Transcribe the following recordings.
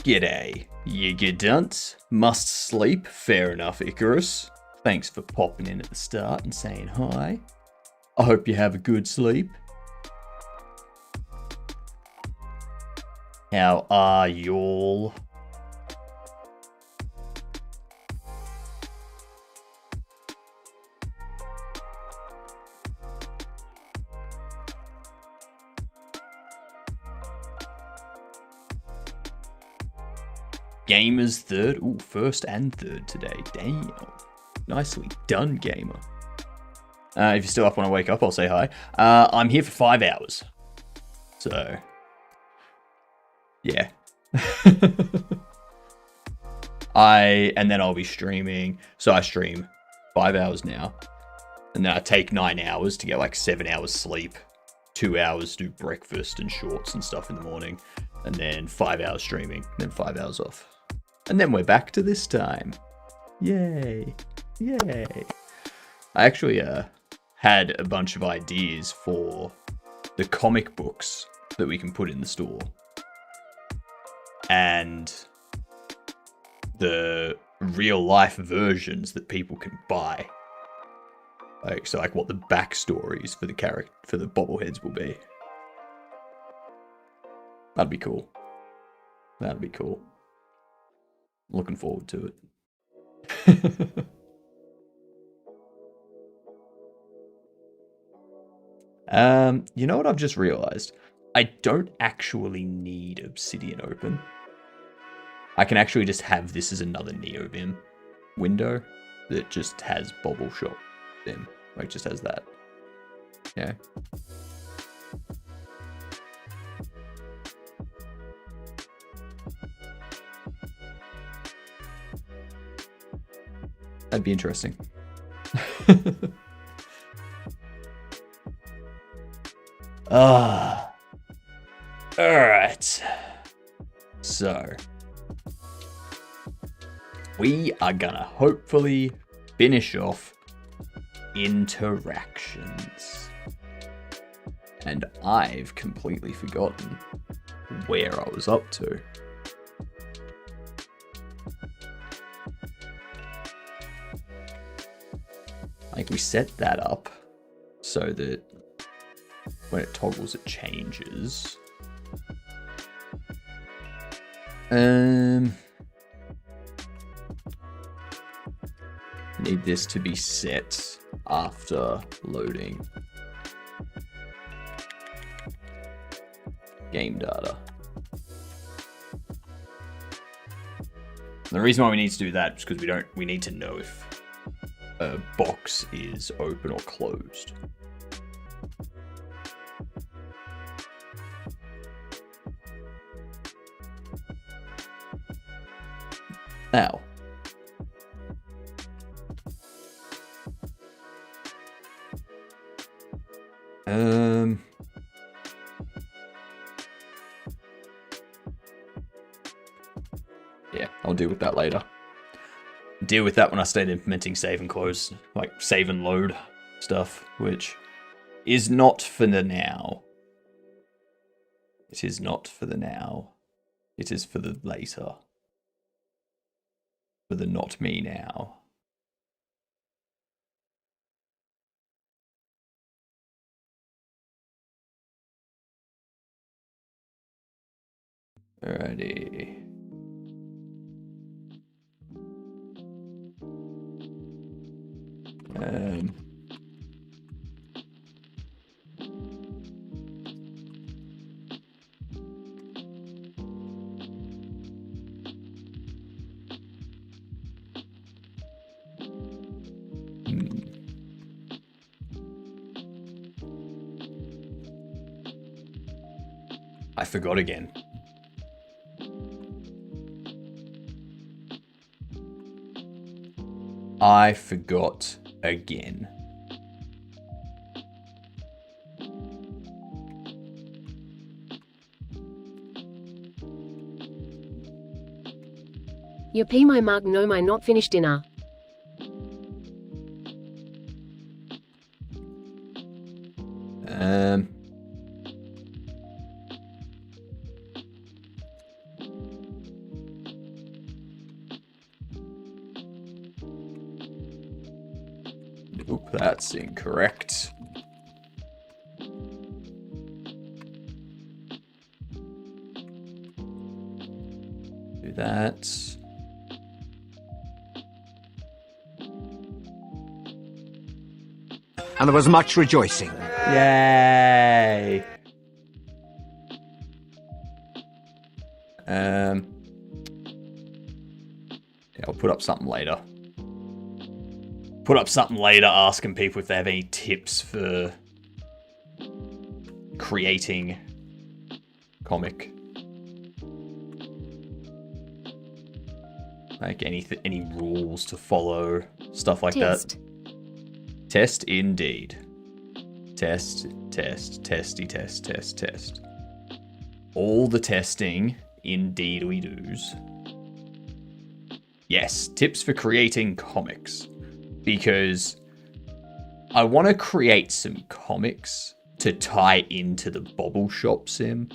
G'day, you good dunce. Must sleep, fair enough, Icarus. Thanks for popping in at the start and saying hi. I hope you have a good sleep. How are y'all? Gamer's third. Ooh, first and third today. Damn. Nicely done, Gamer. If you're still up when I wake up, I'll say hi. I'm here for 5 hours. So, yeah. And then I'll be streaming. So I stream 5 hours now. And then I take 9 hours to get like 7 hours sleep. 2 hours do breakfast and shorts and stuff in the morning. And then 5 hours streaming. Then 5 hours off. And then we're back to this time. Yay. Yay. I actually had a bunch of ideas for the comic books that we can put in the store. And the real life versions that people can buy. Like what the backstories for the character, for the bobbleheads will be. That'd be cool. That'd be cool. Looking forward to it. You know what I've just realized? I don't actually need Obsidian open. I can actually just have this as another NeoVim window that just has Bobble Shop Vim. Like, just has that. Yeah. That'd be interesting. Alright. So, we are gonna hopefully finish off interactions. And I've completely forgotten where I was up to. Like, we set that up so that when it toggles, it changes. Need this to be set after loading game data. And the reason why we need to do that is because we need to know if a box is open or closed. Now, yeah, I'll deal with that later. Deal with that when I start implementing save and close, like save and load stuff, which is not for the now. It is not for the now. It is for the later. For the not me now. Alrighty. I forgot again. I forgot again. You pee my mug, no my not finished dinner. Nope, that's incorrect. Do that. And there was much rejoicing. Yay! Yeah, I'll put up something later. Asking people if they have any tips for creating comic. Like any rules to follow, stuff like that. Test indeed. Test. All the testing indeed we do's. Yes, tips for creating comics. Because I want to create some comics to tie into the Bobble Shop sim.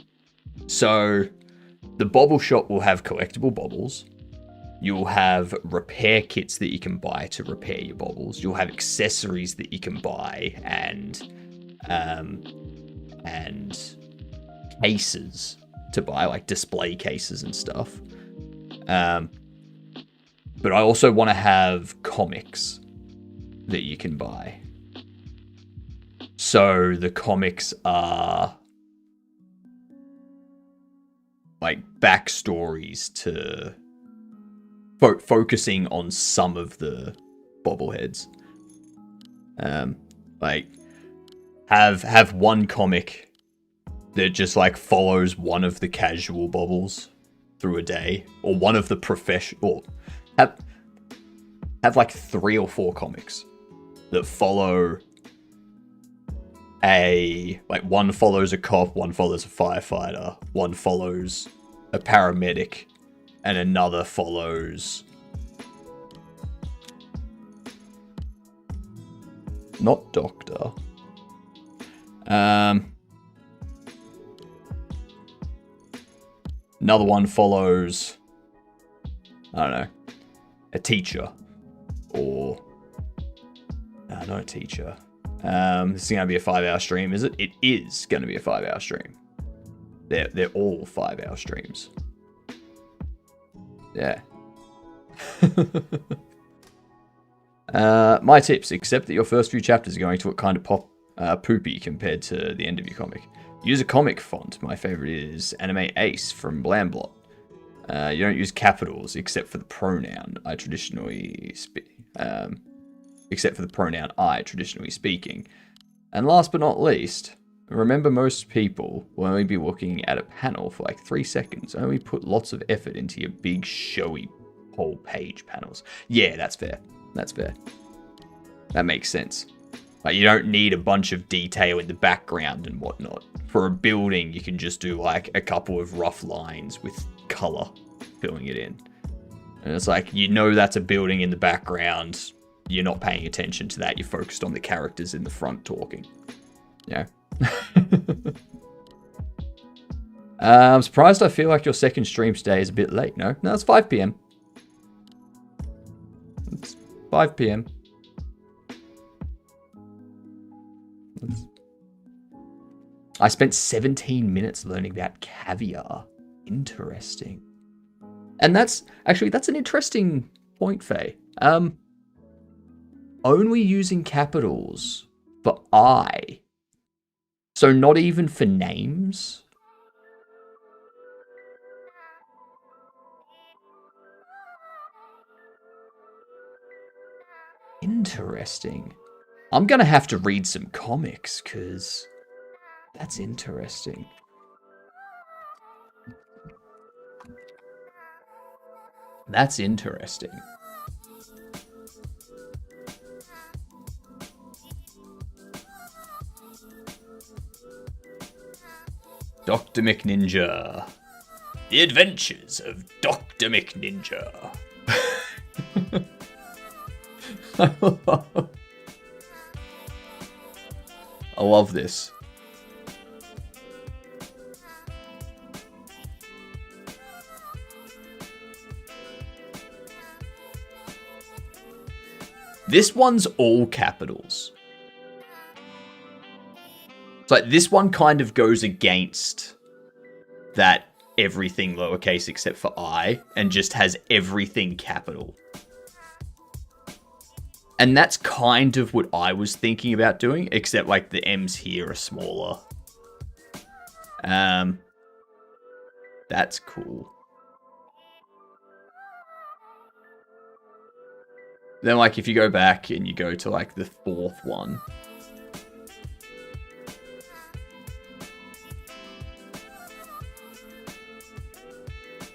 So the Bobble Shop will have collectible bobbles. You'll have repair kits that you can buy to repair your bobbles. You'll have accessories that you can buy and cases to buy, like display cases and stuff. But I also want to have comics that you can buy. So the comics are like backstories to focusing on some of the bobbleheads. Like have one comic that just like follows one of the casual bobbles through a day, or one of the professional. Have like 3 or 4 comics that follow one follows a cop, one follows a firefighter, one follows a paramedic, and another follows not doctor. Another one follows, I don't know, a teacher, or not a teacher. This is gonna be a 5-hour stream, is it? It is gonna be a 5-hour stream. They're all 5-hour streams. Yeah. My tips: accept that your first few chapters are going to look kind of poopy compared to the end of your comic. Use a comic font. My favorite is Anime Ace from Blamblot. You don't use capitals except for the pronoun I traditionally speaking. And last but not least, remember most people will only be looking at a panel for like 3 seconds. Only put lots of effort into your big showy whole page panels. Yeah, that's fair. That makes sense. Like, you don't need a bunch of detail in the background and whatnot. For a building, you can just do like a couple of rough lines with color filling it in. And it's like, you know that's a building in the background. You're not paying attention to that. You're focused on the characters in the front talking. Yeah. I'm surprised I feel like your second stream today is a bit late. No, it's 5 p.m. It's 5 p.m. I spent 17 minutes learning about caviar. Interesting. And that's an interesting point, Faye. Only using capitals for I. So not even for names? Interesting. I'm gonna have to read some comics, because that's interesting. That's interesting. Dr. McNinja. The Adventures of Dr. McNinja. I love this. This one's all capitals. So like, this one kind of goes against that everything lowercase except for I, and just has everything capital. And that's kind of what I was thinking about doing, except like the M's here are smaller. That's cool. Then like if you go back and you go to like the fourth one,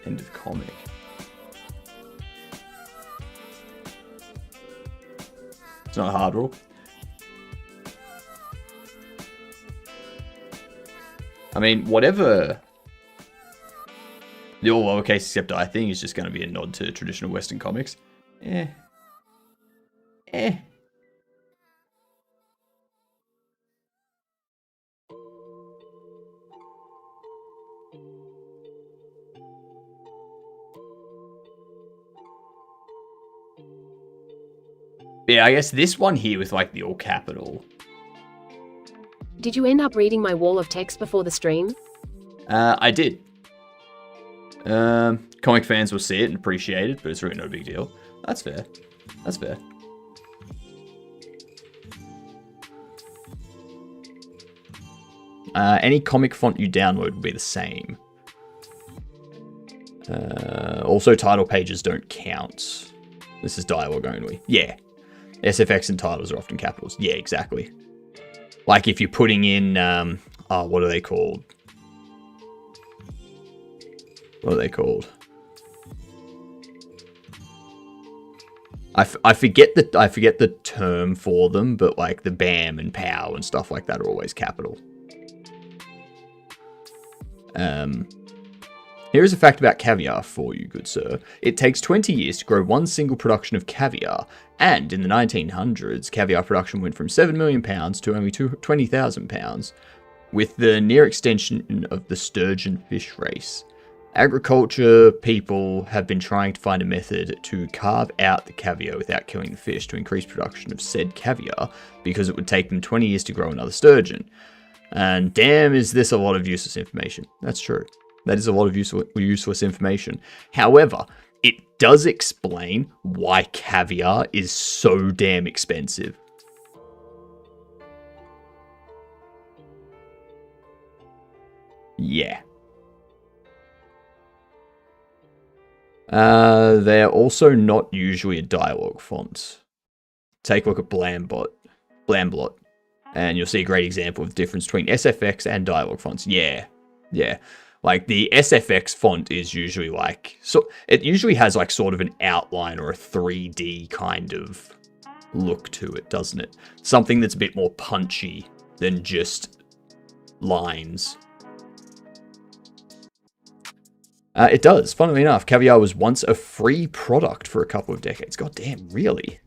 end of comic. It's not a hard rule. I mean, whatever the all lowercase except I thing is just going to be a nod to traditional Western comics. Eh. Yeah, I guess this one here with like the all capital. Did you end up reading my wall of text before the stream? I did. Comic fans will see it and appreciate it, but it's really no big deal. That's fair. That's fair. Any comic font you download will be the same. Also, title pages don't count. This is dialogue only. Yeah. SFX and titles are often capitals. Yeah, exactly. Like if you're putting in, what are they called? What are they called? I forget the term for them, but like the BAM and POW and stuff like that are always capital. Here is a fact about caviar for you, good sir. It takes 20 years to grow one single production of caviar, and in the 1900s, caviar production went from 7 million pounds to only 20,000 pounds, with the near extension of the sturgeon fish race. Agriculture people have been trying to find a method to carve out the caviar without killing the fish to increase production of said caviar, because it would take them 20 years to grow another sturgeon. And damn, is this a lot of useless information. That's true. That is a lot of useless information. However, it does explain why caviar is so damn expensive. Yeah. They're also not usually a dialogue font. Take a look at Blamblot, and you'll see a great example of the difference between SFX and dialogue fonts. Yeah. Like the SFX font is usually like, so it usually has like sort of an outline or a 3D kind of look to it, doesn't it? Something that's a bit more punchy than just lines. It does. Funnily enough, caviar was once a free product for a couple of decades. God damn, really?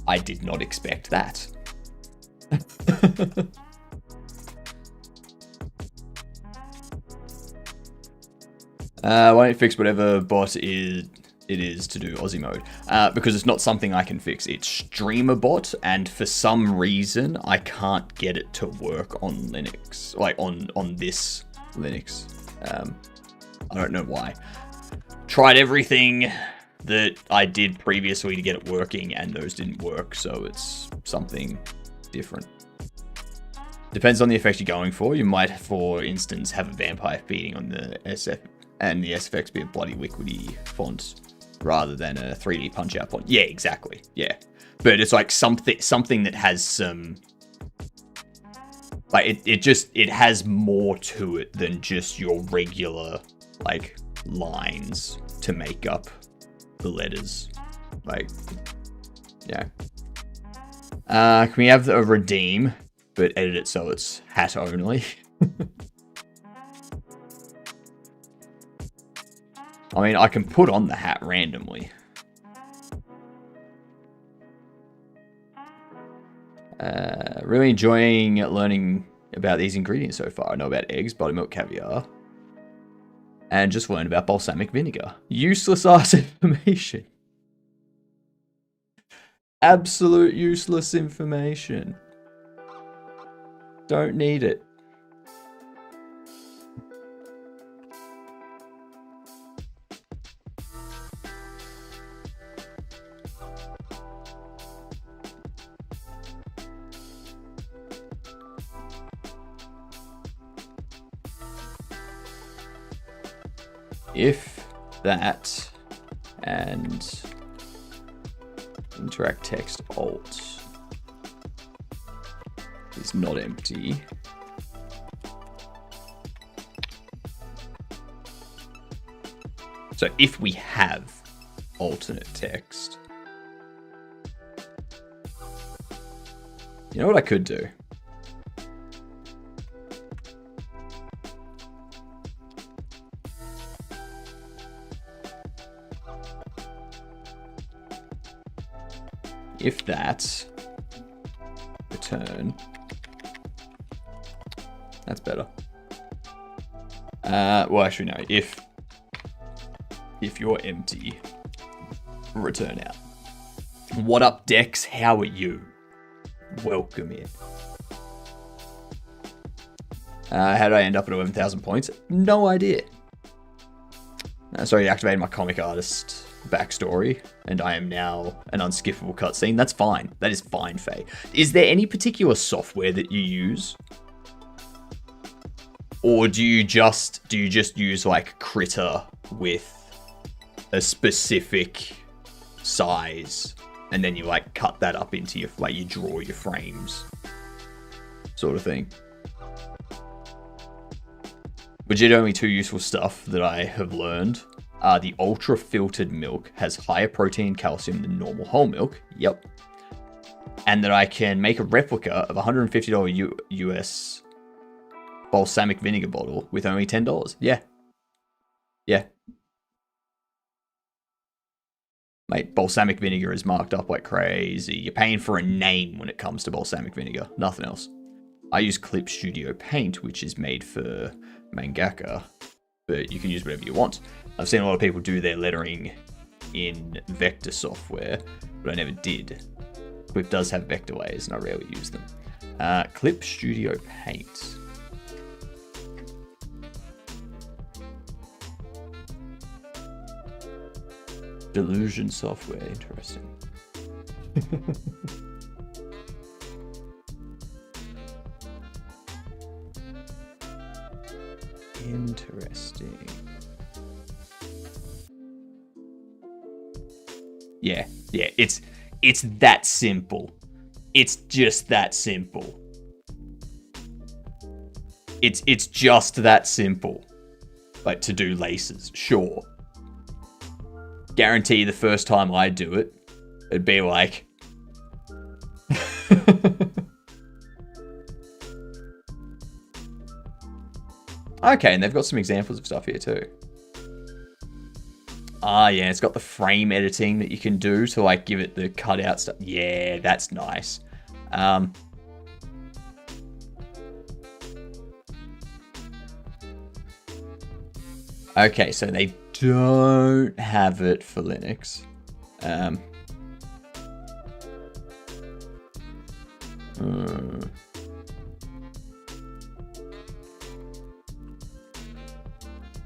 I did not expect that. Why don't you fix whatever bot it is to do Aussie mode? Because it's not something I can fix. It's StreamerBot, and for some reason I can't get it to work on Linux, like on this Linux. I don't know why. Tried everything that I did previously to get it working, and those didn't work. So it's something different. Depends on the effect you're going for. You might, for instance, have a vampire feeding on the SF and the SFX be a bloody liquidy font rather than a 3D punch out font. Yeah, exactly. Yeah. But it's like something that has some, like it has more to it than just your regular like lines to make up the letters. Like, yeah. Can we have a redeem, but edit it so it's hat only? I mean, I can put on the hat randomly. Really enjoying learning about these ingredients so far. I know about eggs, buttermilk, caviar. and just learned about balsamic vinegar. Useless ass information. Absolute useless information. Don't need it. If that and interact text alt is not empty, so if we have alternate text, you know what I could do? If that return, that's better. Well, actually, no. If you're empty, return out. What up, Dex? How are you? Welcome in. How did I end up at 11,000 points? No idea. Sorry, activated my comic artist backstory, and I am now an unskippable cutscene. That's fine. That is fine, Faye. Is there any particular software that you use? Or do you just use like Krita with a specific size, and then you like cut that up into your, like, you draw your frames sort of thing? Legit only two useful stuff that I have learned are the ultra filtered milk has higher protein and calcium than normal whole milk. Yep. And that I can make a replica of $150 US balsamic vinegar bottle with only $10. Yeah. Yeah. Mate, balsamic vinegar is marked up like crazy. You're paying for a name when it comes to balsamic vinegar. Nothing else. I use Clip Studio Paint, which is made for mangaka, but you can use whatever you want. I've seen a lot of people do their lettering in vector software, but I never did. Clip does have vector layers, and I rarely use them. Clip Studio Paint. Delusion software, interesting. Interesting. Yeah, it's that simple. It's just that simple. It's just that simple. Like, to do laces, sure. Guarantee the first time I do it, it'd be like... Okay, and they've got some examples of stuff here too. Ah, yeah, it's got the frame editing that you can do to, like, give it the cutout stuff. Yeah, that's nice. Okay, so they don't have it for Linux.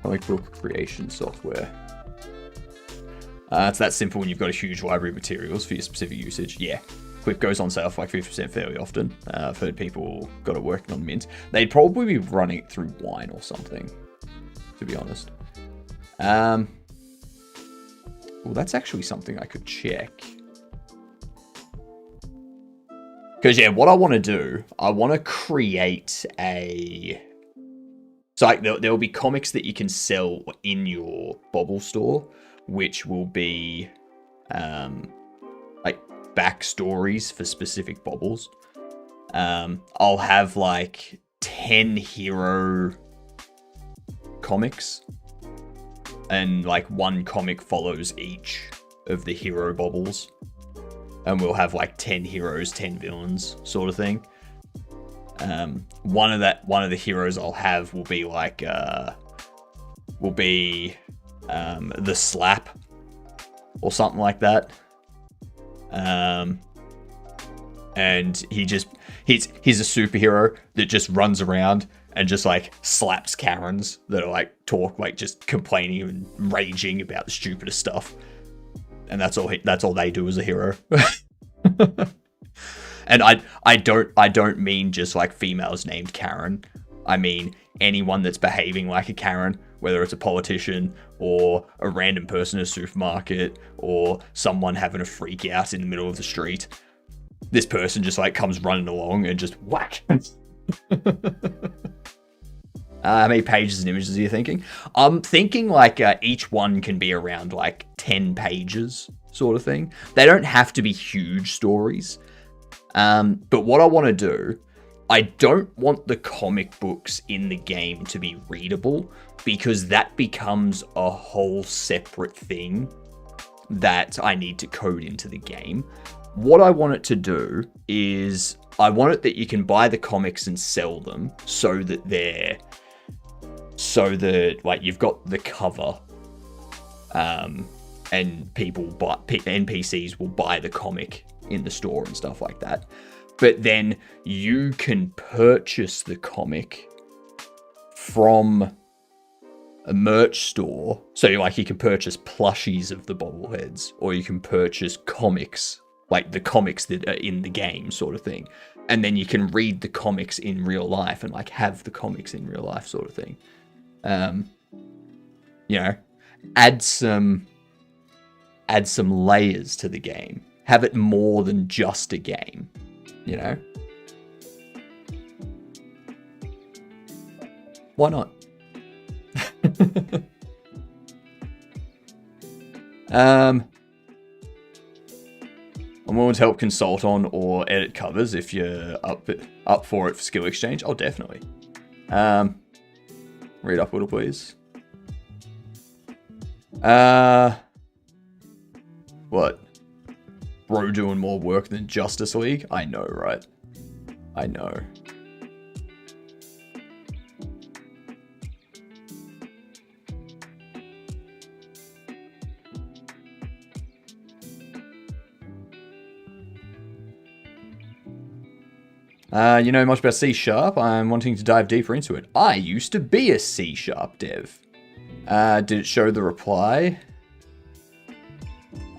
Comic book creation software. It's that simple when you've got a huge library of materials for your specific usage. Yeah, Quip goes on sale for like 50% fairly often. I've heard people got it working on Mint. They'd probably be running it through Wine or something, to be honest. Well, that's actually something I could check. Because, yeah, what I want to do, I want to create a... So, like, there'll be comics that you can sell in your Bobble store, which will be, like, backstories for specific Bobbles. I'll have, like, 10 hero comics, and, like, one comic follows each of the hero Bobbles. And we'll have, like, 10 heroes, 10 villains, sort of thing. One of the heroes I'll have will be like will be the Slap or something like that. And he's a superhero that just runs around and just like slaps Karens that are like just complaining and raging about the stupidest stuff. And that's all they do as a hero. And I don't mean just like females named Karen. I mean anyone that's behaving like a Karen, whether it's a politician or a random person in a supermarket or someone having a freak out in the middle of the street. This person just like comes running along and just whack. How many pages and images are you thinking? I'm thinking like each one can be around like 10 pages sort of thing. They don't have to be huge stories. But what I want to do, I don't want the comic books in the game to be readable because that becomes a whole separate thing that I need to code into the game. What I want it to do is I want it that you can buy the comics and sell them so that like you've got the cover, and NPCs will buy the comic in the store and stuff like that. But then you can purchase the comic from a merch store. So like you can purchase plushies of the bobbleheads, or you can purchase comics, like the comics that are in the game sort of thing. And then you can read the comics in real life and like have the comics in real life sort of thing. Add some layers to the game. Have it more than just a game, you know? Why not? I'm willing to help consult on or edit covers if you're up for it for skill exchange. Oh, definitely. Read up a little, please. What? Bro doing more work than Justice League? I know, right? I know. You know much about C#? I'm wanting to dive deeper into it. I used to be a C# dev. Did it show the reply?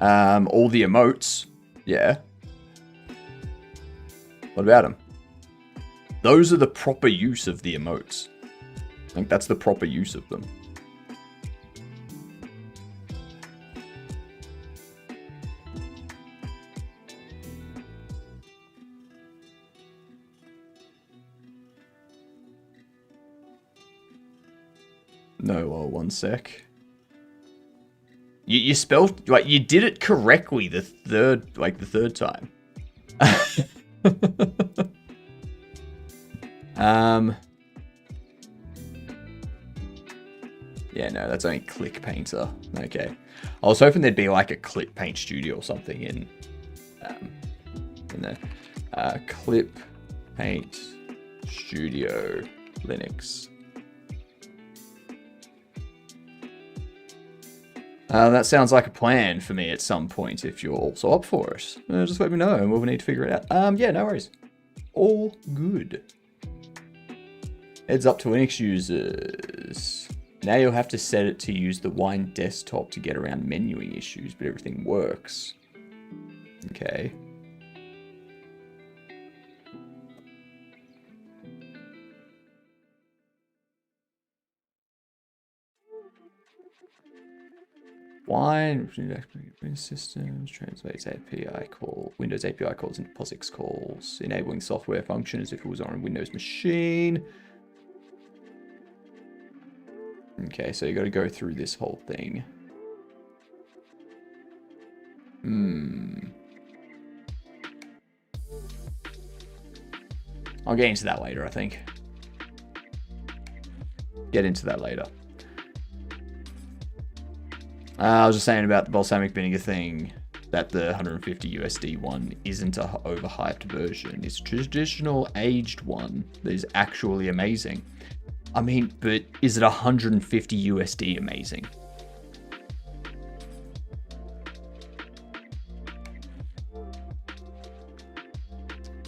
All the emotes. Yeah. What about them? Those are the proper use of the emotes. I think that's the proper use of them. No, well, one sec. You spelled, like, you did it correctly the third time. Yeah, no, that's only Click Painter. Okay. I was hoping there'd be like a Clip Paint Studio or something in there. Clip Paint Studio Linux. That sounds like a plan for me at some point if you're also up for it. Just let me know and we'll need to figure it out. Yeah, no worries. All good. Heads up to Linux users. Now you'll have to set it to use the Wine desktop to get around menuing issues, but everything works. Okay. Wine systems translates API call, Windows API calls into POSIX calls, enabling software function as if it was on a Windows machine. Okay, so you got to go through this whole thing. I'll get into that later, I think. Get into that later. I was just saying about the balsamic vinegar thing, that the 150 USD one isn't a overhyped version. It's a traditional aged one that is actually amazing. I mean, but is it 150 USD amazing?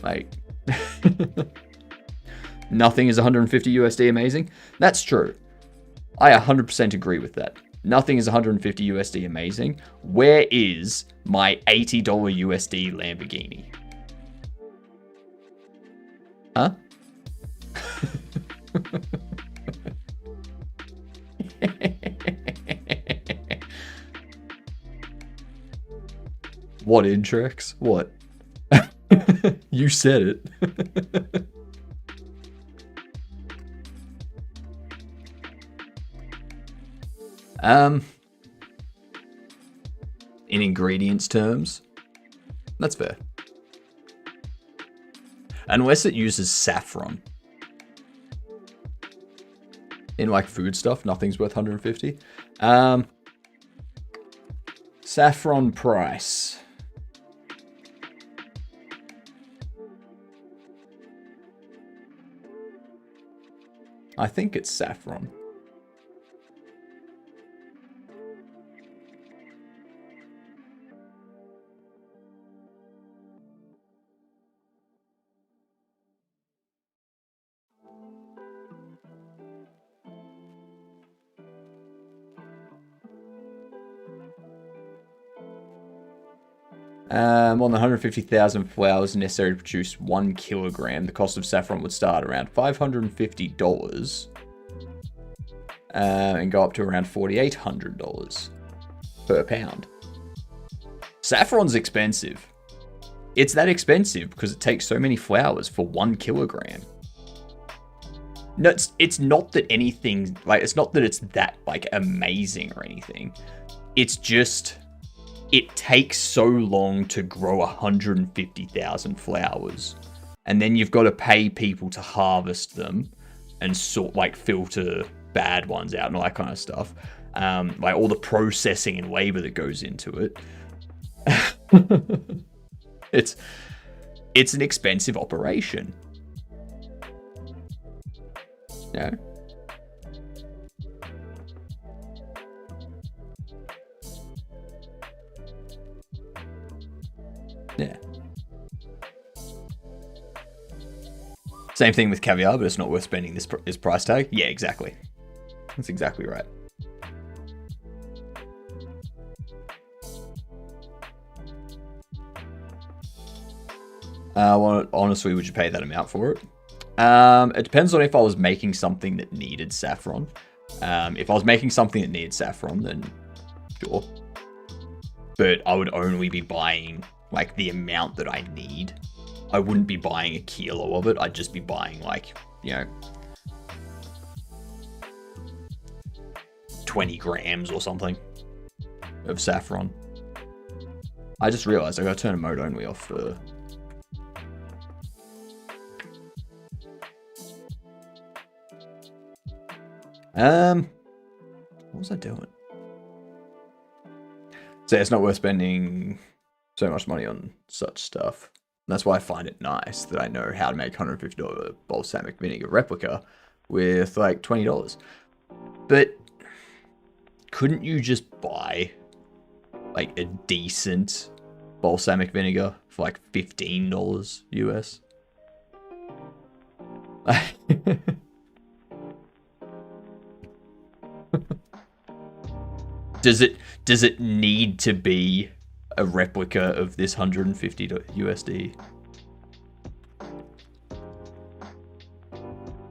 Like, nothing is 150 USD amazing? That's true. I 100% agree with that. Nothing is 150 USD amazing. Where is my $80 USD Lamborghini? Huh? What, Intrex? What? You said it. In ingredients terms, that's fair. Unless it uses saffron. In like food stuff, nothing's worth 150. Saffron price. I think it's saffron. On the 150,000 flowers necessary to produce 1 kilogram, the cost of saffron would start around $550 and go up to around $4,800 per pound. Saffron's expensive. It's that expensive because it takes so many flowers for 1 kilogram. No, it's not that anything, like, it's not that it's that, like, amazing or anything. It's just, it takes so long to grow 150,000 flowers. And then you've got to pay people to harvest them and sort, like, filter bad ones out and all that kind of stuff. Like, all the processing and labor that goes into it. It's an expensive operation. Yeah. Yeah. Same thing with caviar, but it's not worth spending this price tag. Yeah, exactly. That's exactly right. Honestly, would you pay that amount for it? It depends on if I was making something that needed saffron. If I was making something that needed saffron, then sure. But I would only be buying, like, the amount that I need. I wouldn't be buying a kilo of it. I'd just be buying, like, you know, 20 grams or something of saffron. I just realized I gotta turn mode only off for... What was I doing? So it's not worth spending so much money on such stuff. And that's why I find it nice that I know how to make $150 balsamic vinegar replica with like $20. But couldn't you just buy like a decent balsamic vinegar for like $15 US? Does it need to be a replica of this 150 USD?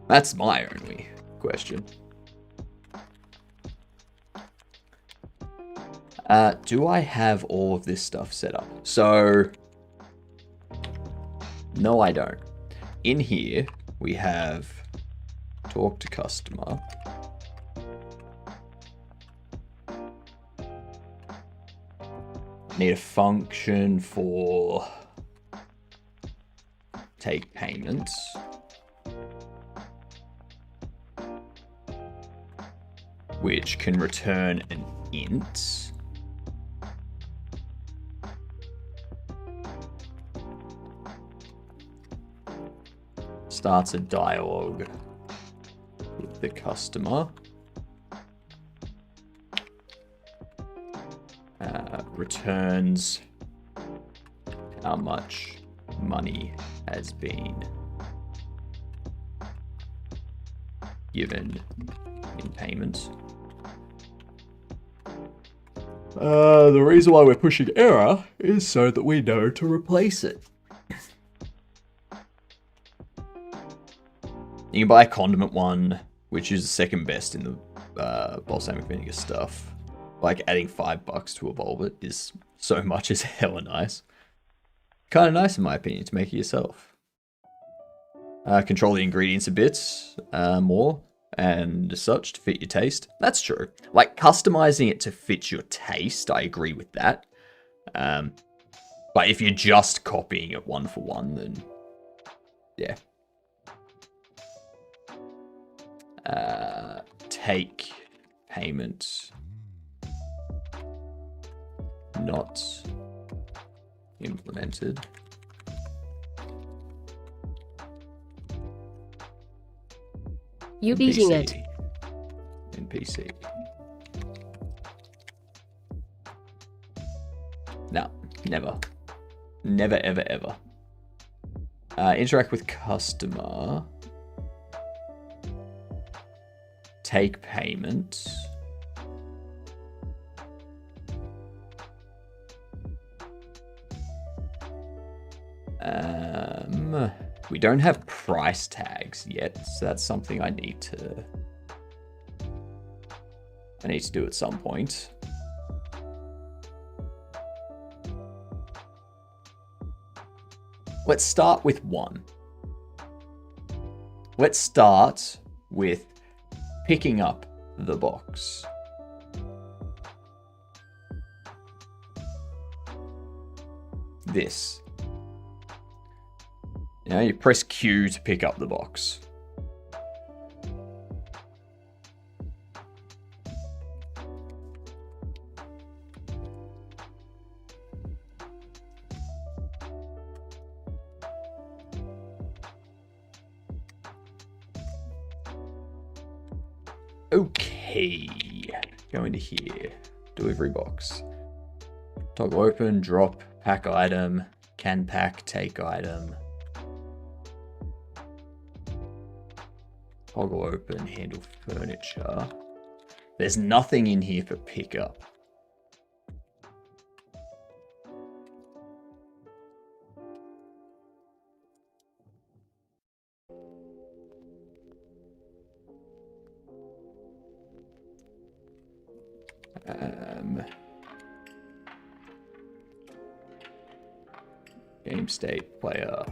That's my only question. Do I have all of this stuff set up? So, no, I don't. In here, we have talk to customer. Need a function for take payments. Which can return an int. Starts a dialogue. the customer. Returns how much money has been given in payment. The reason why we're pushing error is so that we know to replace it. You can buy a condiment one, which is the second best in the balsamic vinegar stuff. Like adding $5 to evolve it is so much as hella nice. Kind of nice in my opinion to make it yourself. Control the ingredients a bit more and such to fit your taste. That's true. Like customizing it to fit your taste, I agree with that. But if you're just copying it one for one, then yeah. Take payment. Not implemented. You beating it. NPC. No, never. Never, ever, ever. Interact with customer. Take payment. We don't have price tags yet, so that's something I need to do at some point. Let's start with one. Let's start with picking up the box. This. You know, you press Q to pick up the box. Okay, go into here. Delivery box. Toggle open, drop, pack item, can pack, take item. Toggle open, handle furniture. There's nothing in here for pickup. Game state player.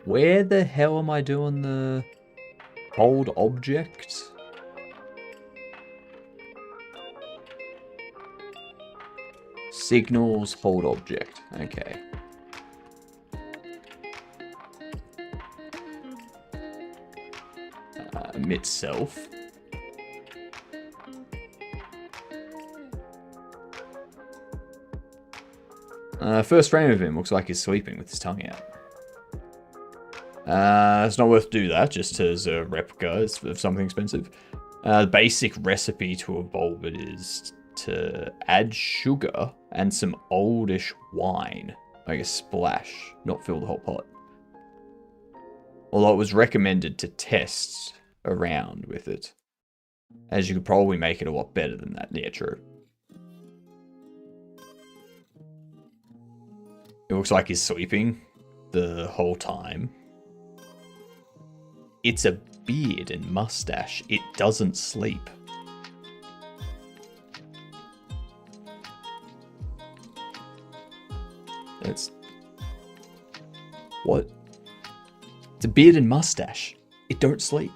Where the hell am I doing the hold object? Signals, hold object. Okay. Emit self. First frame of him looks like he's sleeping with his tongue out. It's not worth to do that, just as a replica of something expensive. The basic recipe to evolve it is to add sugar and some oldish wine. Like a splash, not fill the whole pot. Although it was recommended to test around with it, as you could probably make it a lot better than that. Yeah, true. It looks like he's sleeping the whole time. It's a beard and mustache. It doesn't sleep. It's... What? It's a beard and mustache. It don't sleep.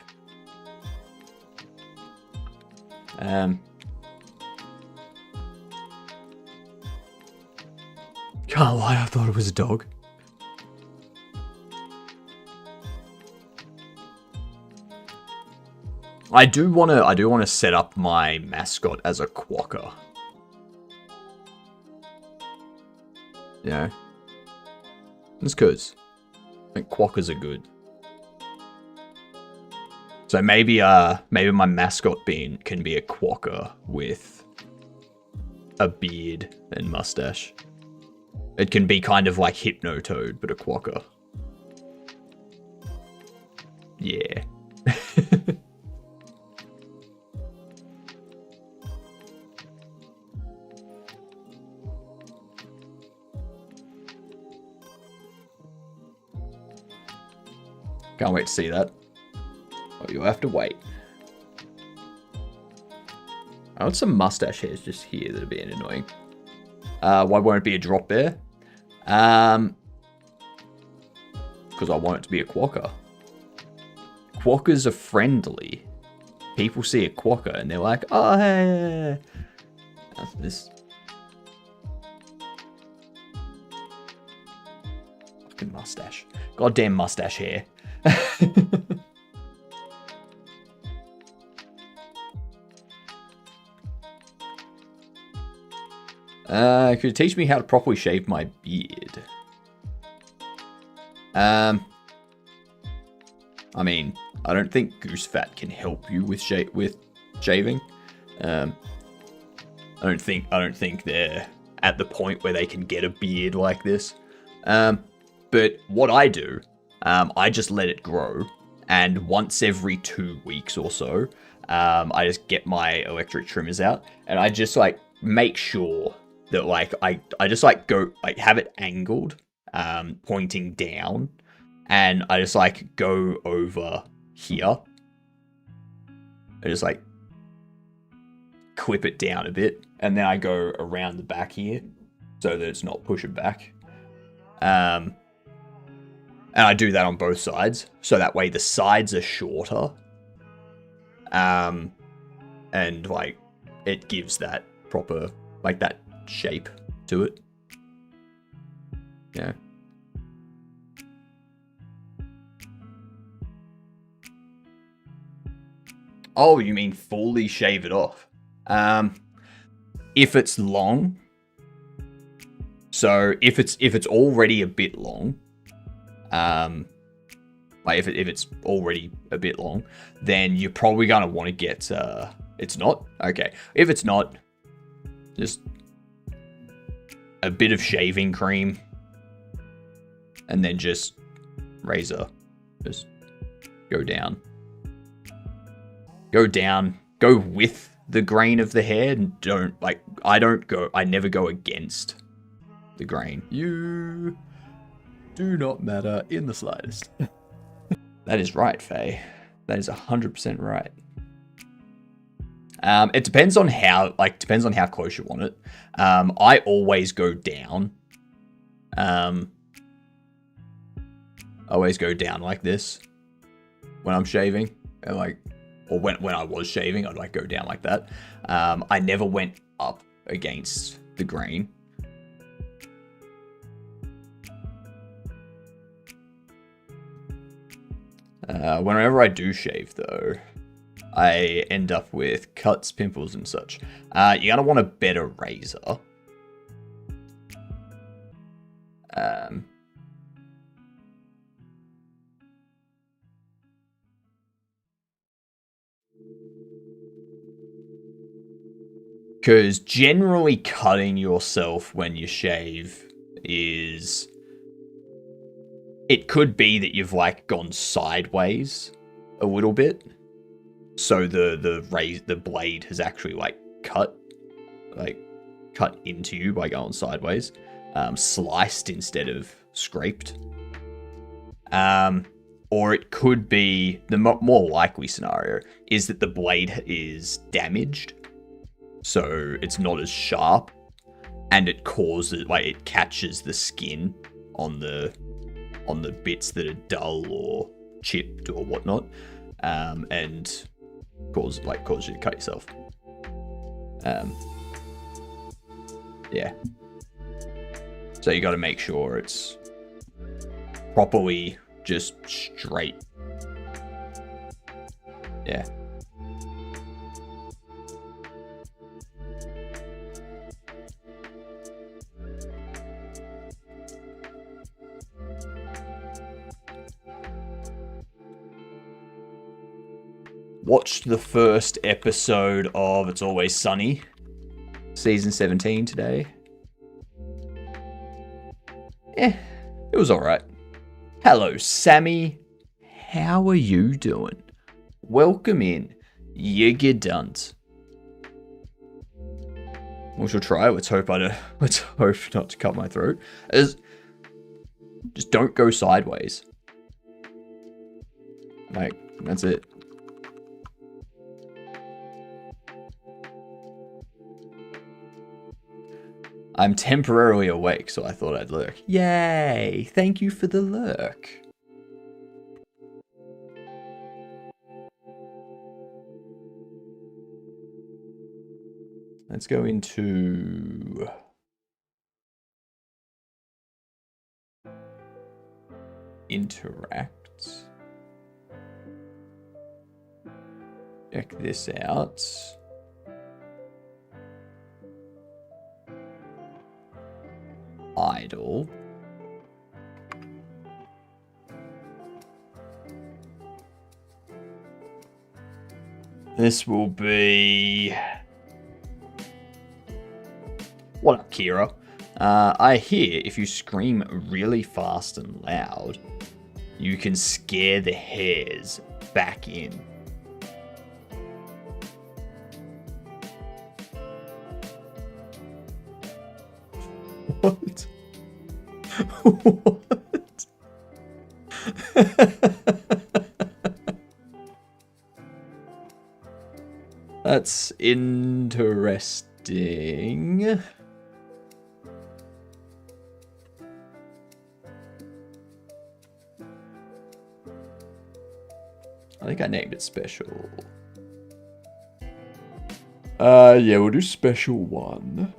Can't lie, I thought it was a dog. I do wanna set up my mascot as a quokka. You know? It's cause I think quokkas are good. So maybe my mascot can be a quokka with a beard and mustache. It can be kind of like Hypnotoad, but a quokka. Yeah. Can't wait to see that. Oh, you'll have to wait. I want some mustache hairs just here that are being annoying. Why won't it be a drop bear? Because I want it to be a quokka. Quokkas are friendly. People see a quokka and they're like, oh, hey. That's this. Fucking mustache. Goddamn mustache hair. Could you teach me how to properly shave my beard? I mean, I don't think goose fat can help you with shaving. I don't think they're at the point where they can get a beard like this. But what I do, I just let it grow, and once every 2 weeks or so, I just get my electric trimmers out, and I just like make sure that like I just like go like have it angled, pointing down, and I just like go over here. I just like clip it down a bit, and then I go around the back here so that it's not pushing back. And I do that on both sides, so that way the sides are shorter. And like it gives that proper like that shape to it. Yeah. Oh, you mean fully shave it off? If it's long. So if it's already a bit long, like if it's already a bit long, then you're probably gonna want to get it's not? Okay. If it's not, just a bit of shaving cream, and then just razor. Just go down. Go down. Go with the grain of the hair, and don't, like, I never go against the grain. You do not matter in the slightest. That is right, Faye. That is 100% right. It depends on how close you want it. I always go down. I always go down like this when I'm shaving, and like, or when I was shaving, I'd like go down like that. I never went up against the grain. Whenever I do shave, though, I end up with cuts, pimples, and such. You're gonna want a better razor. Because generally cutting yourself when you shave is... It could be that you've like gone sideways a little bit. So the blade has actually like cut into you by going sideways. Sliced instead of scraped. Or it could be, the more likely scenario is that the blade is damaged. So it's not as sharp, and it causes, like, it catches the skin on the bits that are dull or chipped or whatnot, and cause you to cut yourself. So you got to make sure it's properly just straight. Yeah. Watched the first episode of It's Always Sunny, season 17 today. It was alright. Hello, Sammy. How are you doing? Welcome in, Yigidunt. We shall try. Let's hope not to cut my throat. Just don't go sideways. Like, that's it. I'm temporarily awake, so I thought I'd lurk. Yay! Thank you for the lurk. Let's go into... Interact. Check this out. Idle. This will be... What up, Kira? I hear if you scream really fast and loud, you can scare the hares back in. What? What? That's interesting. I think I named it special. Yeah, we'll do special 1.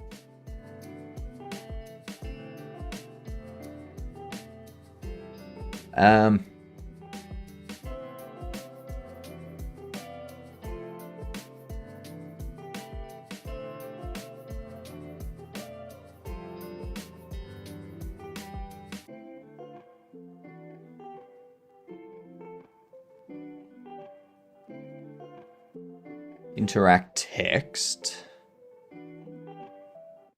Interact text.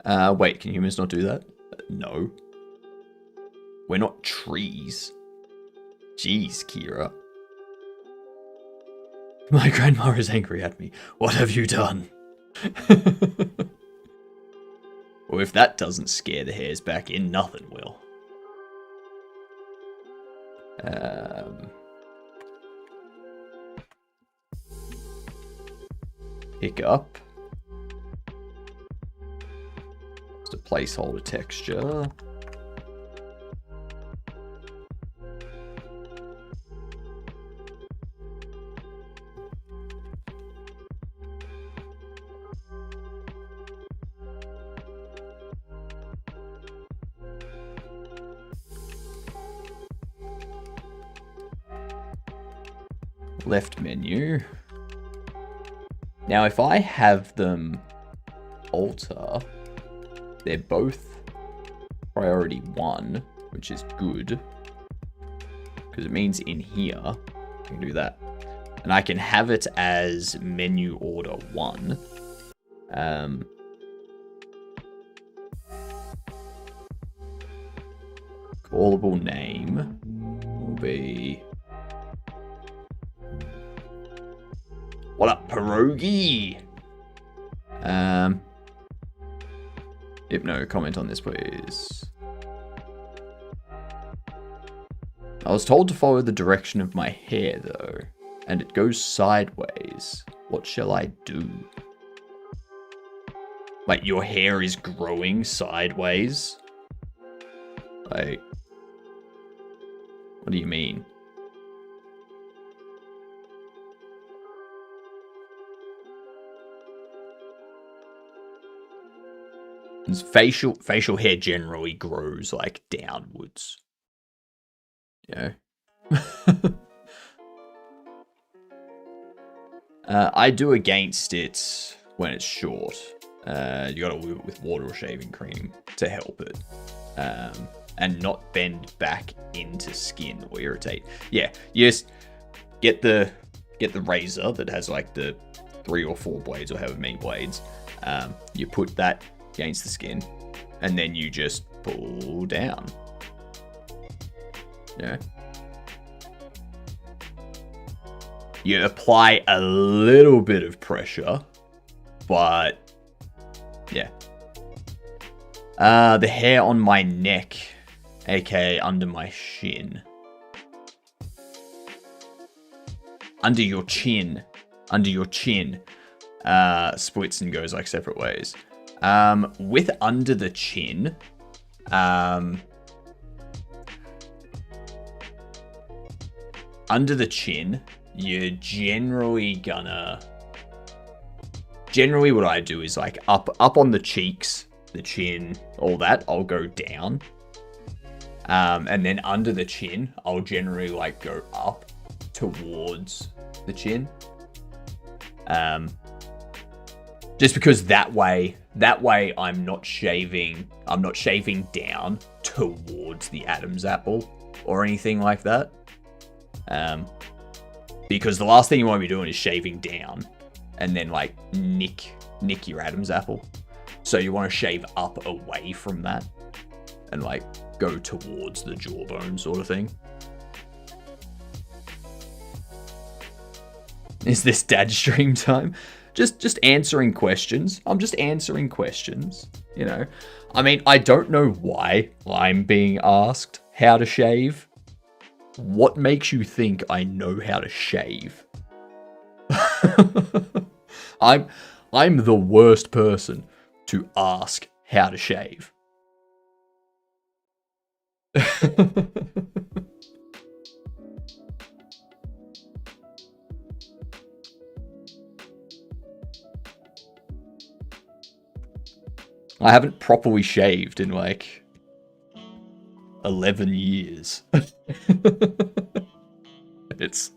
Wait, can humans not do that? No. We're not trees. Jeez, Kira. My grandma is angry at me. What have you done? Well, if that doesn't scare the hares back in, nothing will. Pick up. Just a placeholder texture. Left menu. Now, if I have them alter, they're both priority 1, which is good. Because it means in here, I can do that. And I can have it as menu order 1. Callable name will be... What up, pierogi? Yep, no, comment on this, please. I was told to follow the direction of my hair, though, and it goes sideways. What shall I do? Like, your hair is growing sideways? Like, what do you mean? His facial hair generally grows like downwards. You know? I do against it when it's short. You gotta lube it with water or shaving cream to help it. And not bend back into skin or irritate. Yeah, you just get the razor that has like the 3 or 4 blades or however many blades. You put that against the skin, and then you just pull down. Yeah. You apply a little bit of pressure, but yeah. The hair on my neck, aka under my shin. Under your chin. Splits and goes like separate ways. With under the chin, you're generally what I do is like up on the cheeks, the chin, all that, I'll go down. And then under the chin, I'll generally like go up towards the chin. Just because that way I'm not shaving down towards the Adam's apple or anything like that. Because the last thing you want to be doing is shaving down and then like nick your Adam's apple. So you want to shave up away from that and like go towards the jawbone sort of thing. Is this dad stream time? Just answering questions. I'm just answering questions, you know. I mean, I don't know why I'm being asked how to shave. What makes you think I know how to shave? I'm the worst person to ask how to shave. I haven't properly shaved in like 11 years. It's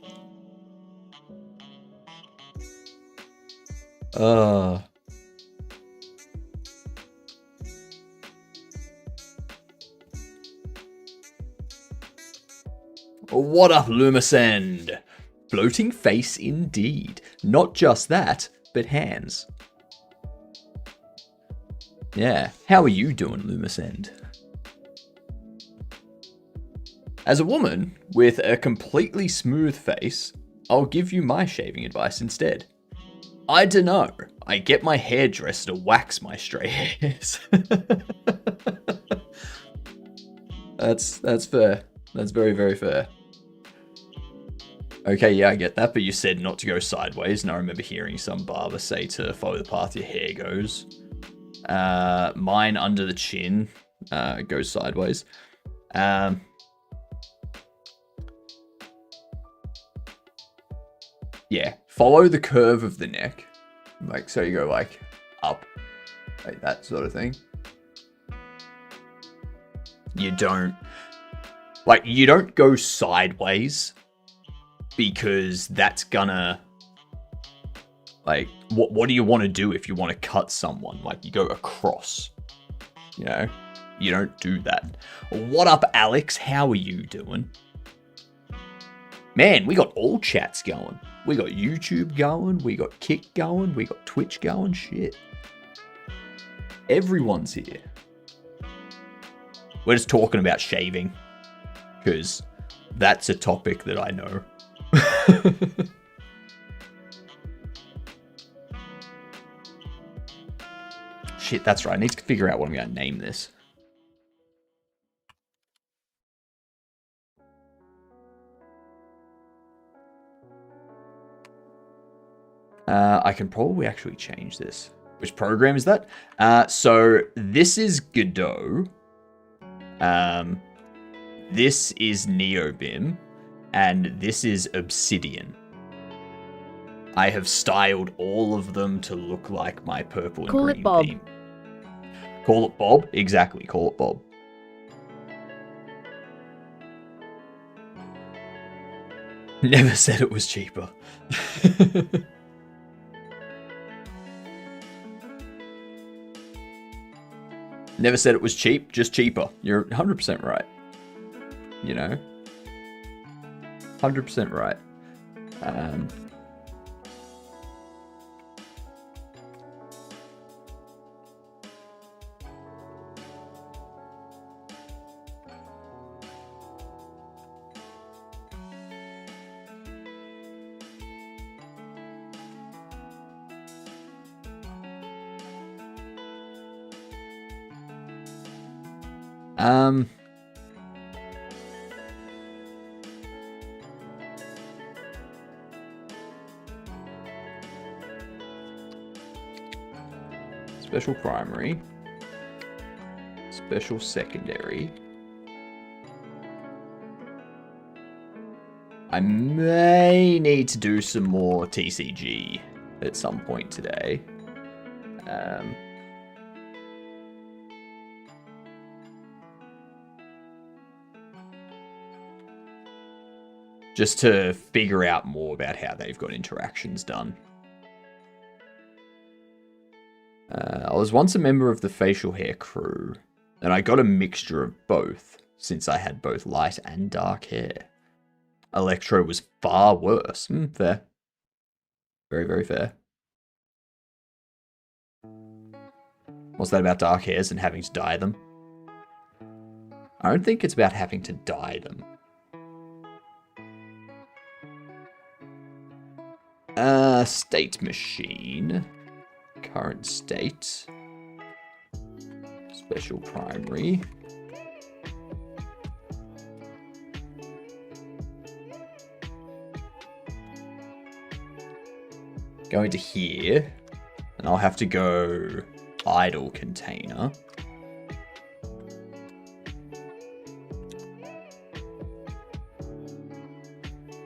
What up, Lumisend? Floating face indeed. Not just that, but hands. Yeah, how are you doing, Lumisend? As a woman with a completely smooth face, I'll give you my shaving advice instead. I dunno. I get my hairdresser to wax my stray hairs. That's fair. That's very, very fair. Okay, yeah, I get that, but you said not to go sideways, and I remember hearing some barber say to follow the path your hair goes. Mine under the chin goes sideways. Yeah, follow the curve of the neck. Like, so you go like up, like that sort of thing. You don't go sideways because that's gonna, like, what do you want to do if you want to cut someone? Like, you go across, you know? You don't do that. What up, Alex? How are you doing? Man, we got all chats going. We got YouTube going, we got Kick going, we got Twitch going, shit. Everyone's here. We're just talking about shaving, because that's a topic that I know. Shit, that's right. I need to figure out what I'm going to name this. I can probably actually change this. Which program is that? So this is Godot. This is NeoBim. And this is Obsidian. I have styled all of them to look like my purple and green theme. Call it Bob? Exactly, call it Bob. Never said it was cheaper. Never said it was cheap, just cheaper. You're 100% right. You know? 100% right. Special primary. Special secondary. I may need to do some more TCG at some point today. Just to figure out more about how they've got interactions done. I was once a member of the facial hair crew, and I got a mixture of both, since I had both light and dark hair. Electro was far worse. Fair. Very, very fair. What's that about dark hairs and having to dye them? I don't think it's about having to dye them. State machine. Current state. Special primary. Go into here. And I'll have to go idle container.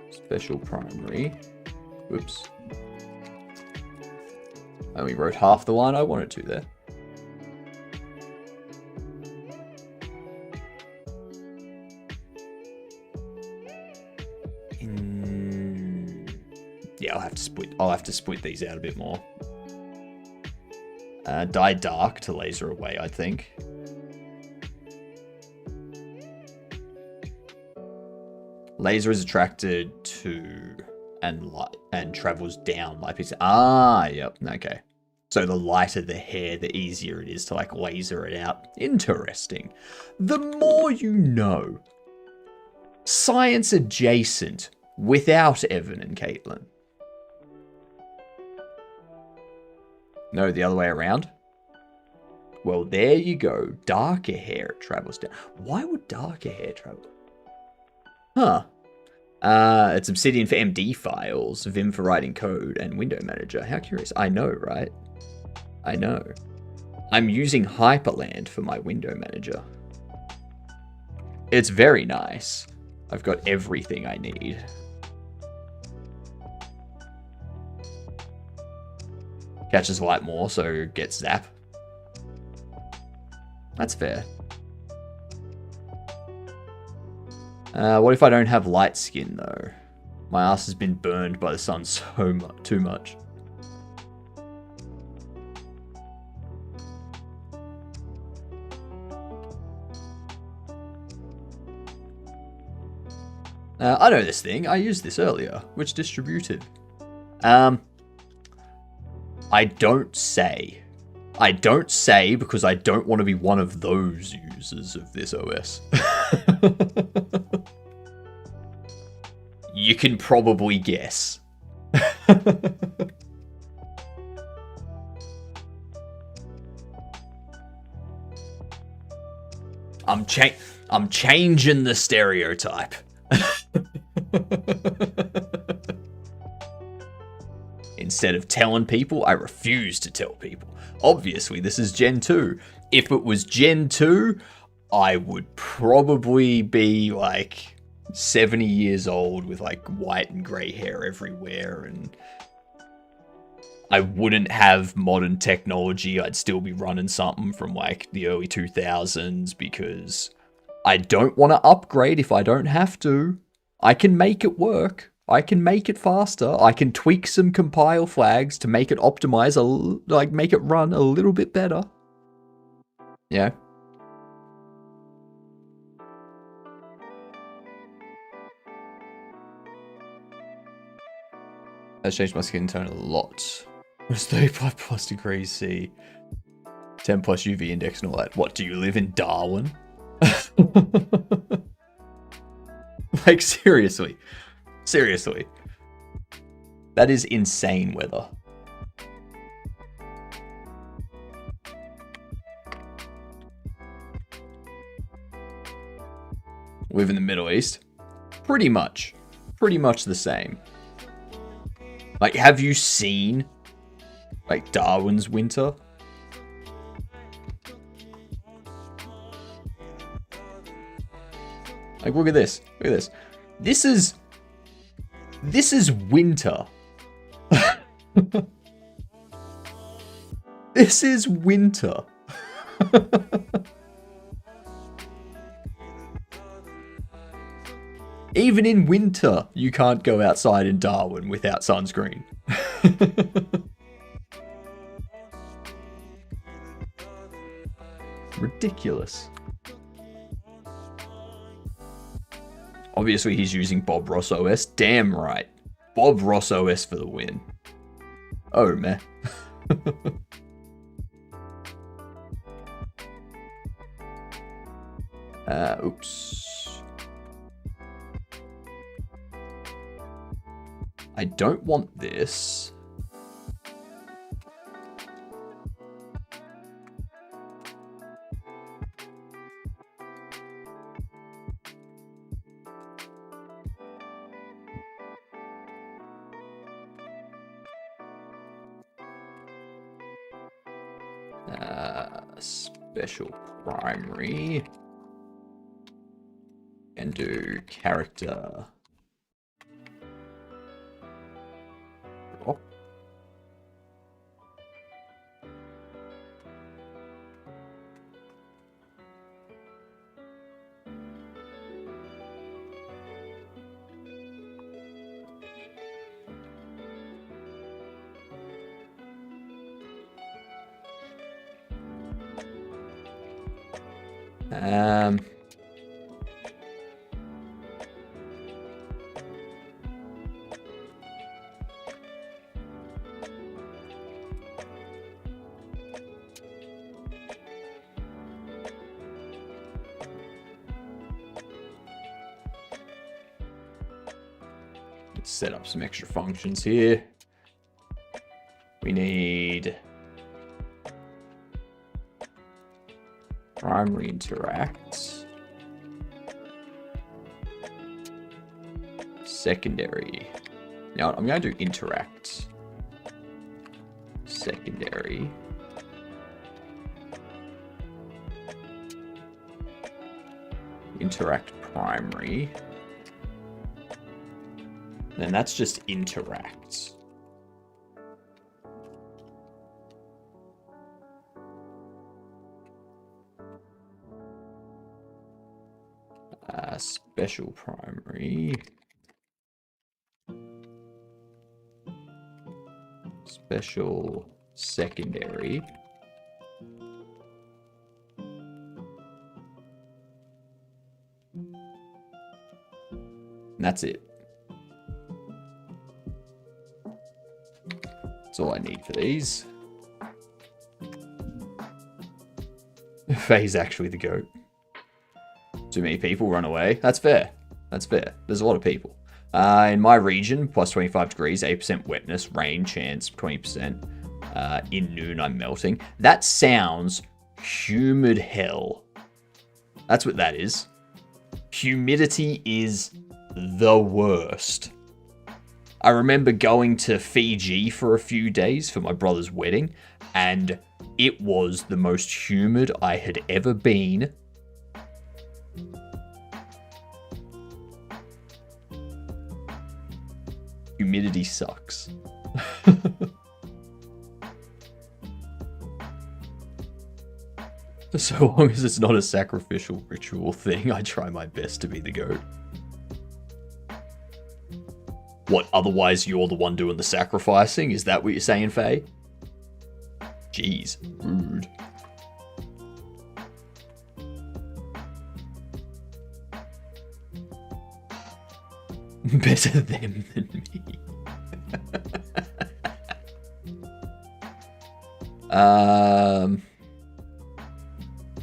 Special primary. Whoops. I only wrote half the line I wanted to there. Yeah, I'll have to split these out a bit more. Dye dark to laser away, I think. Laser is attracted to and travels down light pixel. Yep, okay. So the lighter the hair, the easier it is to like laser it out. Interesting. The more you know. Science adjacent without Evan and Caitlin. No, the other way around. Well, there you go. Darker hair travels down. Why would darker hair travel? Huh. It's Obsidian for MD files, Vim for writing code, and Window Manager. How curious. I know, right? I know. I'm using Hyperland for my Window Manager. It's very nice. I've got everything I need. Catches light more, so gets zap. That's fair. What if I don't have light skin, though? My ass has been burned by the sun too much. I know this thing. I used this earlier. Which distributed? I don't say. I don't say because I don't want to be one of those users of this OS. You can probably guess. I'm changing the stereotype. Instead of telling people, I refuse to tell people. Obviously, this is Gen 2. If it was Gen 2, I would probably be like 70 years old with like white and grey hair everywhere, and I wouldn't have modern technology. I'd still be running something from like the early 2000s because I don't want to upgrade if I don't have to. I can make it work. I can make it faster. I can tweak some compile flags to make it optimize, like make it run a little bit better. Yeah. Has changed my skin tone a lot. It's 35 plus degrees C, 10 plus UV index and all that. What, do you live in Darwin? Like, seriously. Seriously. That is insane weather. Live in the Middle East? Pretty much. Pretty much the same. Like, have you seen, like, Darwin's winter? Like, look at this. Look at this. This is winter. This is winter. Even in winter, you can't go outside in Darwin without sunscreen. Ridiculous. Obviously, he's using Bob Ross OS. Damn right. Bob Ross OS for the win. Oh, man. Oops. I don't want this. Special primary. And do character. Let's set up some extra functions here. We need primary interact, secondary. Now I'm going to do interact, secondary, interact primary, and that's just interact. Special primary, special secondary, and that's it. That's all I need for these. Faye's actually the GOAT. Too many people run away. That's fair. That's fair. There's a lot of people. In my region, plus 25 degrees, 8% wetness, rain chance, 20%. In noon, I'm melting. That sounds humid hell. That's what that is. Humidity is the worst. I remember going to Fiji for a few days for my brother's wedding, and it was the most humid I had ever been. Humidity sucks. So long as it's not a sacrificial ritual thing, I try my best to be the goat. What, otherwise you're the one doing the sacrificing? Is that what you're saying, Faye? Jeez, rude. Better them than me.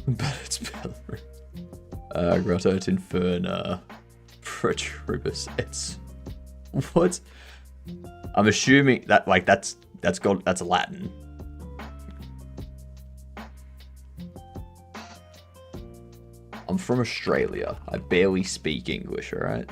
But it's Bellerin. Grotto et Inferna. Protribus. It's what? I'm assuming that that's Latin. I'm from Australia. I barely speak English, alright?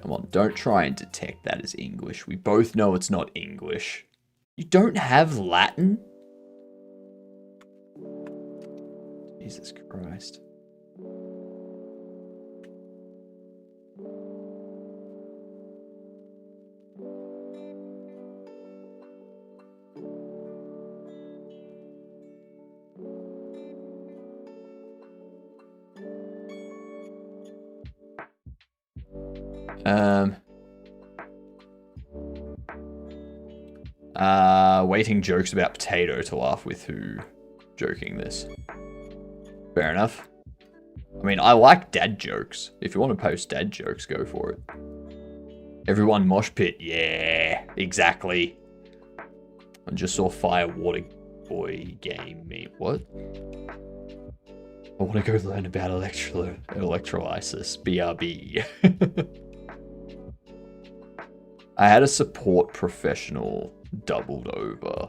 Come on, don't try and detect that as English. We both know it's not English. You don't have Latin? Jesus Christ. Waiting jokes about potato to laugh with who joking this. Fair enough. I mean, I like dad jokes. If you want to post dad jokes, go for it. Everyone mosh pit. Yeah, exactly. I just saw Fire Water Boy game me. What? I want to go learn about electrolysis. BRB. I had a support professional doubled over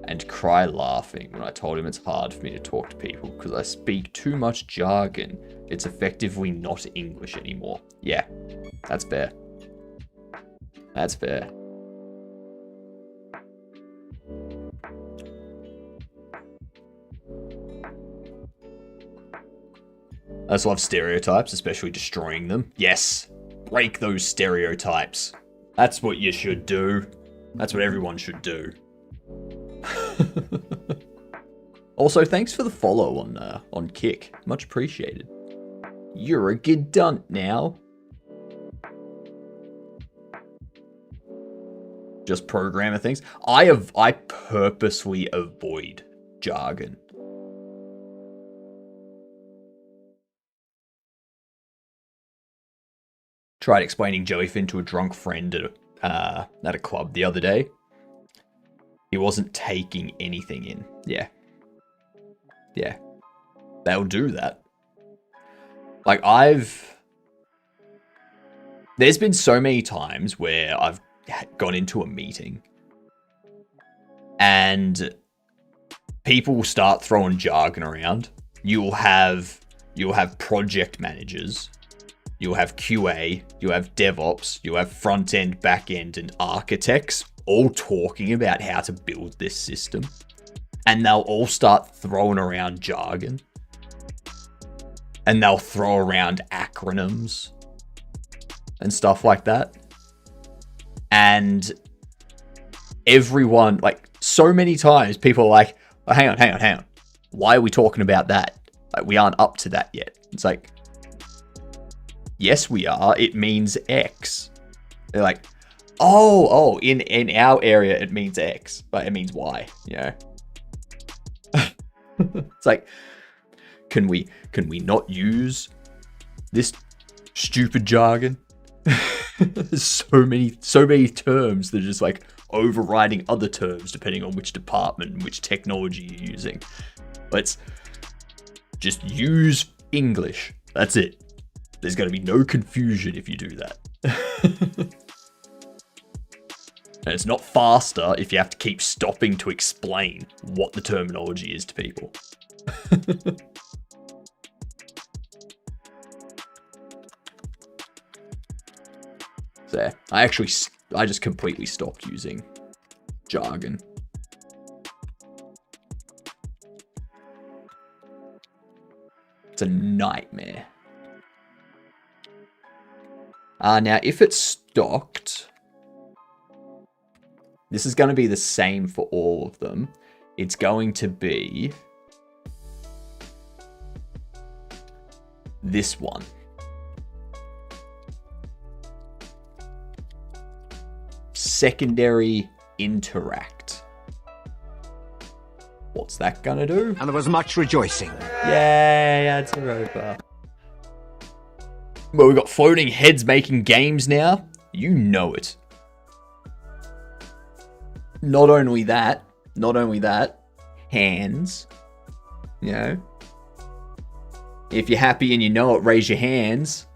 and cry laughing when I told him it's hard for me to talk to people because I speak too much jargon. It's effectively not English anymore. Yeah, that's fair. That's fair. I just love stereotypes, especially destroying them. Yes, break those stereotypes. That's what you should do. That's what everyone should do. Also, thanks for the follow on Kick. Much appreciated. You're a good dunt now. Just programmer things. I purposely avoid jargon. Tried explaining Jellyfin to a drunk friend at a club the other day. He wasn't taking anything in. Yeah. Yeah. They'll do that. Like, there's been so many times where I've gone into a meeting and people will start throwing jargon around. You'll have project managers. You'll have QA, you'll have DevOps, you'll have front-end, back-end, and architects all talking about how to build this system. And they'll all start throwing around jargon. And they'll throw around acronyms and stuff like that. And everyone, like, so many times, people are like, oh, hang on. Why are we talking about that? Like, we aren't up to that yet. It's like, yes, we are. It means X. They're like, oh, in our area, it means X, but it means Y, you know? It's like, can we not use this stupid jargon? so many terms that are just like overriding other terms depending on which department and which technology you're using. Let's just use English. That's it. There's going to be no confusion if you do that. And it's not faster if you have to keep stopping to explain what the terminology is to people. So, I just completely stopped using jargon. It's a nightmare. Now, if it's stocked, This is going to be the same for all of them. It's going to be this one. Secondary interact. What's that gonna do? And there was much rejoicing. Yay, that's a rover. Well, we've got floating heads making games now. You know it. Not only that, hands. You know? If you're happy and you know it, raise your hands.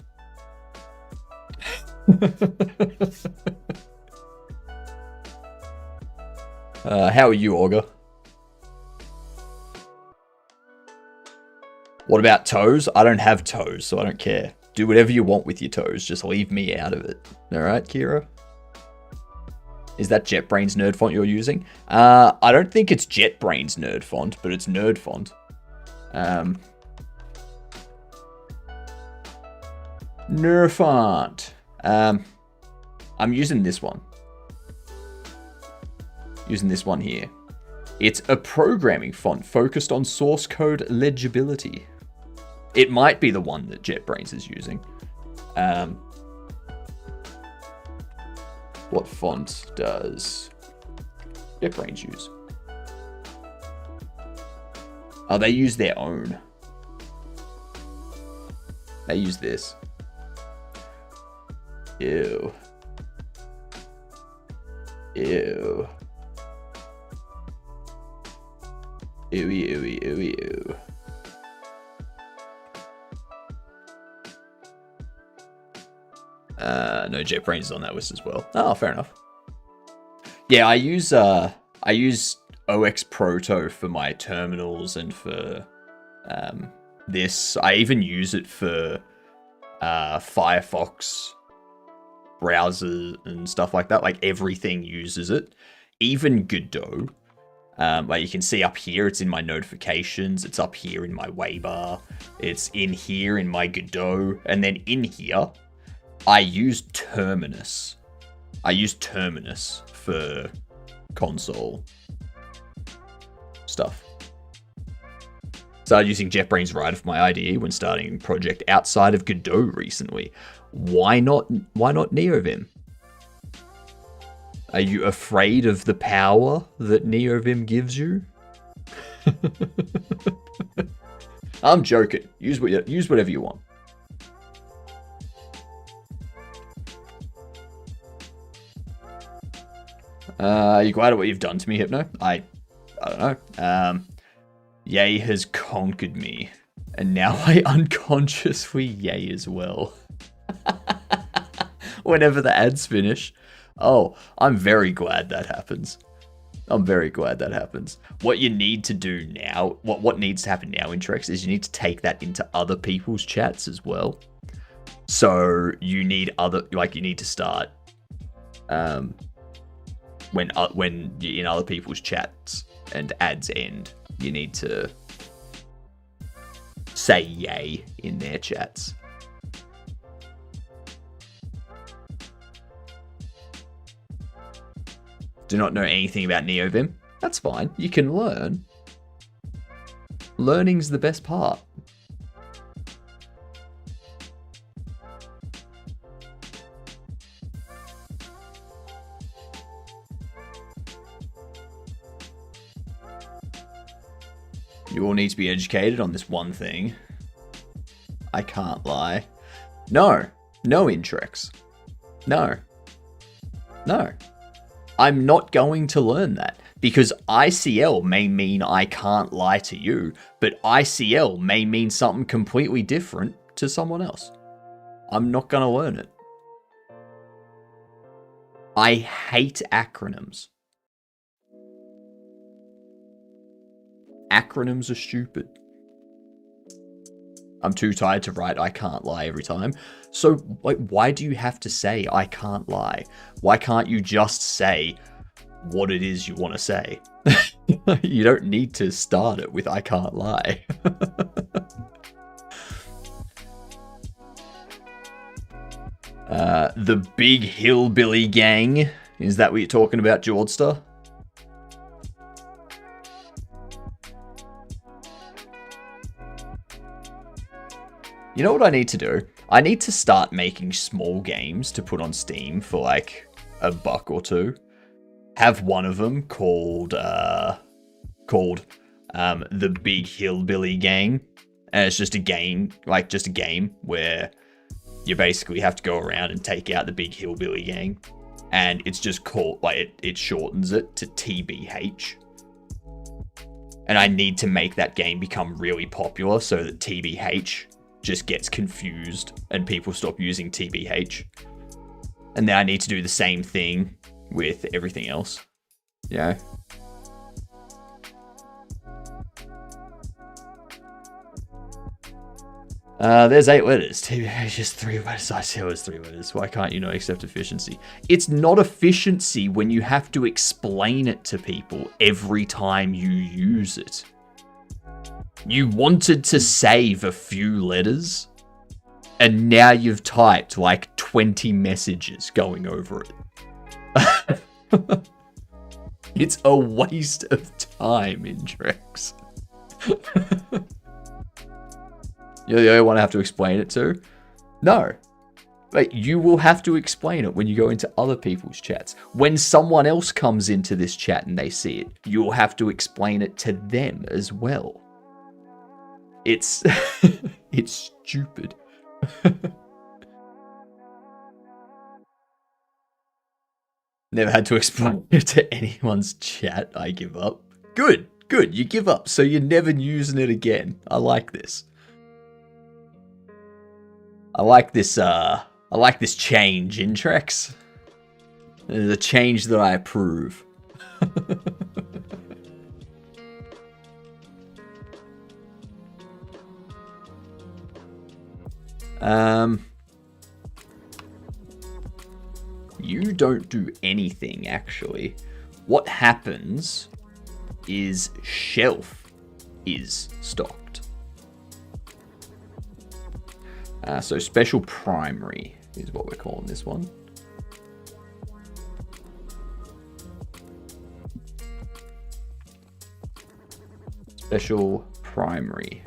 How are you, Augur? What about toes? I don't have toes, so I don't care. Do whatever you want with your toes. Just leave me out of it. Alright, Kira? Is that JetBrains nerd font you're using? I don't think it's JetBrains nerd font, but it's nerd font. Nerd font. I'm using this one. Using this one here. It's a programming font focused on source code legibility. It might be the one that JetBrains is using. What font does JetBrains use? Oh, they use their own. They use this. Ew. Ew. Ewy, ewy, ewy, ew. No, JetBrains is on that list as well. Oh, fair enough. Yeah, I use OX Proto for my terminals and for this. I even use it for Firefox browser and stuff like that. Like everything uses it, even Godot. Like you can see up here, it's in my notifications. It's up here in my Waybar. It's in here in my Godot, and then in here, I use Terminus. I use Terminus for console stuff. Started using JetBrains Writer for my IDE when starting a project outside of Godot recently. Why not NeoVim? Are you afraid of the power that NeoVim gives you? I'm joking. Use whatever you want. Are you glad at what you've done to me, Hypno? I don't know. Yay has conquered me, and now I unconsciously yay as well. Whenever the ads finish. Oh, I'm very glad that happens. I'm very glad that happens. What you need to do now, what needs to happen now in Trex is you need to take that into other people's chats as well. So you need you need to start when you're in other people's chats and ads end, you need to say yay in their chats. Do not know anything about NeoVim? That's fine. You can learn. Learning's the best part. You all need to be educated on this one thing. I can't lie. No Intrex. No. I'm not going to learn that, because ICL may mean I can't lie to you, but ICL may mean something completely different to someone else. I'm not going to learn it. I hate acronyms. Acronyms are stupid. I'm too tired to write I can't lie every time. So, like, why do you have to say I can't lie? Why can't you just say what it is you want to say? You don't need to start it with I can't lie. The Big Hillbilly Gang Is that what you're talking about, Jordster? You know what I need to do? I need to start making small games to put on Steam for like $1 or $2. Have one of them called The Big Hillbilly Gang. And it's just a game, where you basically have to go around and take out the Big Hillbilly Gang. And it's just called, it shortens it to TBH. And I need to make that game become really popular so that TBH just gets confused and people stop using TBH. And then I need to do the same thing with everything else. Yeah. There's 8 letters. TBH is 3 letters. I see it was 3 letters. Why can't you not accept efficiency? It's not efficiency when you have to explain it to people every time you use it. You wanted to save a few letters, and now you've typed like 20 messages going over it. It's a waste of time, Intrex. You're the only one I have to explain it to? No. Like, you will have to explain it when you go into other people's chats. When someone else comes into this chat and they see it, you'll have to explain it to them as well. It's it's stupid. Never had to explain it to anyone's chat. I give up. Good, good. You give up, so you're never using it again. I like this. I like this change, Intrex. The change that I approve. You don't do anything, actually. What happens is shelf is stocked. So special primary is what we're calling this one. Special primary.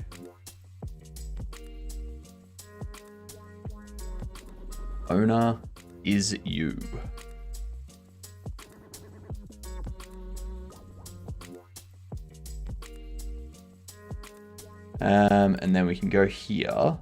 Owner is you. And then we can go here.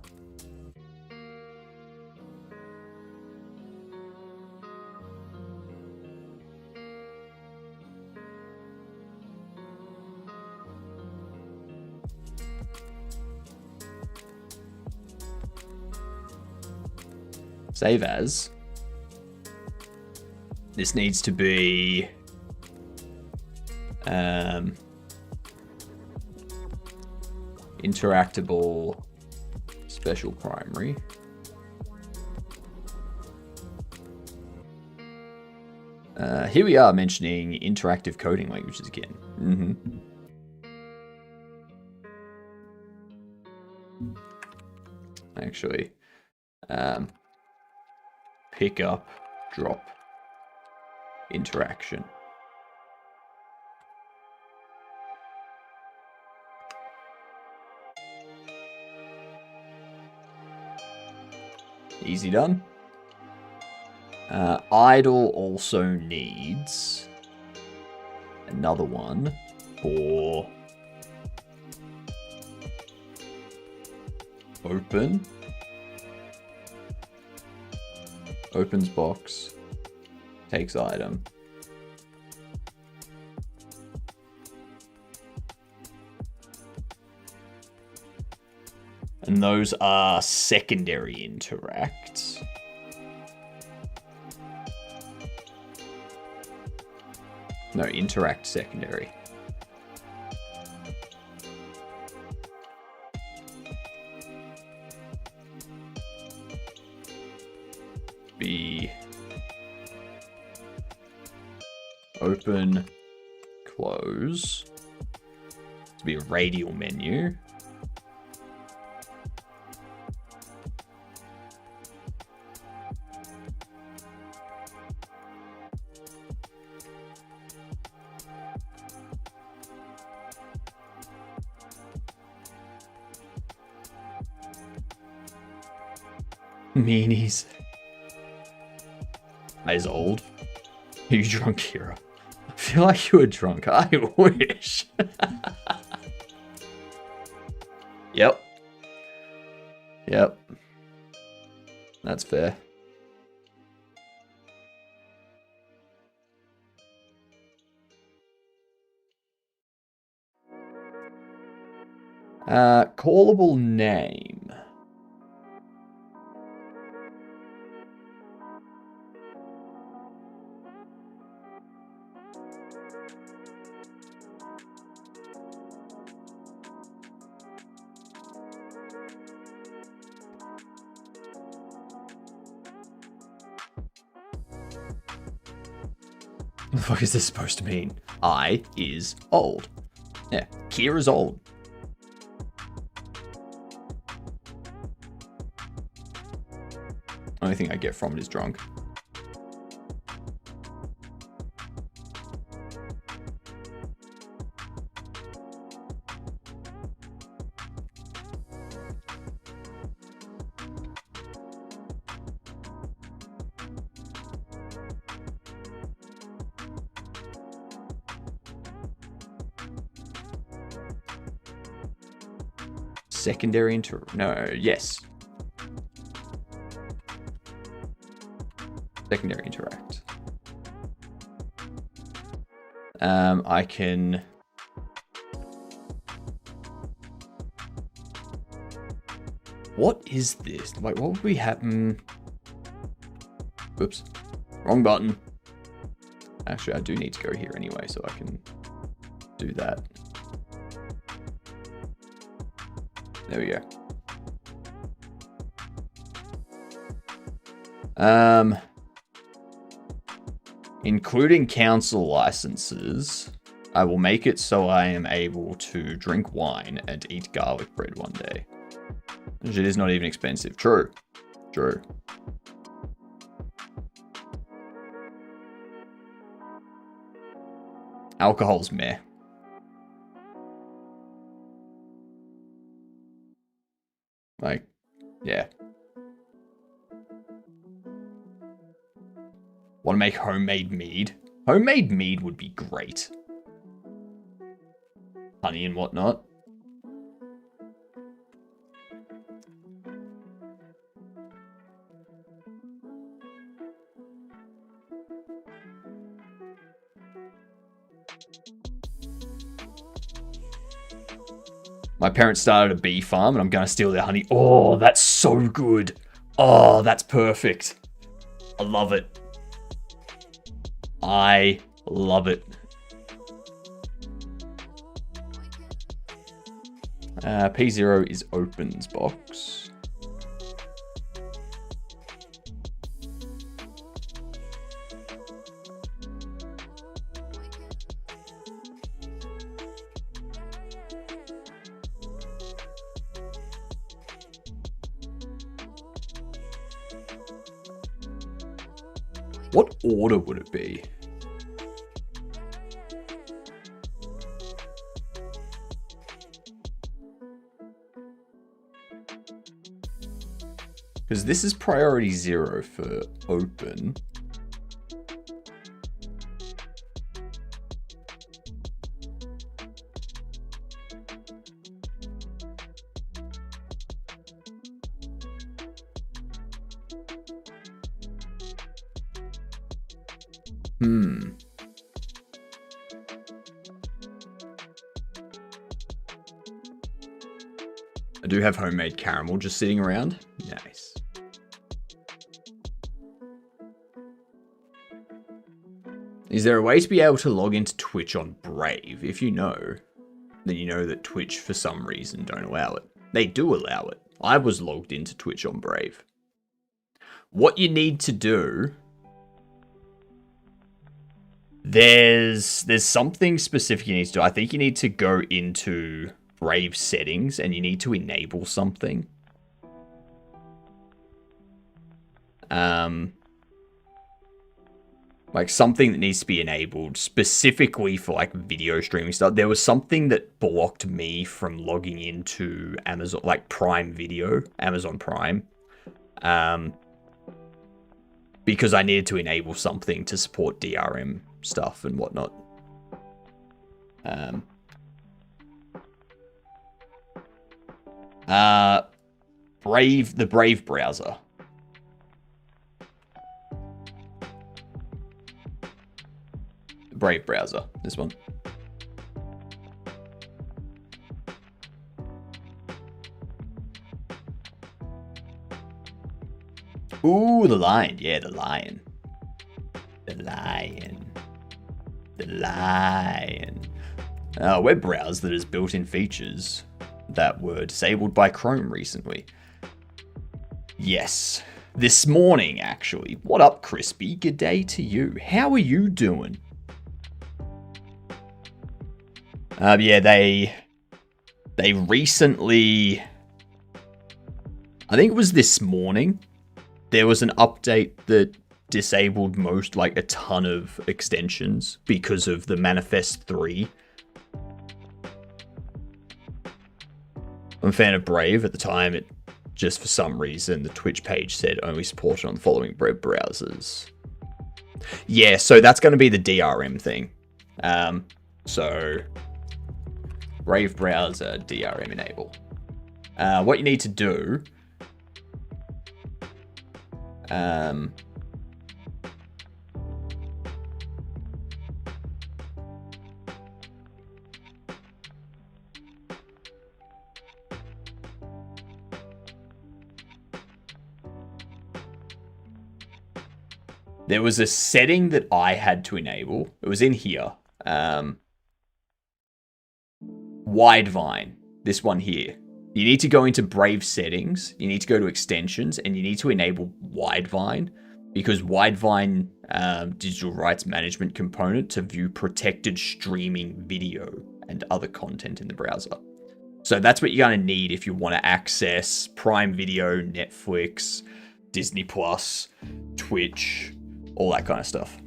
Save as. This needs to be interactable special primary. Here we are mentioning interactive coding languages again. Actually, pick up, drop, interaction. Easy done. Idle also needs another one for open. Opens box, takes item. And those are secondary interacts. No, interact secondary. Be open, close. To be a radial menu. Meanies. Is old. Are you drunk, Kira? I feel like you were drunk. I wish. Yep. Yep. That's fair. Callable name. What the fuck is this supposed to mean? I is old. Yeah, Kira's old. Only thing I get from it is drunk. Secondary yes. Secondary interact. I can... What is this? Wait, what would we have? Oops. Wrong button. Actually, I do need to go here anyway, so I can do that. There we go. Including council licenses, I will make it so I am able to drink wine and eat garlic bread one day. It is not even expensive. True. True. Alcohol's meh. Like, yeah. Want to make homemade mead? Homemade mead would be great. Honey and whatnot. My parents started a bee farm and I'm going to steal their honey. Oh, that's so good. Oh, that's perfect. I love it. I love it. P0 is opens box. What order would it be? Because this is priority 0 for open. I do have homemade caramel just sitting around. Nice. Is there a way to be able to log into Twitch on Brave? If you know, then you know that Twitch for some reason don't allow it. They do allow it. I was logged into Twitch on Brave. What you need to do... There's something specific you need to do. I think you need to go into Brave settings and you need to enable something. Like something that needs to be enabled specifically for like video streaming stuff. There was something that blocked me from logging into Amazon, like Prime Video, Amazon Prime. Because I needed to enable something to support DRM stuff and whatnot. The Brave browser. The Brave browser, this one. Ooh, the lion. Yeah, the lion. The lion. The lion. A web browser that has built-in features that were disabled by Chrome recently. Yes. This morning, actually. What up, Crispy? Good day to you. How are you doing? Yeah, they recently... I think it was this morning. There was an update that disabled a ton of extensions because of the Manifest 3. I'm a fan of Brave. At the time, it just for some reason, the Twitch page said only supported on the following web browsers. Yeah, so that's going to be the DRM thing. So, Brave browser, DRM enable. What you need to do... there was a setting that I had to enable. It was in here. Widevine. This one here. You need to go into Brave settings. You need to go to extensions and you need to enable Widevine because Widevine digital rights management component to view protected streaming video and other content in the browser. So that's what you're going to need if you want to access Prime Video, Netflix, Disney Plus, Twitch, all that kind of stuff.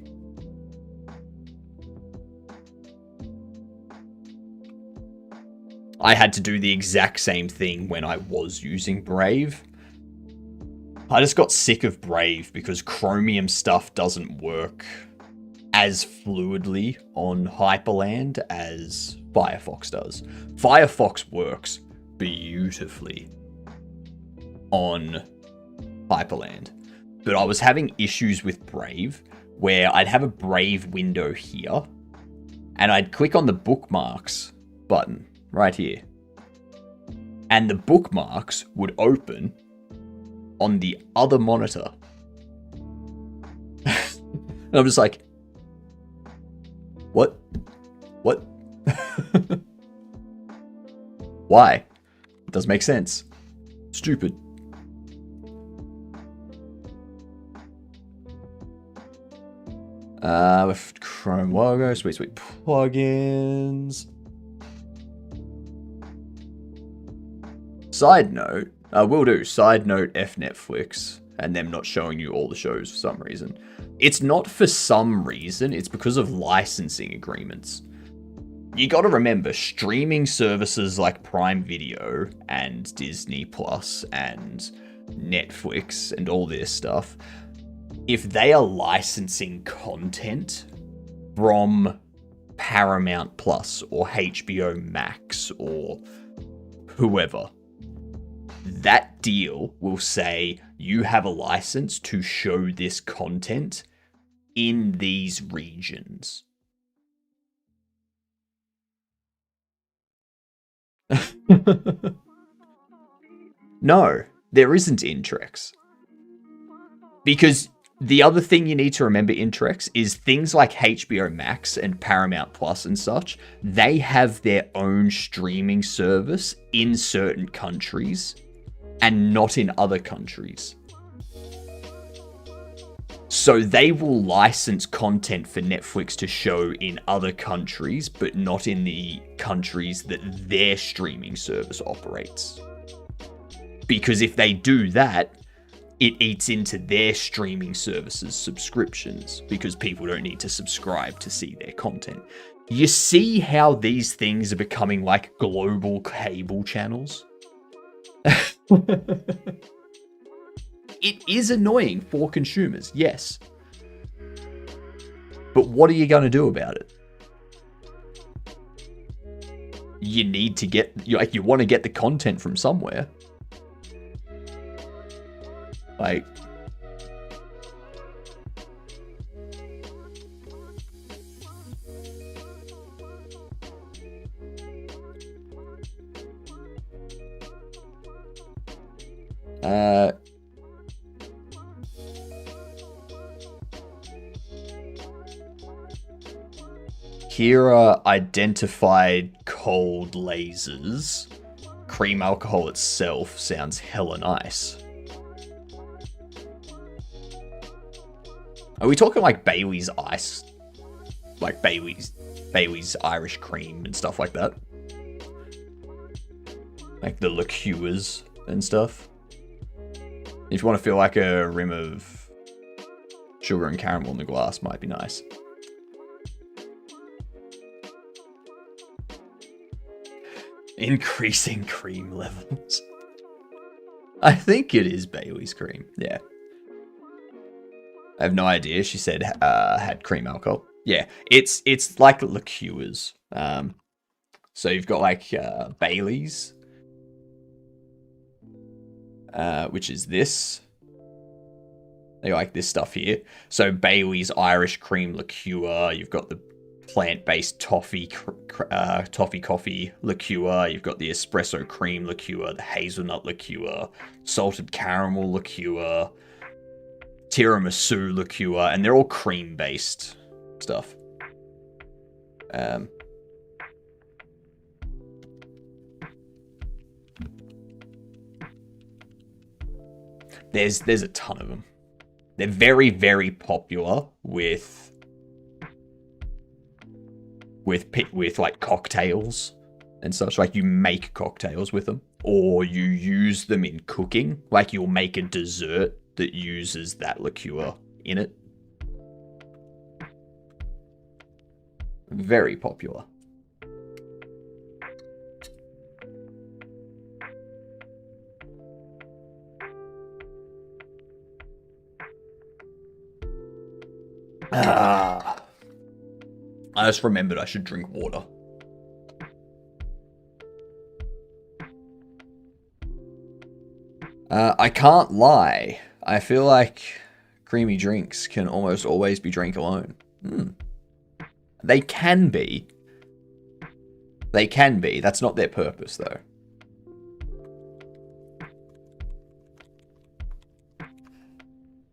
I had to do the exact same thing when I was using Brave. I just got sick of Brave because Chromium stuff doesn't work as fluidly on Hyperland as Firefox does. Firefox works beautifully on Hyperland. But I was having issues with Brave where I'd have a Brave window here and I'd click on the bookmarks button right here. And the bookmarks would open on the other monitor. And I'm just like, what? What? Why? It doesn't make sense. Stupid. With Chrome logo, sweet plugins. Side note, will do. Side note, F Netflix and them not showing you all the shows for some reason. It's not for some reason, it's because of licensing agreements. You gotta remember, streaming services like Prime Video and Disney Plus and Netflix and all this stuff, if they are licensing content from Paramount Plus or HBO Max or whoever, that deal will say you have a license to show this content in these regions. No, there isn't Intrex. Because the other thing you need to remember, Intrex, is things like HBO Max and Paramount Plus and such, they have their own streaming service in certain countries and not in other countries. So they will license content for Netflix to show in other countries, but not in the countries that their streaming service operates. Because if they do that, it eats into their streaming services subscriptions because people don't need to subscribe to see their content. You see how these things are becoming like global cable channels? it is annoying for consumers, yes. But what are you going to do about it? You need to get, you want to get the content from somewhere. Like, Kira identified cold lasers. Cream alcohol itself sounds hella nice. Are we talking like Bailey's Ice? Like Bailey's Irish cream and stuff like that? Like the liqueurs and stuff? If you want to feel like a rim of sugar and caramel in the glass, might be nice. Increasing cream levels. I think it is Bailey's cream. Yeah. I have no idea. She said had cream alcohol. Yeah, it's like liqueurs. So you've got like Bailey's, which is this. They like this stuff here. So Bailey's Irish cream liqueur. You've got the plant-based toffee coffee liqueur. You've got the espresso cream liqueur, the hazelnut liqueur, salted caramel liqueur, tiramisu liqueur, and they're all cream-based stuff. There's a ton of them. They're very, very popular with like cocktails and such. Like you make cocktails with them, or you use them in cooking. Like you'll make a dessert that uses that liqueur in it. Very popular. I just remembered I should drink water. I can't lie. I feel like creamy drinks can almost always be drank alone. They can be. They can be. That's not their purpose, though.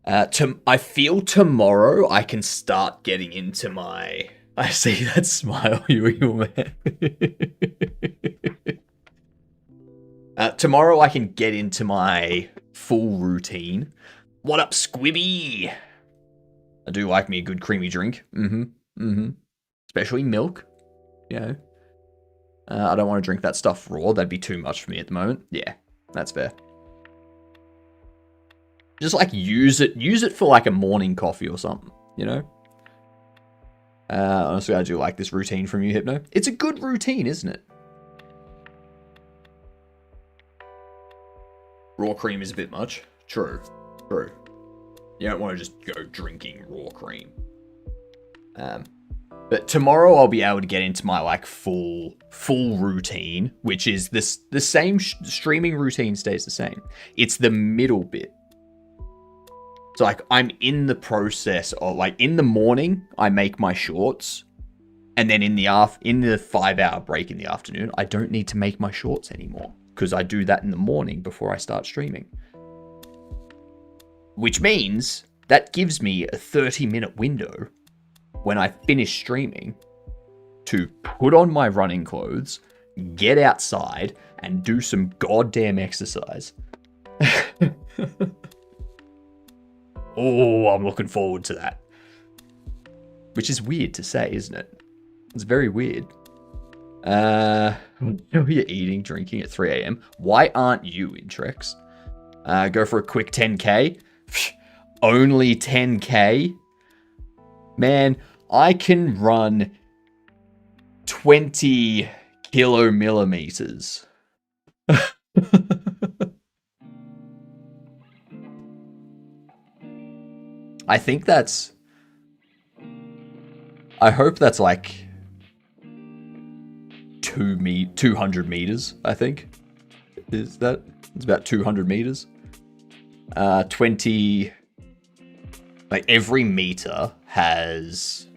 I feel tomorrow I can start getting into my... I see that smile, you evil man. Tomorrow I can get into my full routine. What up, Squibby? I do like me a good creamy drink. Especially milk. You know. I don't want to drink that stuff raw. That'd be too much for me at the moment. Yeah, that's fair. Just like use it for like a morning coffee or something, you know? Honestly, I do like this routine from you, Hypno. It's a good routine, isn't it? Raw cream is a bit much. True. True. You don't want to just go drinking raw cream. But tomorrow I'll be able to get into my like full routine, which is the same streaming routine stays the same. It's the middle bit. So like I'm in the process of like in the morning I make my shorts, and then in the 5-hour break in the afternoon I don't need to make my shorts anymore because I do that in the morning before I start streaming. Which means that gives me a 30-minute window when I finish streaming to put on my running clothes, get outside, and do some goddamn exercise. Oh, I'm looking forward to that. Which is weird to say, isn't it? It's very weird. You're eating, drinking at 3 a.m. Why aren't you, Intrex? Go for a quick 10k. Only 10k? Man, I can run 20 kilomillimeters. I think that's... I hope that's like 200 meters, I think. Is that? It's about 200 meters. 20... Like, every meter has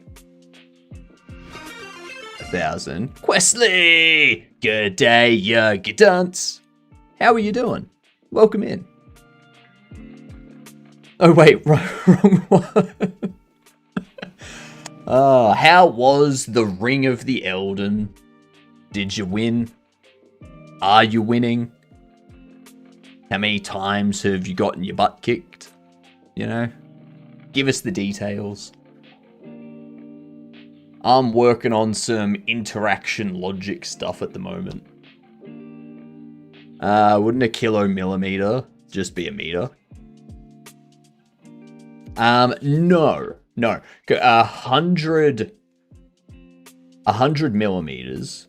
1,000. Questley! Good day, you dunce. How are you doing? Welcome in. Oh, wait, wrong one. How was the Ring of the Elden? Did you win? Are you winning? How many times have you gotten your butt kicked? You know? Give us the details. I'm working on some interaction logic stuff at the moment. Wouldn't a kilomillimeter just be a meter? No. 100 millimeters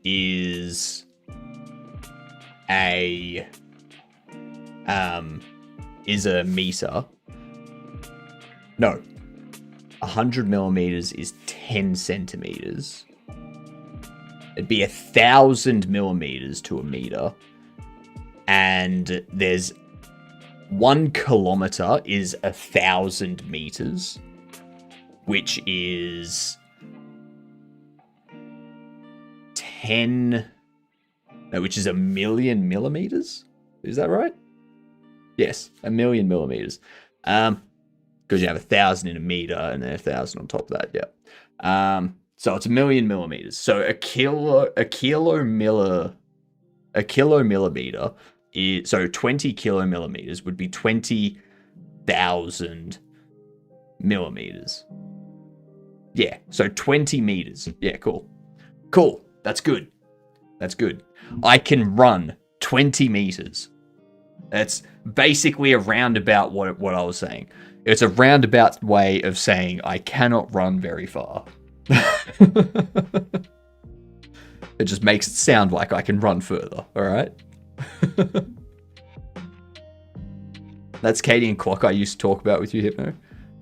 is a meter. No. 100 millimeters is 10 centimeters. It'd be 1,000 millimeters to a meter. And there's 1 kilometer is 1,000 meters, which is 1 million millimeters. Is that right? Yes, 1 million millimeters. Because you have 1,000 in a meter and then 1,000 on top of that. Yeah. So it's 1 million millimeters. So a kilomillimeter is, so 20 kilomillimeters would be 20,000 millimeters. Yeah. So 20 meters. Yeah. Cool. That's good. I can run 20 meters. That's basically a roundabout what I was saying. It's a roundabout way of saying I cannot run very far. It just makes it sound like I can run further, alright? That's Katie and Clock I used to talk about with you, Hypno.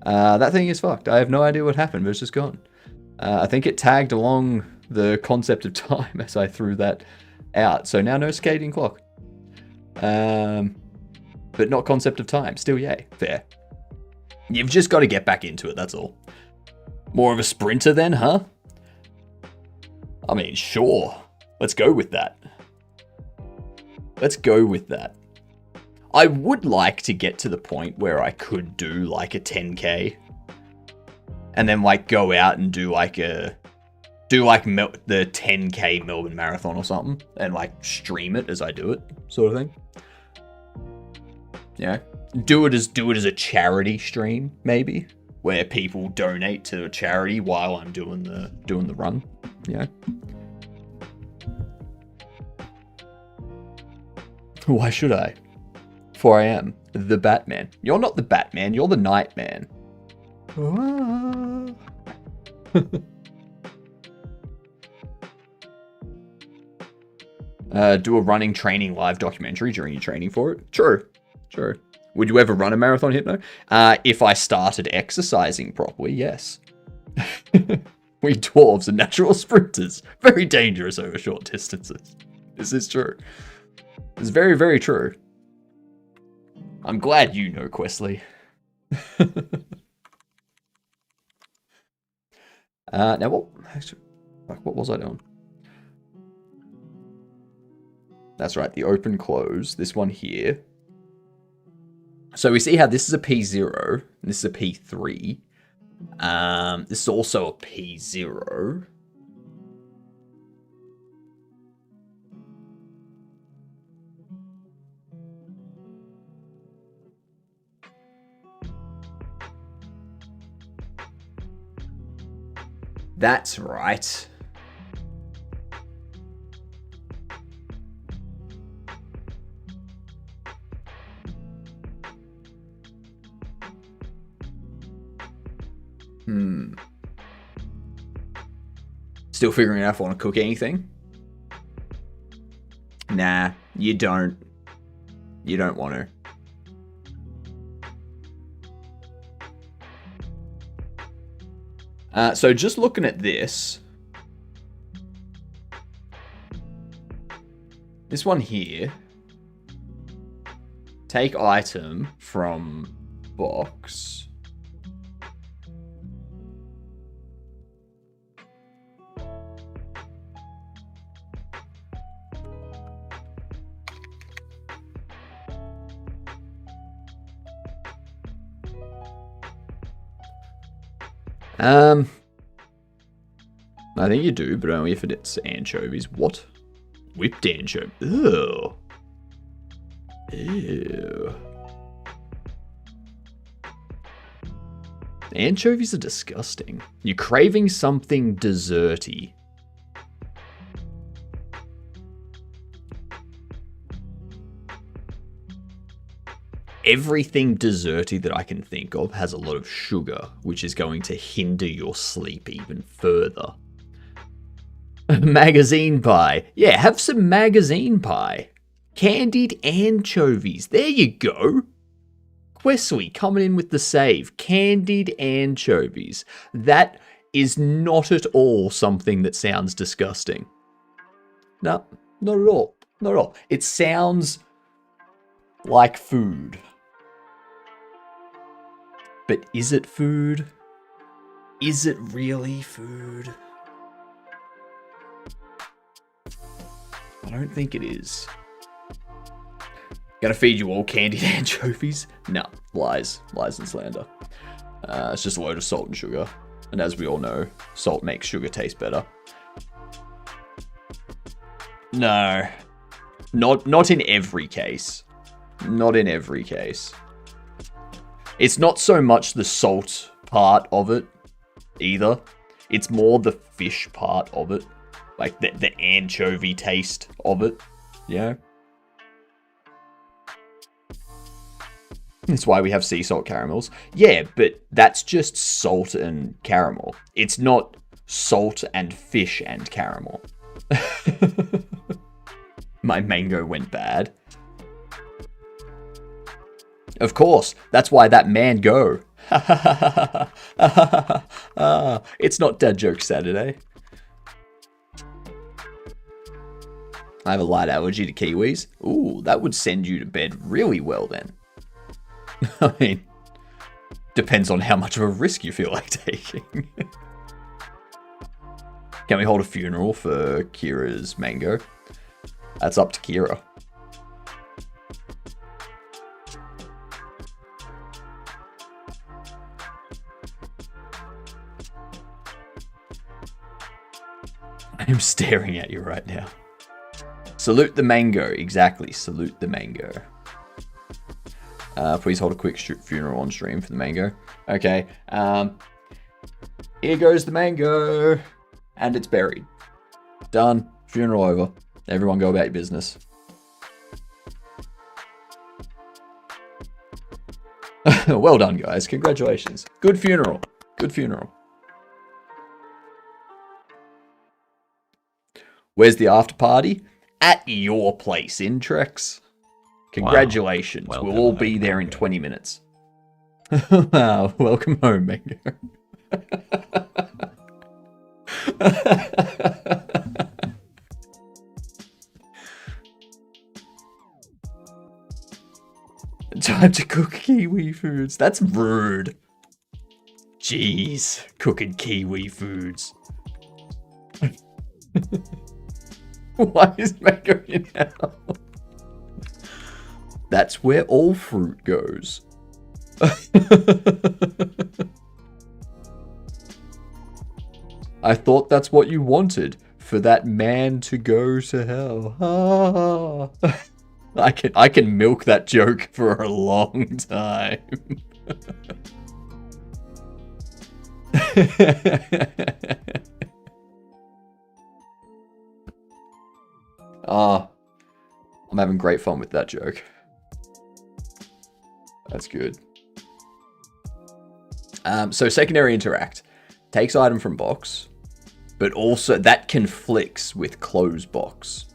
That thing is fucked. I have no idea what happened, but it's just gone. I think it tagged along the concept of time as I threw that out. So now no skating clock. But not concept of time. Still yay. Fair. You've just got to get back into it, that's all. More of a sprinter then, huh? I mean, sure. Let's go with that. I would like to get to the point where I could do like a 10K. And then like go out and do like the 10K Melbourne Marathon or something. And like stream it as I do it, sort of thing. Yeah. Do it as a charity stream, maybe, where people donate to a charity while I'm doing the run. Yeah. Why should I? For I am the Batman. You're not the Batman. You're the Nightman. Do a running training live documentary during your training for it. True. Would you ever run a marathon, Hypno? If I started exercising properly, yes. We dwarves are natural sprinters. Very dangerous over short distances. This is true. It's very, very true. I'm glad you know, Questley. Now, what was I doing? That's right, the open close. This one here. So we see how this is a P0, and this is a P3. This is also a P0. That's right. Still figuring out if I want to cook anything? Nah, you don't. You don't want to. So just looking at this. This one here. Take item from box. I think you do, but only if it's anchovies. What? Whipped anchovy. Ew. Ew. Anchovies are disgusting. You're craving something desserty. Everything desserty that I can think of has a lot of sugar, which is going to hinder your sleep even further. Magazine pie. Yeah, have some magazine pie. Candied anchovies. There you go. Questly coming in with the save. Candied anchovies. That is not at all something that sounds disgusting. No, not at all. Not at all. It sounds like food. But is it food? Is it really food? I don't think it is. Gonna feed you all candied anchovies? No, lies. Lies and slander. It's just a load of salt and sugar. And as we all know, salt makes sugar taste better. No. Not in every case. Not in every case. It's not so much the salt part of it, either. It's more the fish part of it. Like, the anchovy taste of it, you know? That's why we have sea salt caramels. Yeah, but that's just salt and caramel. It's not salt and fish and caramel. My mango went bad. Of course, that's why that man go. It's not Dad Joke Saturday. I have a light allergy to kiwis. Ooh, that would send you to bed really well then. I mean, depends on how much of a risk you feel like taking. Can we hold a funeral for Kira's mango? That's up to Kira. I am staring at you right now. Salute the mango. Exactly. Salute the mango. Please hold a quick funeral on stream for the mango. Okay. Here goes the mango. And it's buried. Done. Funeral over. Everyone go about your business. Well done, guys. Congratulations. Good funeral. Good funeral. Where's the after party? At your place in Trex. Congratulations. Wow. We'll all be there in 20 minutes. Wow. Welcome home, Mango. Time to cook kiwi foods. That's rude. Jeez. Cooking kiwi foods. Why is mango in hell? That's where all fruit goes. I thought that's what you wanted, for that man to go to hell. I can milk that joke for a long time. I'm having great fun with that joke. That's good. So secondary interact. Takes item from box, but also that conflicts with close box.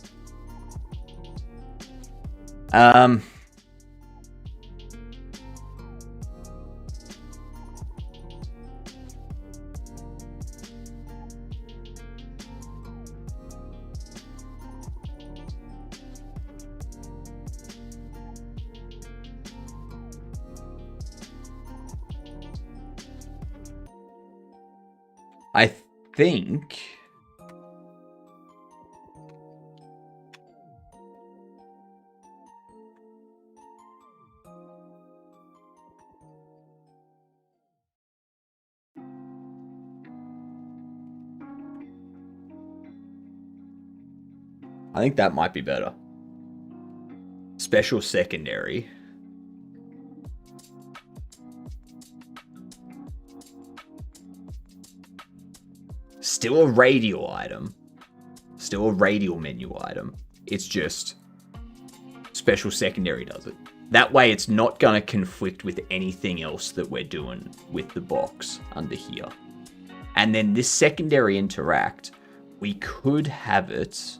I think... I think that might be better. Special secondary. Still a radial item. Still a radial menu item. It's just special secondary does it. That way it's not going to conflict with anything else that we're doing with the box under here. And then this secondary interact, we could have it...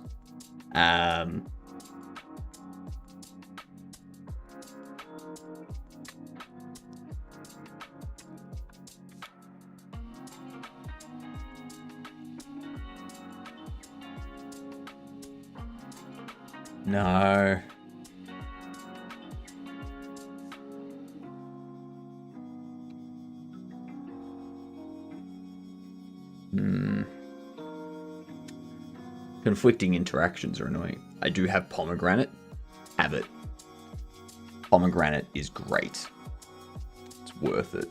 No. Conflicting interactions are annoying. I do have pomegranate. Have it. Pomegranate is great. It's worth it.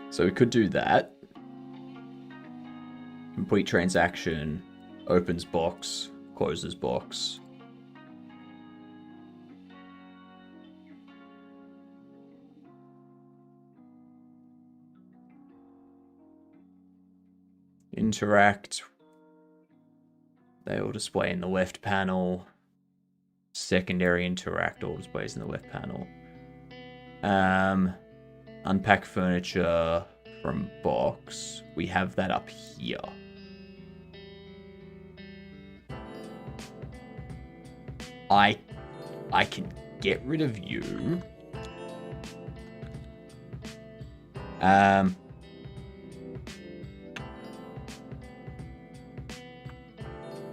So we could do that. Complete transaction, opens box, closes box. Interact. They all display in the left panel. Secondary interact all displays in the left panel. Unpack furniture from box. We have that up here. I can get rid of you.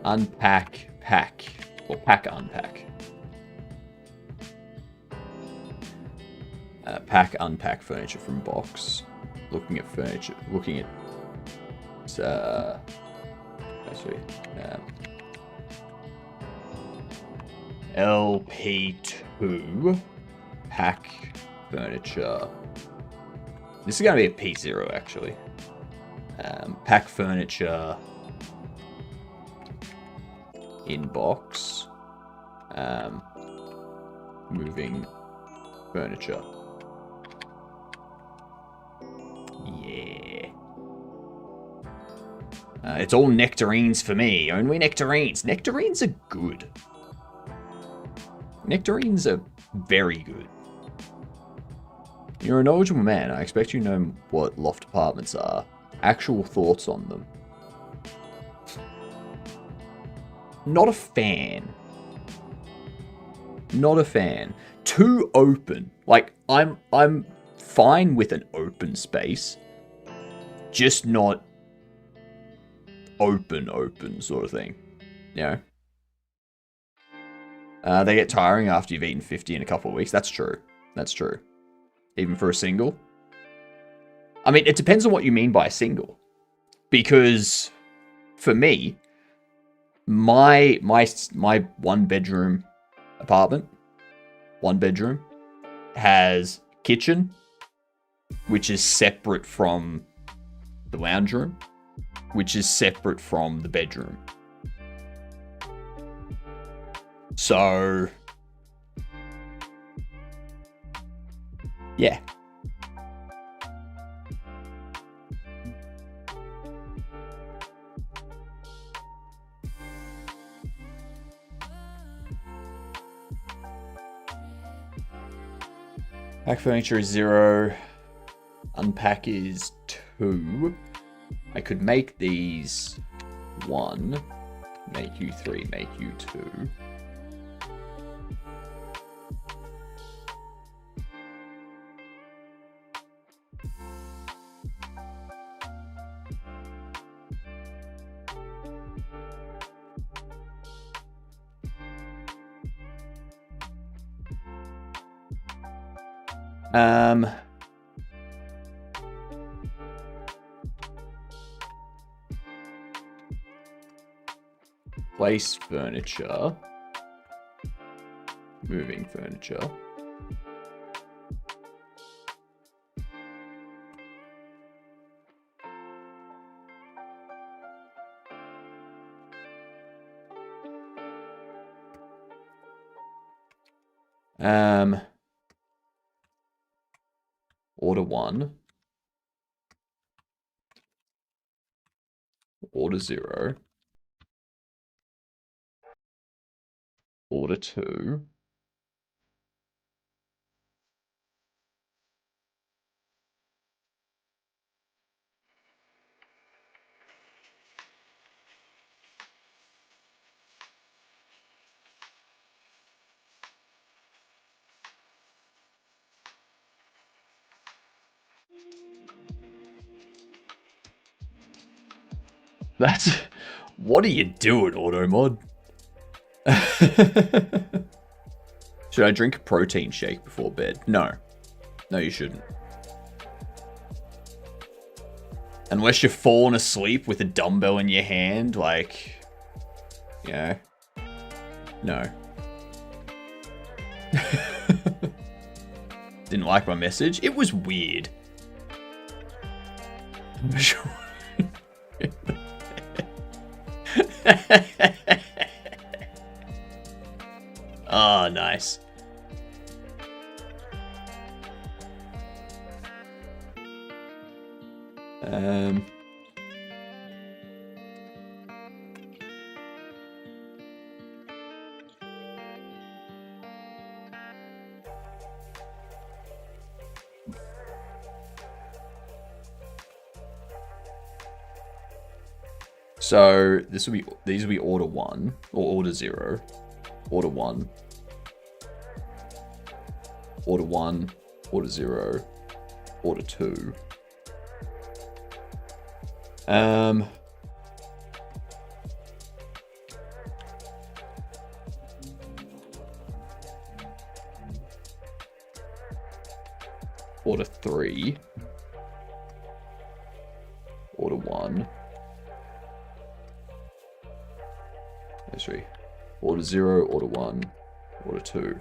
Unpack, pack, or pack, unpack. Pack, unpack furniture from box. Looking at furniture, looking at LP2 pack furniture. This is going to be a P0 actually. Pack furniture in box. Moving furniture. Yeah. It's all nectarines for me. Only nectarines. Nectarines are good. Nectarines are very good. You're a knowledgeable man. I expect you know what loft apartments are. Actual thoughts on them. Not a fan. Not a fan. Too open. Like, I'm fine with an open space. Just not open sort of thing. You know? They get tiring after you've eaten 50 in a couple of weeks. That's true. That's true. Even for a single. I mean, it depends on what you mean by a single. Because, for me, my one bedroom apartment, one bedroom, has kitchen, which is separate from the lounge room, which is separate from the bedroom. So, yeah. Pack furniture is 0. Unpack is 2. I could make these 1. Make you 3. Make you 2. Place furniture. Moving furniture. Order 1. Order 0. Order 2. That's... What are you doing, Automod? Should I drink a protein shake before bed? No. No, you shouldn't. Unless you're falling asleep with a dumbbell in your hand, like... You know. No. Didn't like my message? It was weird. Oh, nice. So these will be order 1 or order 0. Order 1. Order 1, order 0, order 2. Order 3. Order 1. That's 3. Order 0, order 1, order 2.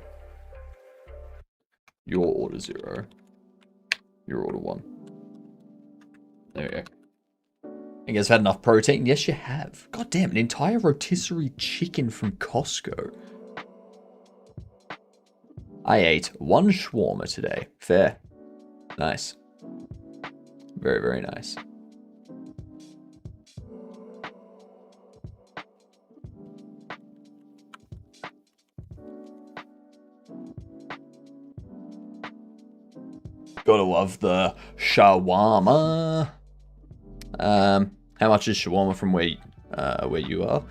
Your order 0. Your order 1. There we go. You guys had enough protein? Yes, you have. God damn, an entire rotisserie chicken from Costco. I ate 1 shawarma today. Fair. Nice. Very, very nice. Gotta love the shawarma. How much is shawarma from where you are?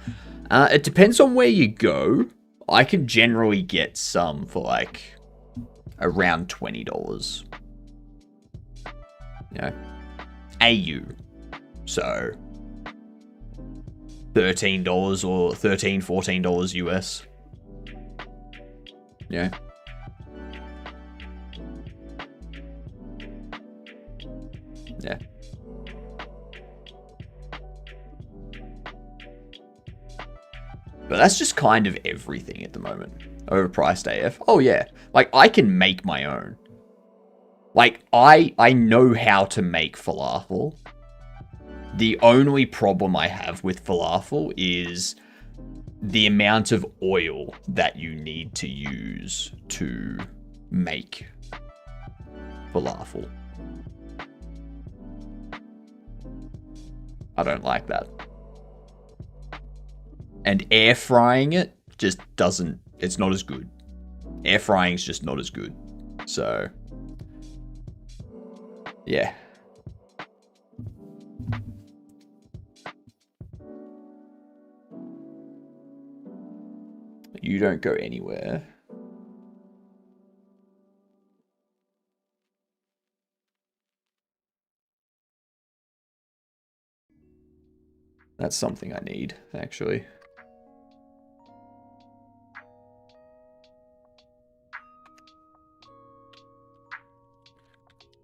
It depends on where you go. I can generally get some for like around $20. You know, AU. So $13 or $13, $14 US. Yeah. Yeah. But that's just kind of everything at the moment. Overpriced AF. Oh yeah. Like, I can make my own. Like, I know how to make falafel. The only problem I have with falafel is the amount of oil that you need to use to make falafel. I don't like that. And air frying it just doesn't, it's not as good. Air frying is just not as good. So, Yeah. You don't go anywhere. That's something I need, actually.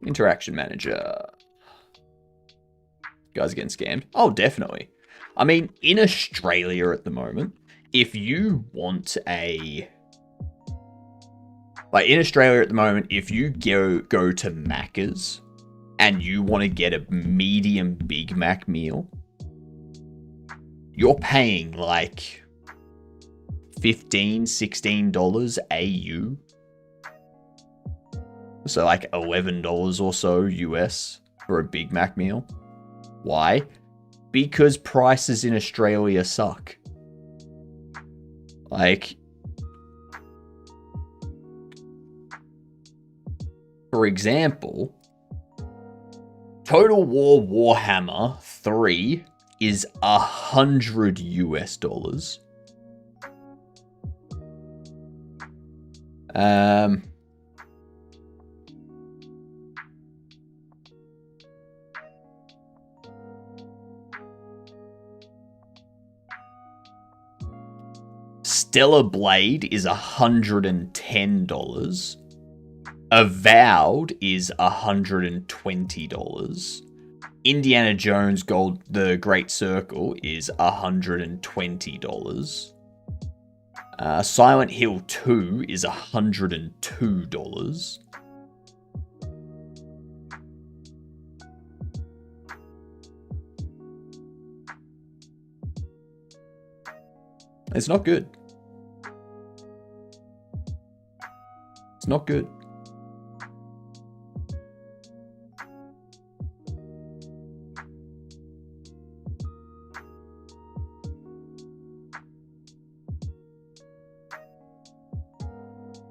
Interaction manager. You guys are getting scammed? Oh, definitely. I mean, in Australia at the moment, if you want a... Like, in Australia at the moment, if you go to Macca's and you want to get a medium Big Mac meal, you're paying like $15, $16 AU. So like $11 or so US for a Big Mac meal. Why? Because prices in Australia suck. Like, for example, Total War Warhammer 3 is $100 US. Stellar Blade is $110. Avowed is $120. Indiana Jones The Great Circle is $120. Silent Hill 2 is $102. It's not good. It's not good.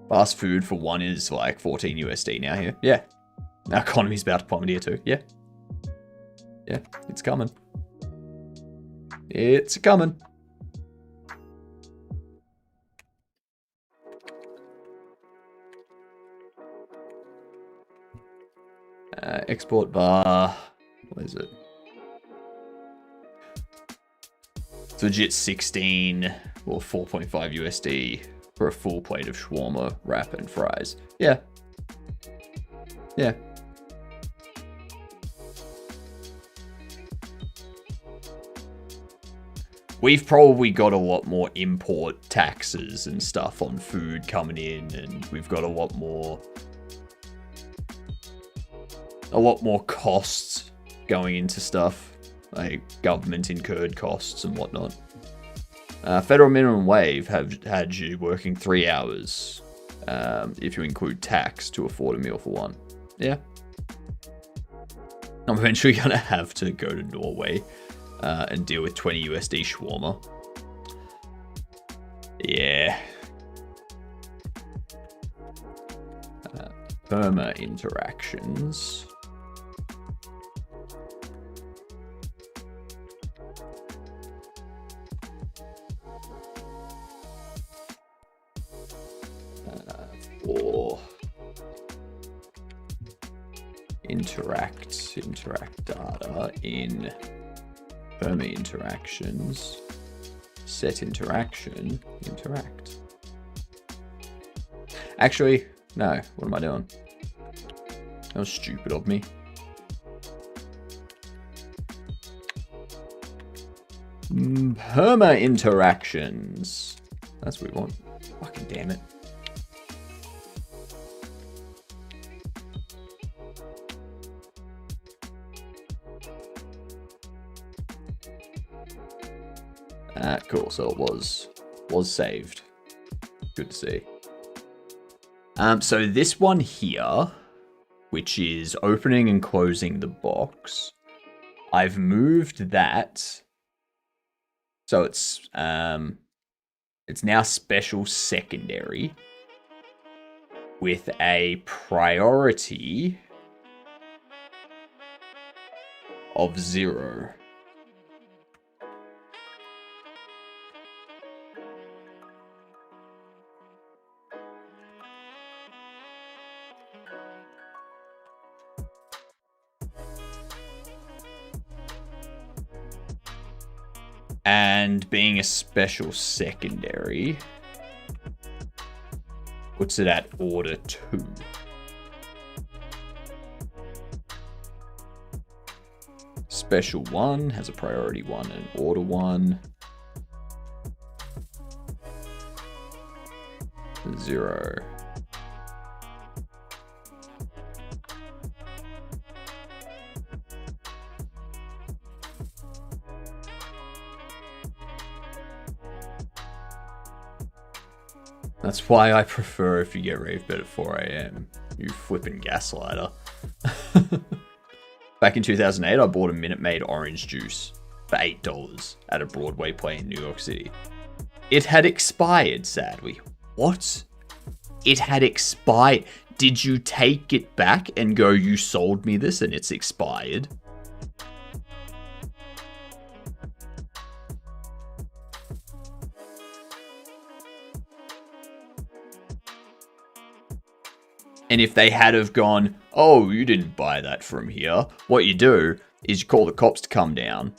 Fast food for one is like 14 USD now here. Yeah. Our economy's about to plummet here too. Yeah. Yeah, it's coming. It's coming. Export bar. What is it? It's legit 16 or 4.5 USD for a full plate of shawarma, wrap, and fries. Yeah. Yeah. We've probably got a lot more import taxes and stuff on food coming in, and we've got a lot more costs going into stuff, like government incurred costs and whatnot. Federal minimum wage have had you working 3 hours if you include tax to afford a meal for one. Yeah. I'm eventually going to have to go to Norway and deal with 20 USD shawarma. Yeah. Burma interactions. Or interact data in Burma interactions. Set interaction, interact. Actually, no, what am I doing? That was stupid of me. Burma interactions. That's what we want. Fucking damn it. Cool, so it was saved. Good to see. So this one here, which is opening and closing the box, I've moved that. So it's now special secondary with a priority of 0. And being a special secondary puts it at order 2. Special 1 has a priority 1 and order 1. 0. That's why I prefer if you get rave bed at 4 AM. You flipping gaslighter. Back in 2008, I bought a Minute Maid orange juice for $8 at a Broadway play in New York City. It had expired, sadly. What? It had expired. Did you take it back and go, you sold me this and it's expired? And if they had have gone, oh, you didn't buy that from here, what you do is you call the cops to come down.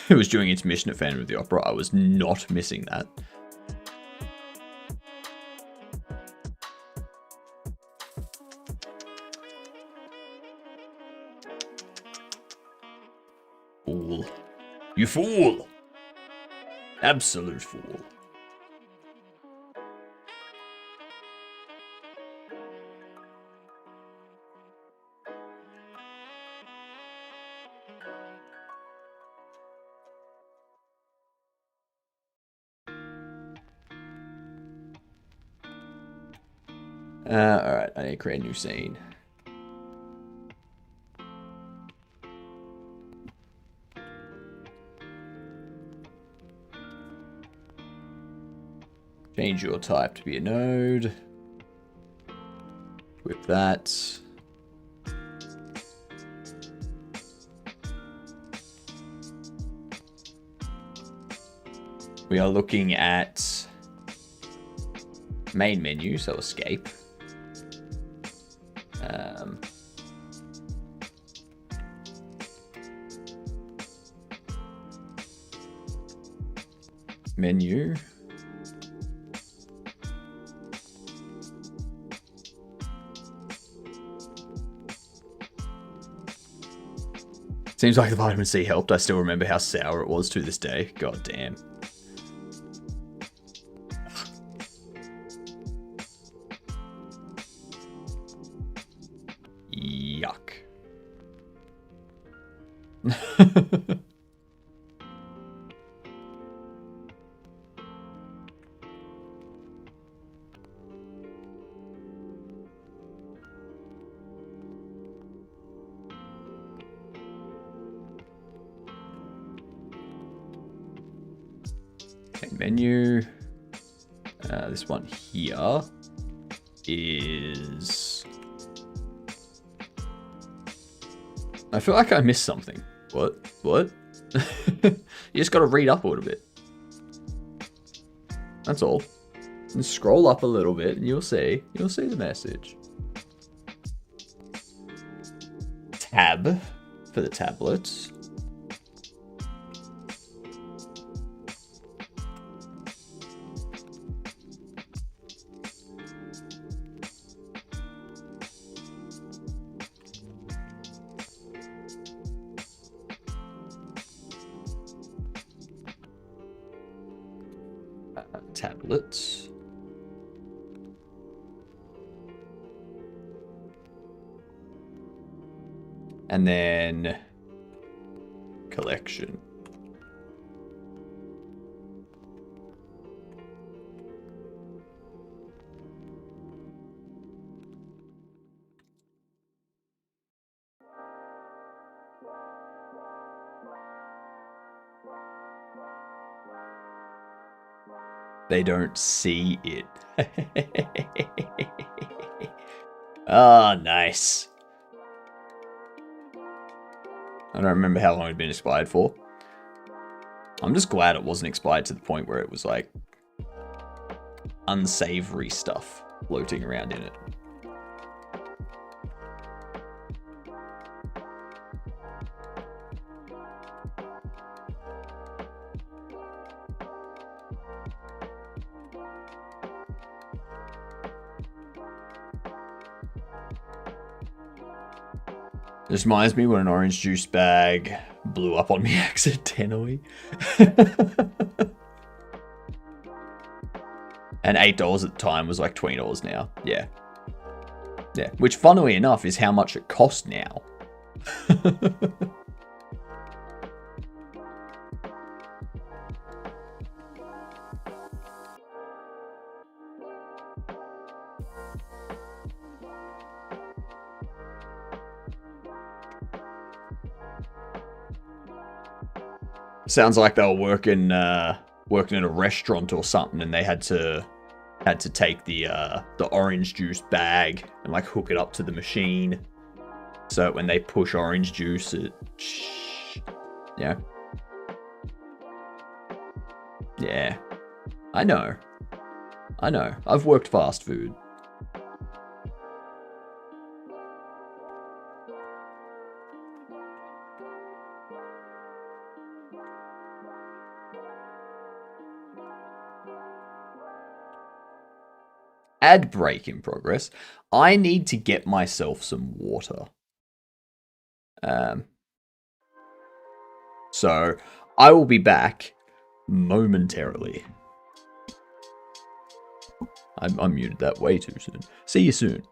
It was doing intermission at Phantom of the Opera. I was not missing that. Fool. You fool! Absolute fool. Alright, I need to create a new scene. Change your type to be a node. Equip that. We are looking at main menu, so escape. Menu. Seems like the vitamin C helped. I still remember how sour it was to this day. God damn. Yuck. Menu. This one here is... I feel like I missed something. What? You just got to read up a little bit. That's all. And scroll up a little bit and you'll see the message. Tab for the tablets. Tablets. And then collection. They don't see it. Oh, nice. I don't remember how long it'd been expired for. I'm just glad it wasn't expired to the point where it was like unsavory stuff floating around in it. This reminds me when an orange juice bag blew up on me accidentally. And $8 at the time was like $20 now. Yeah. Yeah. Which, funnily enough, is how much it costs now. Sounds like they were working in a restaurant or something, and they had to take the orange juice bag and like hook it up to the machine, so when they push orange juice, it yeah. I know. I've worked fast food. Ad break in progress. I need to get myself some water. So I will be back momentarily. I muted that way too soon. See you soon.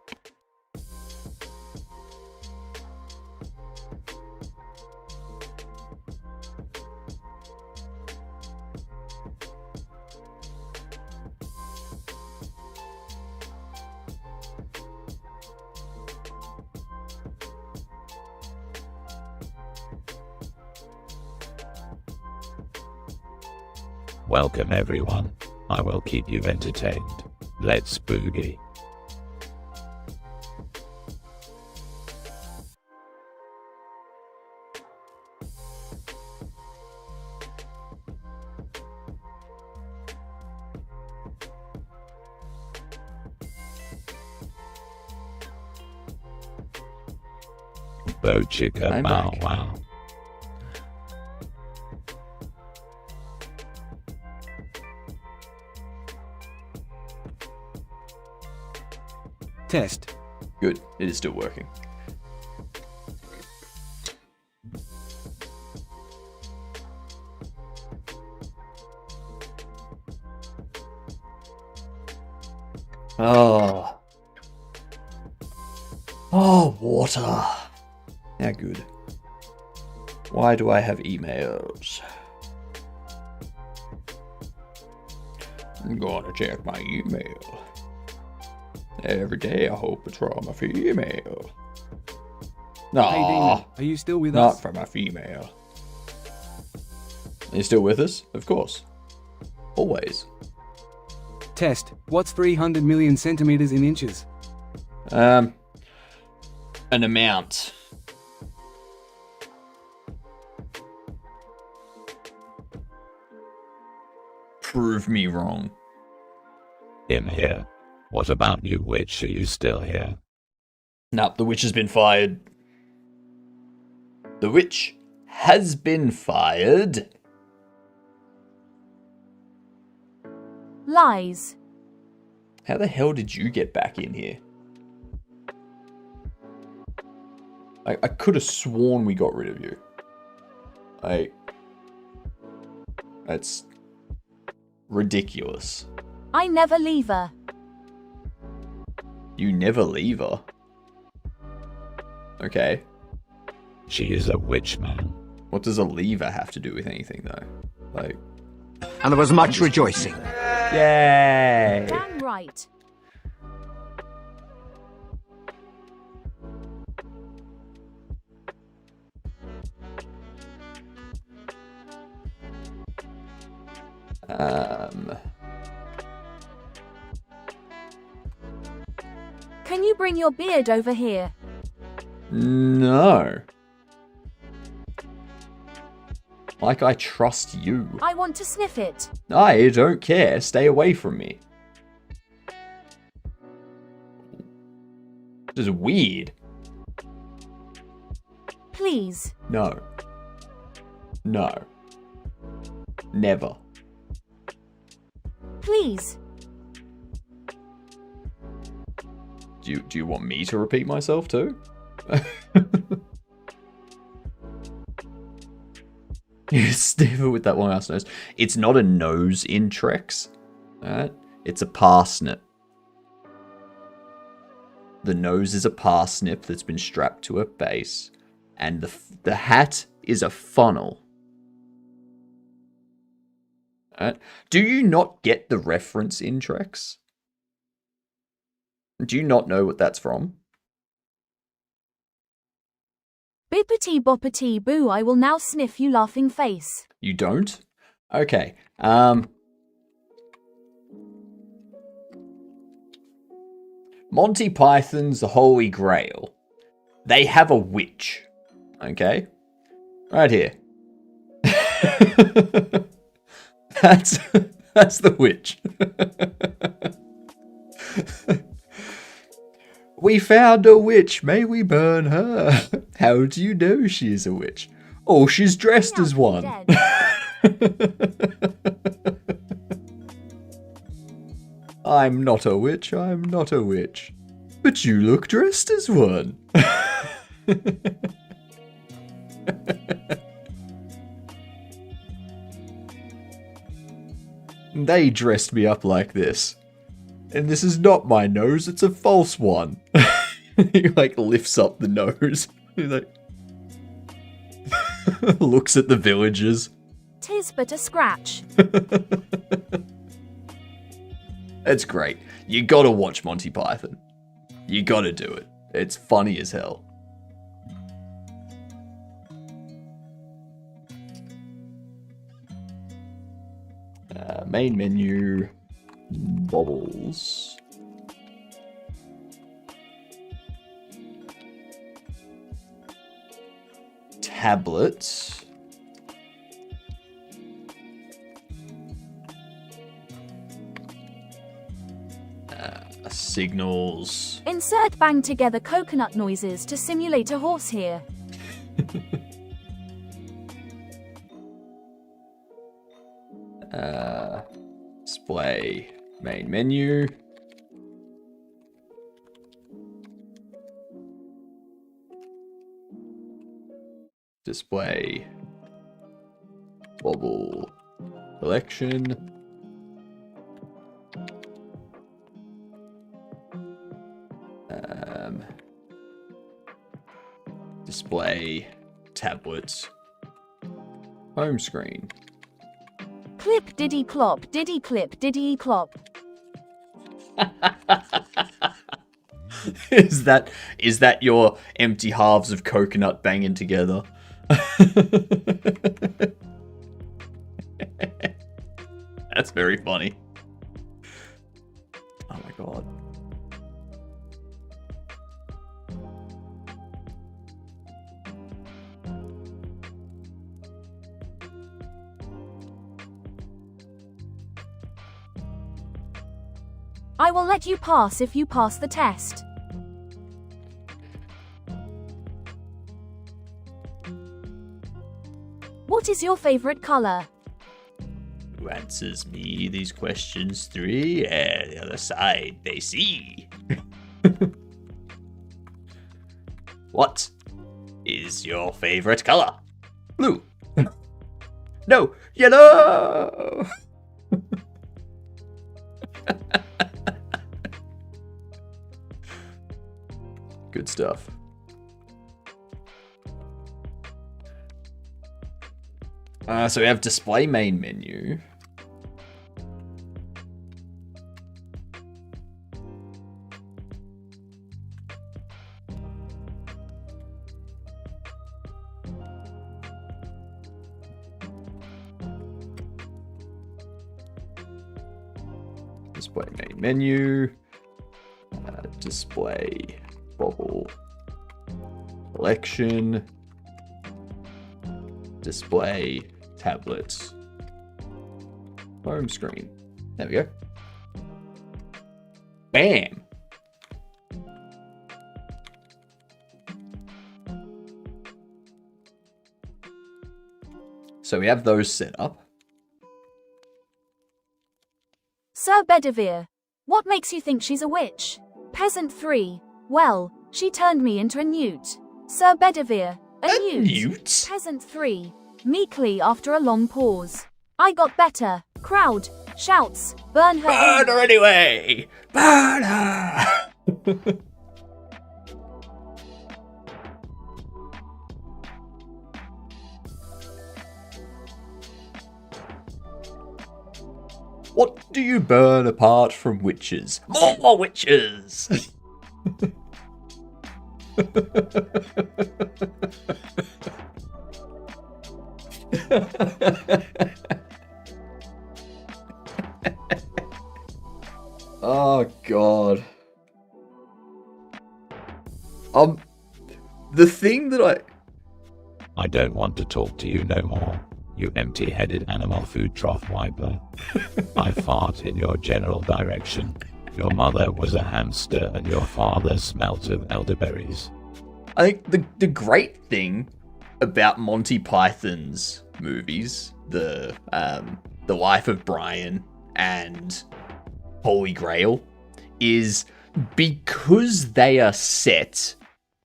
Welcome everyone. I will keep you entertained. Let's boogie. Bo chicka bow wow. Test. Good. It is still working. Oh, water. How good. Why do I have emails? I'm gonna check my email. Every day I hope it's from a female. No, Hey Demon, are you still with not us? from a female. Are you still with us? Of course. Always. Test. What's 300 million centimeters in inches? An amount. Prove me wrong. In here. What about you, witch? Are you still here? Nope, the witch has been fired. The witch has been fired. Lies. How the hell did you get back in here? I could have sworn we got rid of you. That's ridiculous. I never leave her. You never leave her. Okay. She is a witch, man. What does a lever have to do with anything, though? Like, And there was much rejoicing. yay! Damn right. Can you bring your beard over here? No. Like I trust you. I want to sniff it. I don't care. Stay away from me. This is weird. Please. No. No. Never. Please. Do you want me to repeat myself too? You sniff it with that long ass nose. It's not a nose in Trex. Alright? It's a parsnip. The nose is a parsnip that's been strapped to a base. And the hat is a funnel. Alright? Do you not get the reference in Trex? Do you not know what that's from? Bippity boppity boo, I will now sniff you laughing face. You don't? Okay. Monty Python's The Holy Grail. They have a witch. Okay? Right here. That's the witch. We found a witch, may we burn her? How do you know she is a witch? Oh, she's dressed as one. I'm not a witch, I'm not a witch. But you look dressed as one. They dressed me up like this. And this is not my nose, it's a false one. He like lifts up the nose. He like looks at the villagers. 'Tis but a scratch. It's great. You gotta watch Monty Python. You gotta do it. It's funny as hell. Main menu. Bubbles. Tablets. Signals. Insert bang together coconut noises to simulate a horse here. Display main menu. Display bubble collection. Display tablets. Home screen. Clip diddy clop, diddy clip diddy clop. Is that your empty halves of coconut banging together? That's very funny. Oh my god. I will let you pass if you pass the test. What is your favorite color? Who answers me these questions? 3 and the other side they see. What is your favorite color? Blue. No, yellow. Good stuff. So we have display main menu. Display main menu. Display bubble collection. Display tablets. Home screen. There we go. Bam! So we have those set up. Sir Bedivere, what makes you think she's a witch? Peasant 3, well, she turned me into a newt. Sir Bedivere, a newt. Newt? Peasant 3, meekly after a long pause. I got better. Crowd, shouts, burn her. Burn her anyway! Burn her! What do you burn apart from witches? More witches! Oh god. The thing that I don't want to talk to you no more, you empty-headed animal food trough wiper. I fart in your general direction. Your mother was a hamster and your father smelt of elderberries. I think the great thing about Monty Python's movies, the Life of Brian and Holy Grail, is because they are set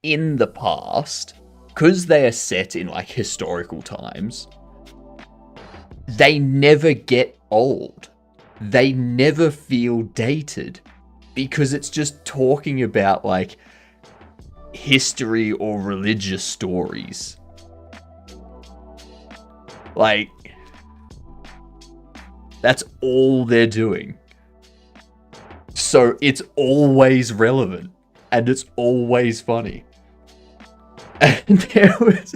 in the past, because they are set in like historical times, they never get old. They never feel dated because it's just talking about like history or religious stories. Like, that's all they're doing. So it's always relevant and it's always funny. And there was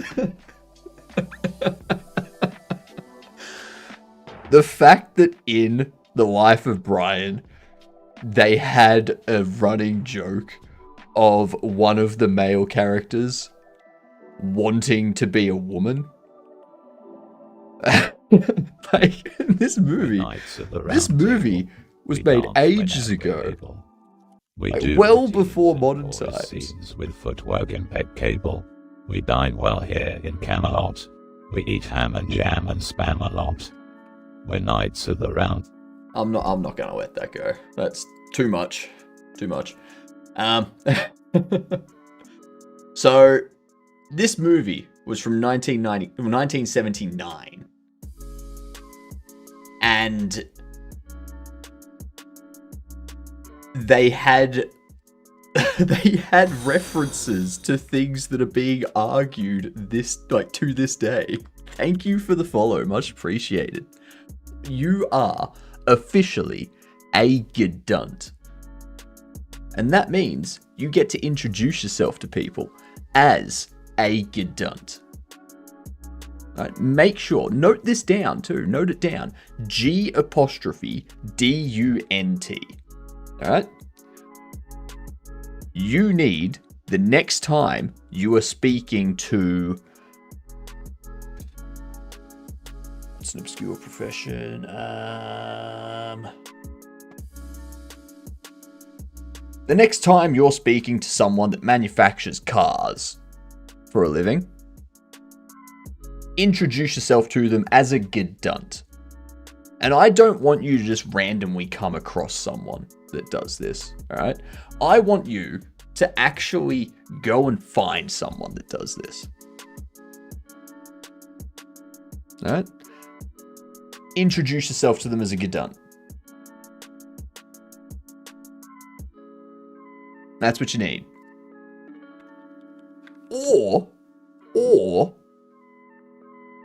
the fact that in The Life of Brian, they had a running joke of one of the male characters wanting to be a woman. Like, this movie was made ages ago. We Like, do well routines before and modern voice times. scenes with footwork and pet cable. We dine well here in Camelot. We eat ham and jam and spam a lot. We're knights of the round. I'm not gonna let that go. That's too much. Too much. So this movie was from 1979. And they had references to things that are being argued to this day. Thank you for the follow, much appreciated. You are officially a Gedunt. And that means you get to introduce yourself to people as a Gedunt. Alright, make sure, note this down too, note it down. G''DUNT. Alright? You need, the next time you are speaking to... It's an obscure profession. The next time you're speaking to someone that manufactures cars for a living, introduce yourself to them as a Gedunt. And I don't want you to just randomly come across someone that does this, alright? I want you to actually go and find someone that does this. Alright? Introduce yourself to them as a Gedunt. That's what you need. Or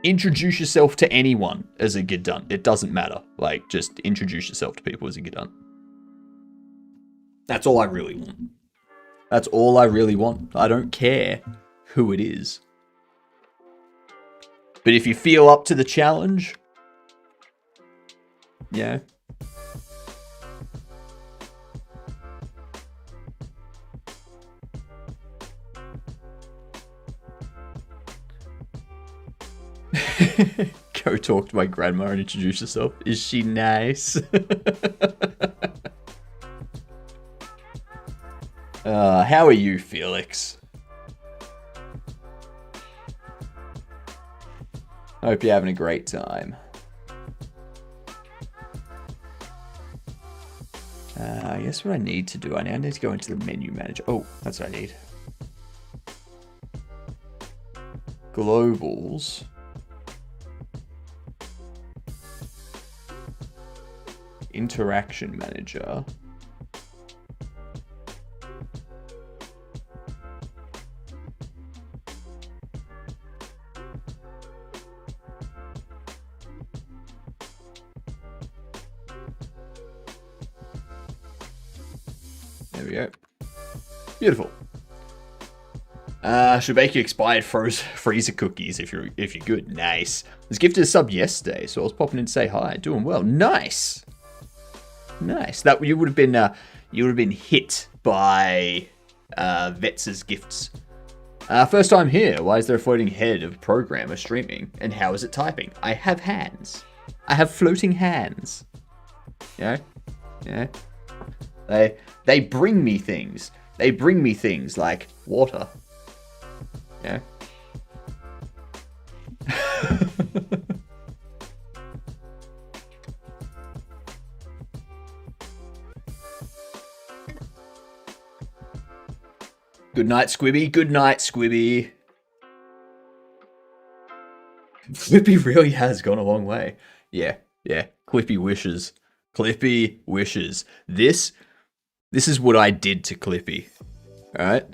introduce yourself to anyone as a Gedunt. It doesn't matter. Like, just introduce yourself to people as a Gedunt. That's all I really want. That's all I really want. I don't care who it is. But if you feel up to the challenge, yeah. Go talk to my grandma and introduce yourself. Is she nice? How are you, Felix? Hope you're having a great time. I guess what I need to do, I now need to go into the menu manager. Oh, that's what I need. Globals. Interaction manager. There we go. Beautiful. Should bake you expired freezer cookies if you're good. Nice. I was gifted a sub yesterday, so I was popping in to say hi. Doing well. Nice. Nice. That you would have been hit by Vets's gifts. First time here. Why is there a floating head of a programmer streaming? And how is it typing? I have hands. I have floating hands. Yeah. They bring me things. They bring me things like water. Yeah. Good night, Squibby. Good night, Squibby. Clippy really has gone a long way. Yeah. Clippy wishes. Clippy wishes. This is what I did to Clippy. Alright?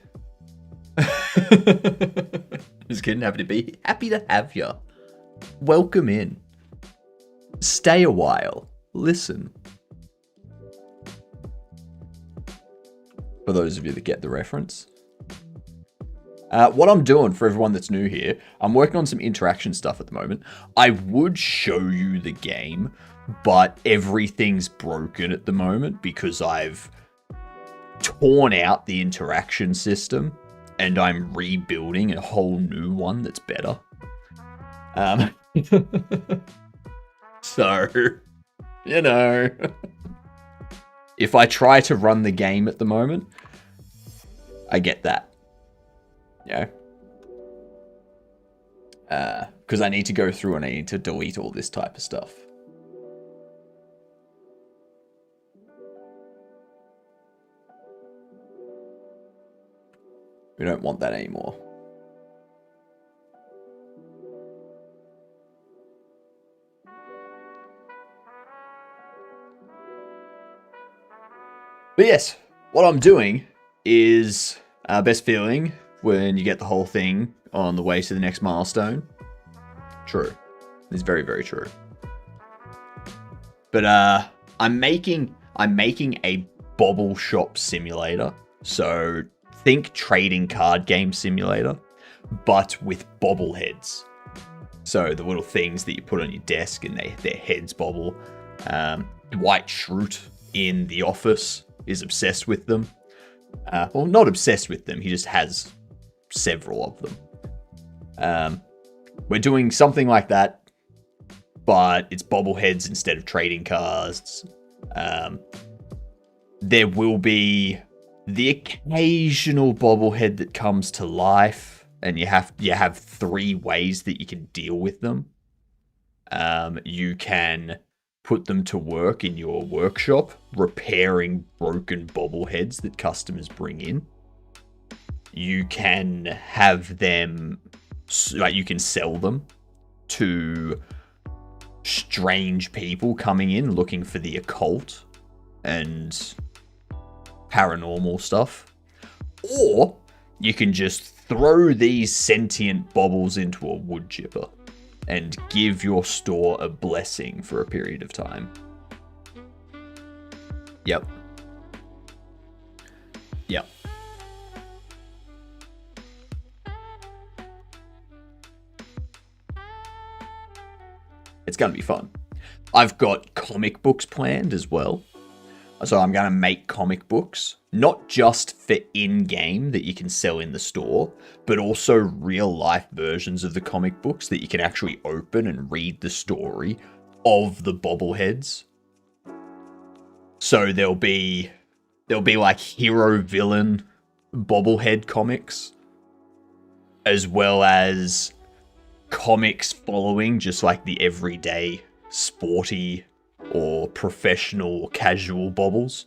Just kidding. Happy to have you. Welcome in. Stay a while. Listen. For those of you that get the reference. What I'm doing for everyone that's new here, I'm working on some interaction stuff at the moment. I would show you the game, but everything's broken at the moment because I've torn out the interaction system and I'm rebuilding a whole new one that's better. So, you know, if I try to run the game at the moment, I get that. Yeah. Because I need to go through and I need to delete all this type of stuff. We don't want that anymore. But yes, what I'm doing is best feeling when you get the whole thing on the way to the next milestone. True. It's very, very true. But I'm making a bobble shop simulator. So think trading card game simulator, but with bobbleheads. So the little things that you put on your desk and their heads bobble. Dwight Schrute in The Office is obsessed with them. Well, not obsessed with them. He just has several of them. We're doing something like that, but it's bobbleheads instead of trading cards. There will be the occasional bobblehead that comes to life, and you have 3 ways that you can deal with them. You can put them to work in your workshop, repairing broken bobbleheads that customers bring in. You can have them, like, you can sell them to strange people coming in looking for the occult and paranormal stuff. Or you can just throw these sentient bobbles into a wood chipper and give your store a blessing for a period of time. Yep. It's going to be fun. I've got comic books planned as well. So I'm going to make comic books, not just for in-game that you can sell in the store, but also real-life versions of the comic books that you can actually open and read the story of the bobbleheads. So there'll be like hero-villain bobblehead comics, as well as comics following just like the everyday sporty or professional or casual bobbles.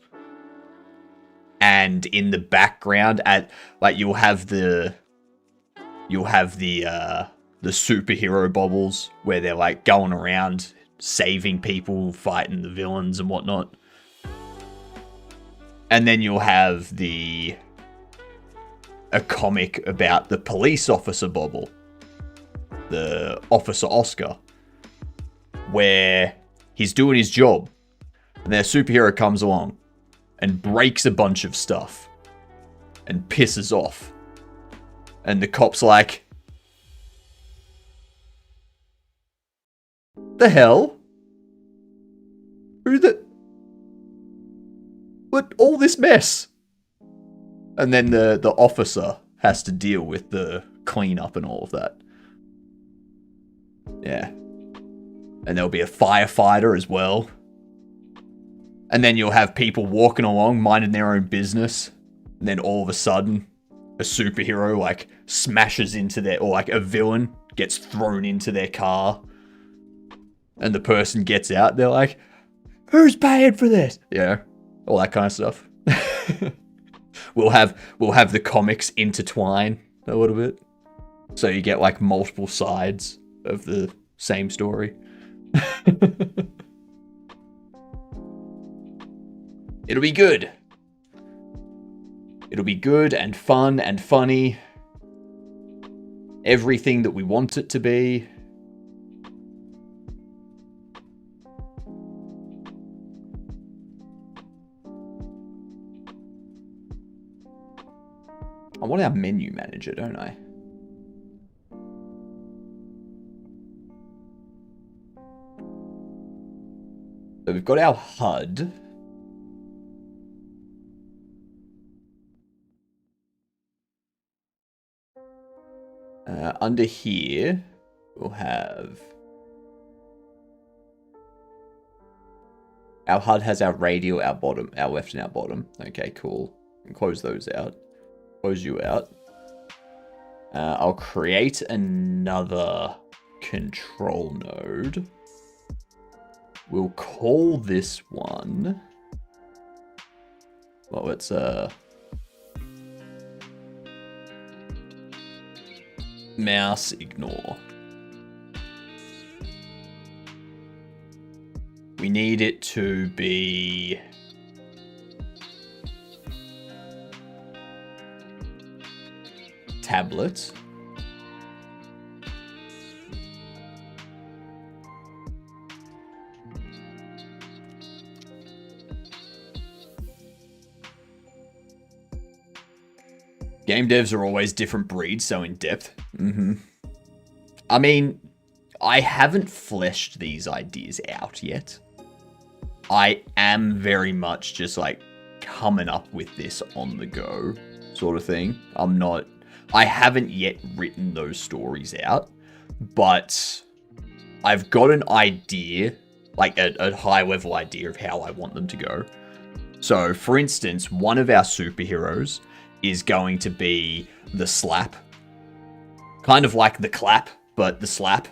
And in the background, you'll have the superhero bobbles where they're like going around saving people, fighting the villains and whatnot. And then you'll have a comic about the police officer bobble, the Officer Oscar, where he's doing his job, and their superhero comes along and breaks a bunch of stuff and pisses off. And the cop's like, the hell? What, all this mess? And then the officer has to deal with the cleanup and all of that. Yeah. And there'll be a firefighter as well. And then you'll have people walking along, minding their own business. And then all of a sudden, a superhero like smashes into or like a villain gets thrown into their car. And the person gets out. They're like, who's paying for this? Yeah. All that kind of stuff. We'll have the comics intertwine a little bit. So you get like multiple sides of the same story. It'll be good. It'll be good and fun and funny. Everything that we want it to be. I want our menu manager, don't I? So we've got our HUD. Under here, we'll have... Our HUD has our radial, our bottom, our left and our bottom. Okay, cool. And close those out. Close you out. I'll create another control node. We'll call this one... Well, it's mouse ignore. We need it to be tablet. Game devs are always different breeds, so in depth. I mean, I haven't fleshed these ideas out yet. I am very much just like coming up with this on the go sort of thing. I haven't yet written those stories out, but I've got an idea, like a high level idea of how I want them to go. So for instance, one of our superheroes is going to be the Slap. Kind of like the Clap, but the Slap.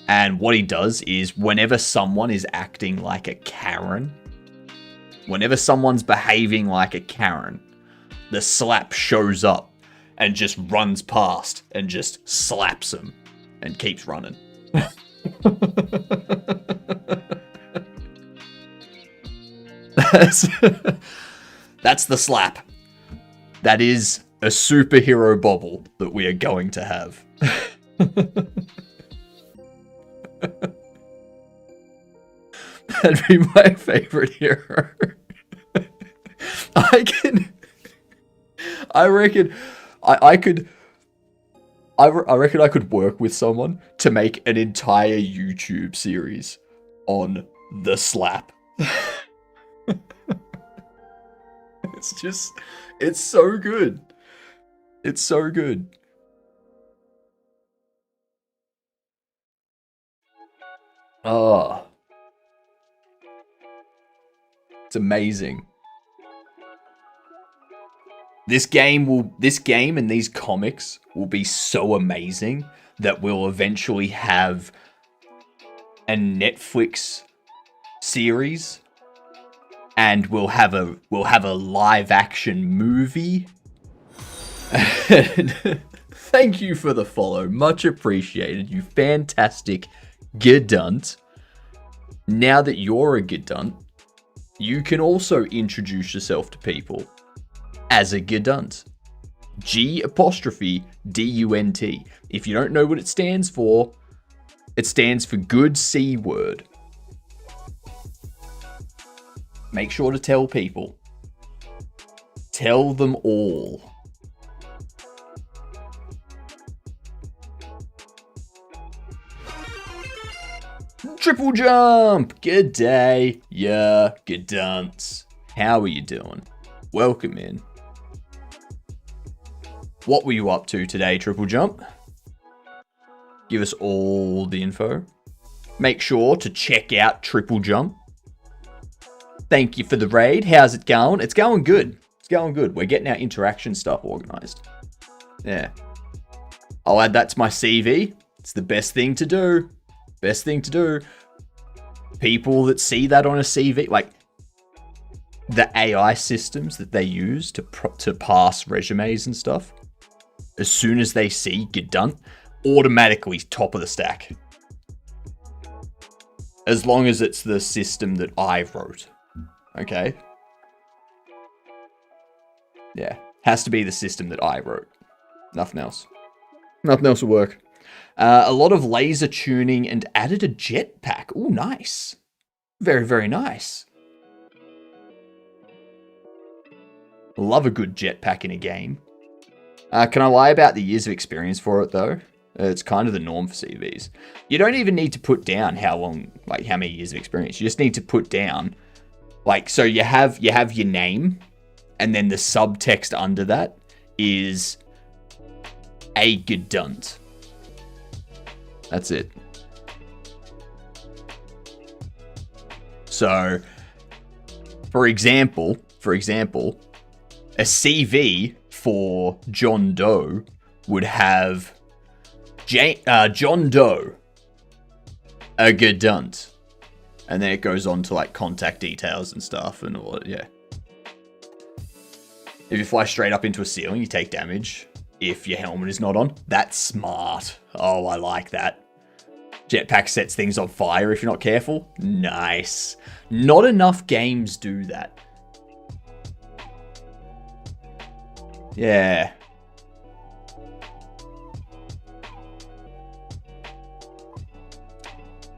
And what he does is whenever someone is acting like a Karen, whenever someone's behaving like a Karen, the Slap shows up and just runs past and just slaps them and keeps running. That's the Slap. That is a superhero bobble that we are going to have. That'd be my favorite hero. I reckon I could work with someone to make an entire YouTube series on the Slap. It's so good. It's so good. Oh. It's amazing. This game and these comics will be so amazing that we'll eventually have a Netflix series and we'll have a live action movie. Thank you for the follow. Much appreciated. You fantastic Gedunt. Now that you're a Gedunt, you can also introduce yourself to people as a Gedunt. G''DUNT. If you don't know what it stands for good C word. Make sure to tell people. Tell them all. Triple Jump! Good day. Yeah, Gedunts. How are you doing? Welcome in. What were you up to today, Triple Jump? Give us all the info. Make sure to check out Triple Jump. Thank you for the raid. How's it going? It's going good. It's going good. We're getting our interaction stuff organized. Yeah. I'll add that to my CV. It's the best thing to do. Best thing to do. People that see that on a CV, like the AI systems that they use to pass resumes and stuff, as soon as they see Gedunt, automatically top of the stack. As long as it's the system that I wrote. Okay? Yeah. Has to be the system that I wrote. Nothing else. Nothing else will work. A lot of laser tuning and added a jetpack. Ooh, nice. Very, very nice. Love a good jetpack in a game. Can I lie about the years of experience for it, though? It's kind of the norm for CVs. You don't even need to put down how many years of experience. You just need to put down, so you have your name, and then the subtext under that is a Gedunt. That's it. So, for example, a CV for John Doe would have John Doe, a Gedunt, and then it goes on to contact details and stuff and all that. Yeah. If you fly straight up into a ceiling, you take damage. If your helmet is not on, that's smart. Oh, I like that. Jetpack sets things on fire if you're not careful. Nice. Not enough games do that. Yeah.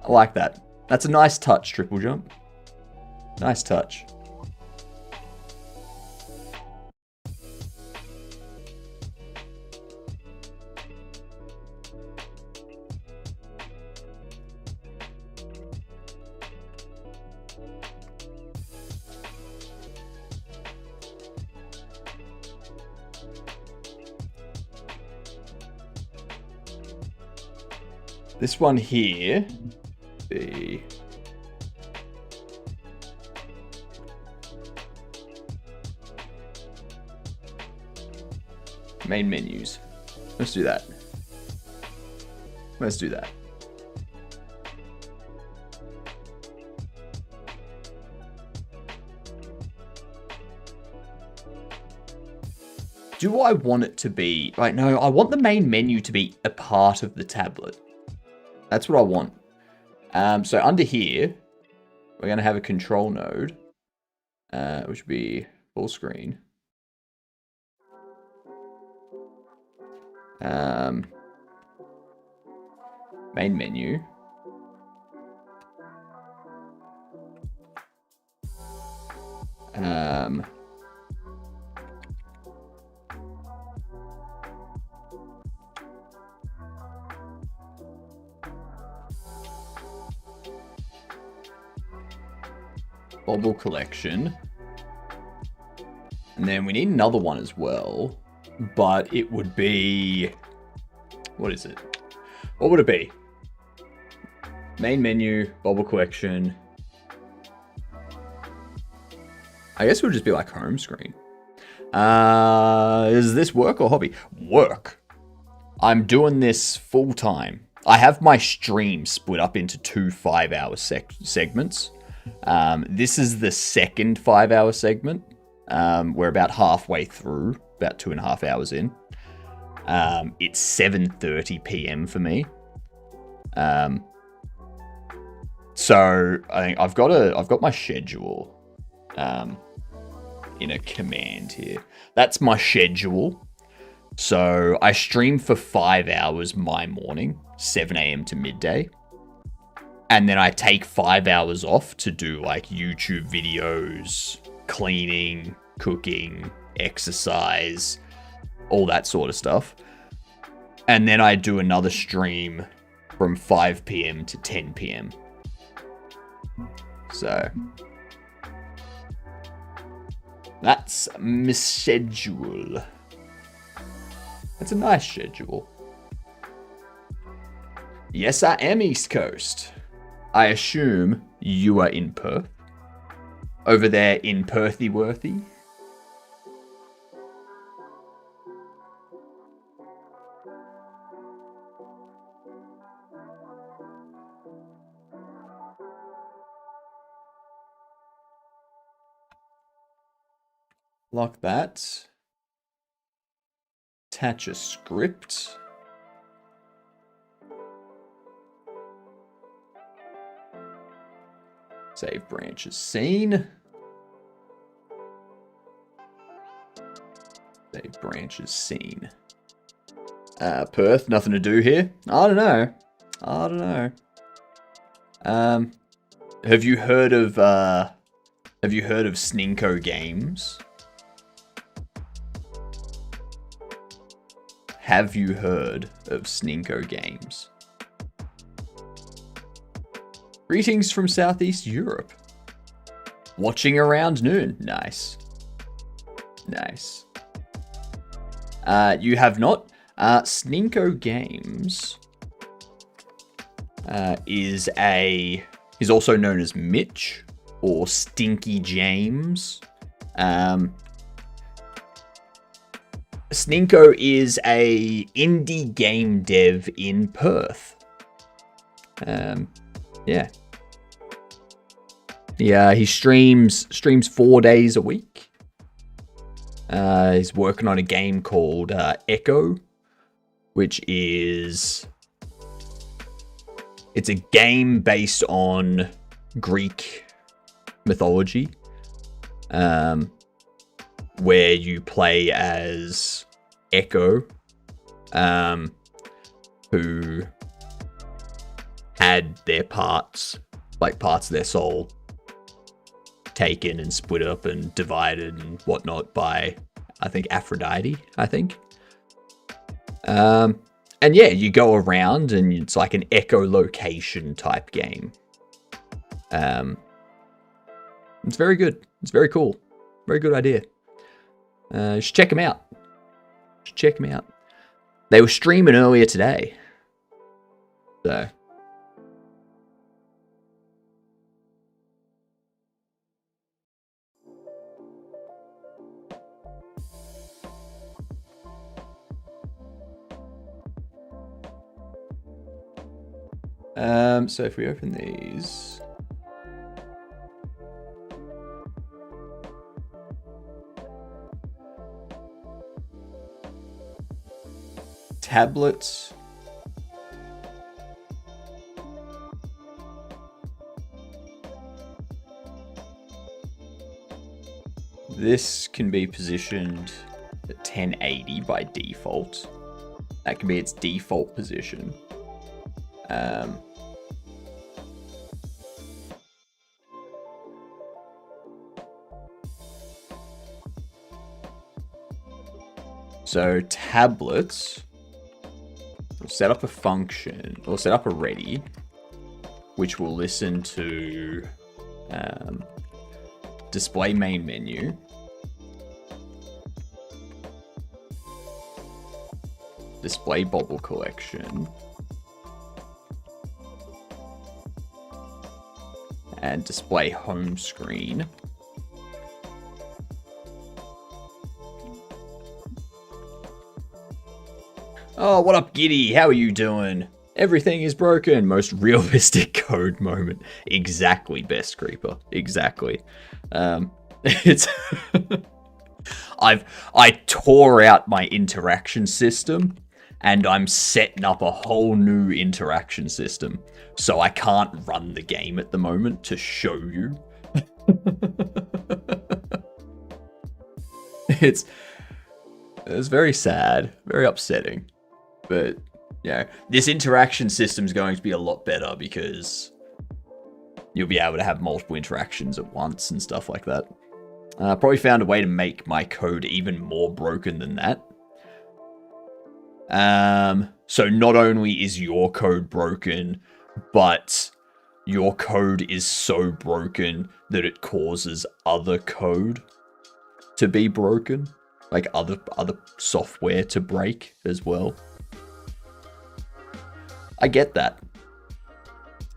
I like that. That's a nice touch, Triple Jump. Nice touch. This one here, the main menus. Let's do that. Let's do that. Do I want it to be, no, I want the main menu to be a part of the tablet. That's what I want. So under here, we're going to have a control node, which would be full screen. Main menu. Bobble collection. And then we need another one as well. But it would be... What is it? What would it be? Main menu, bubble collection. I guess it would just be like home screen. Is this work or hobby? Work. I'm doing this full time. I have my stream split up into 2 5-hour segments. This is the second 5-hour segment. We're about halfway through, about 2.5 hours in. It's 7:30 p.m. for me. So I think I've got my schedule in a command here. That's my schedule. So I stream for 5 hours my morning, 7 a.m. to midday. And then I take 5 hours off to do like YouTube videos, cleaning, cooking, exercise, all that sort of stuff. And then I do another stream from 5 p.m. to 10 p.m. So that's my schedule. That's a nice schedule. Yes, I am East Coast. I assume you are in Perth. Over there in Perthy-worthy. Lock that. Attach a script. Save branches scene. Save branches scene. Perth, nothing to do here. I don't know. Have you heard of Sninko Games? Have you heard of Sninko Games? Greetings from Southeast Europe. Watching around noon. Nice. Nice. You have not? Sninko Games is also known as Mitch or Stinky James. Sninko is a indie game dev in Perth. Yeah. Yeah, he streams 4 days a week. He's working on a game called Echo, which is... It's a game based on Greek mythology, where you play as Echo, who had their parts of their soul taken and split up and divided and whatnot by, I think, Aphrodite, and yeah, you go around and it's like an echolocation type game. It's very good. It's very cool. Very good idea. You should check them out. They were streaming earlier today. So. So if we open these, tablets, this can be positioned at 1080 by default. That can be its default position. So tablets, we'll set up a function, or set up a ready, which will listen to display main menu, display bubble collection. And display home screen. Oh, what up, Giddy? How are you doing? Everything is broken. Most realistic code moment. Exactly, Best Creeper. Exactly. It's I tore out my interaction system, and I'm setting up a whole new interaction system. So I can't run the game at the moment to show you. It's very sad, very upsetting. But yeah, this interaction system is going to be a lot better because you'll be able to have multiple interactions at once and stuff like that. Probably found a way to make my code even more broken than that. So not only is your code broken, but your code is so broken that it causes other code to be broken, like other software to break as well. I get that.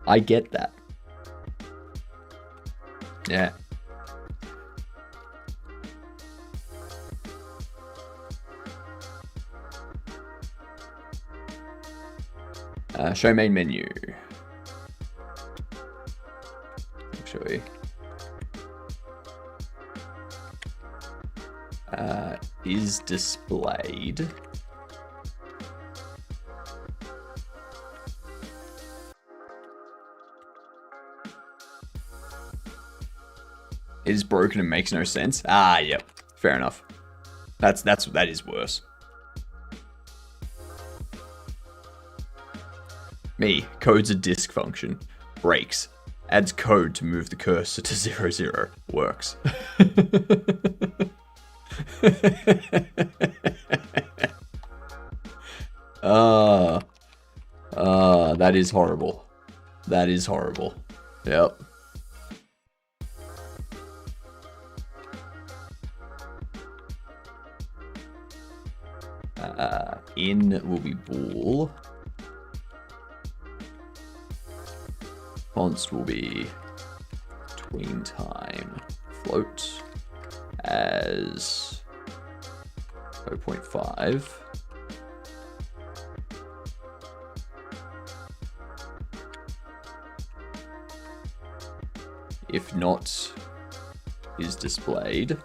I get that. Yeah. Show main menu. Actually. Is displayed. It is broken and makes no sense. Ah, yep. Fair enough. That is worse. Me, code's a disk function. Breaks. Adds code to move the cursor to 0, 0. Works. That is horrible. That is horrible. Yep. In will be bool. Const will be tween time float as 0.5. If not is displayed,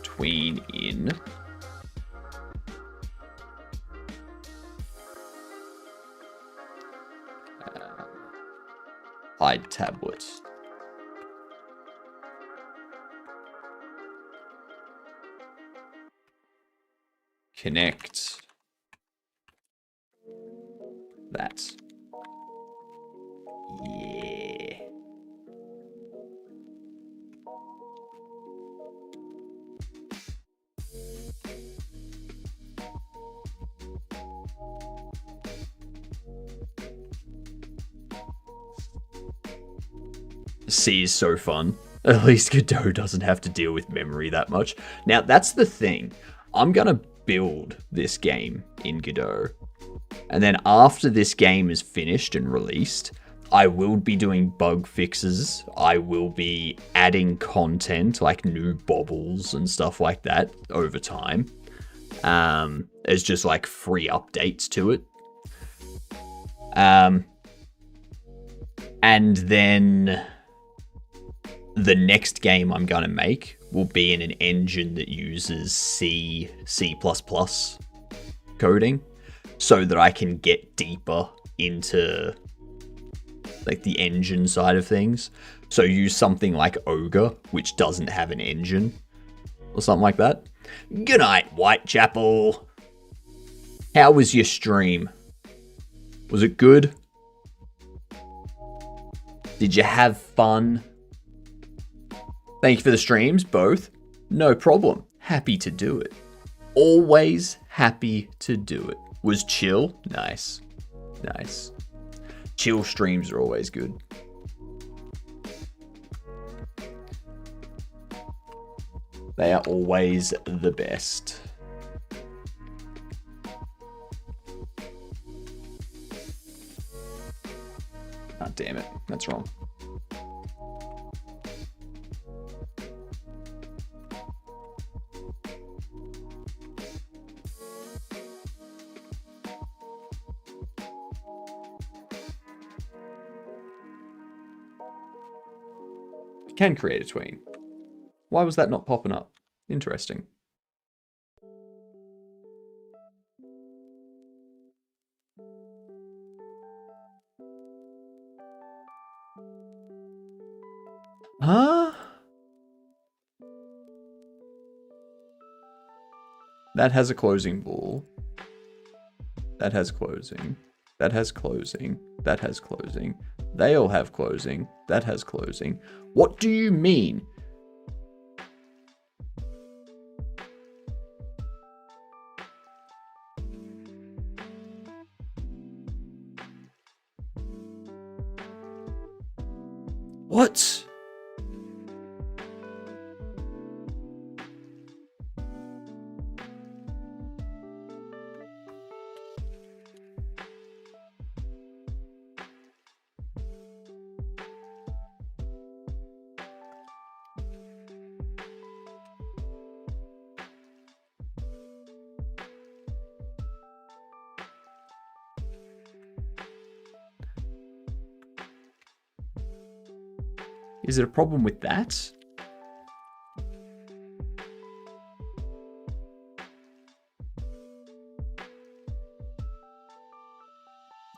tween in. Hide tablet. Connect that. Yeah. C is so fun. At least Godot doesn't have to deal with memory that much. Now, that's the thing. I'm gonna build this game in Godot. And then after this game is finished and released, I will be doing bug fixes. I will be adding content, like new baubles and stuff like that over time. As just like free updates to it. And then the next game I'm going to make will be in an engine that uses C, C++ coding so that I can get deeper into like the engine side of things. So use something like Ogre, which doesn't have an engine or something like that. Good night, Whitechapel. How was your stream? Was it good? Did you have fun? Thank you for the streams, both. No problem. Happy to do it. Always happy to do it. Was chill? Nice. Nice. Chill streams are always good. They are always the best. That's wrong. You can create a tween. Why was that not popping up? Interesting. Huh? That has a closing ball. That has closing. That has closing. That has closing. They all have closing. That has closing. What do you mean? What? Is it a problem with that?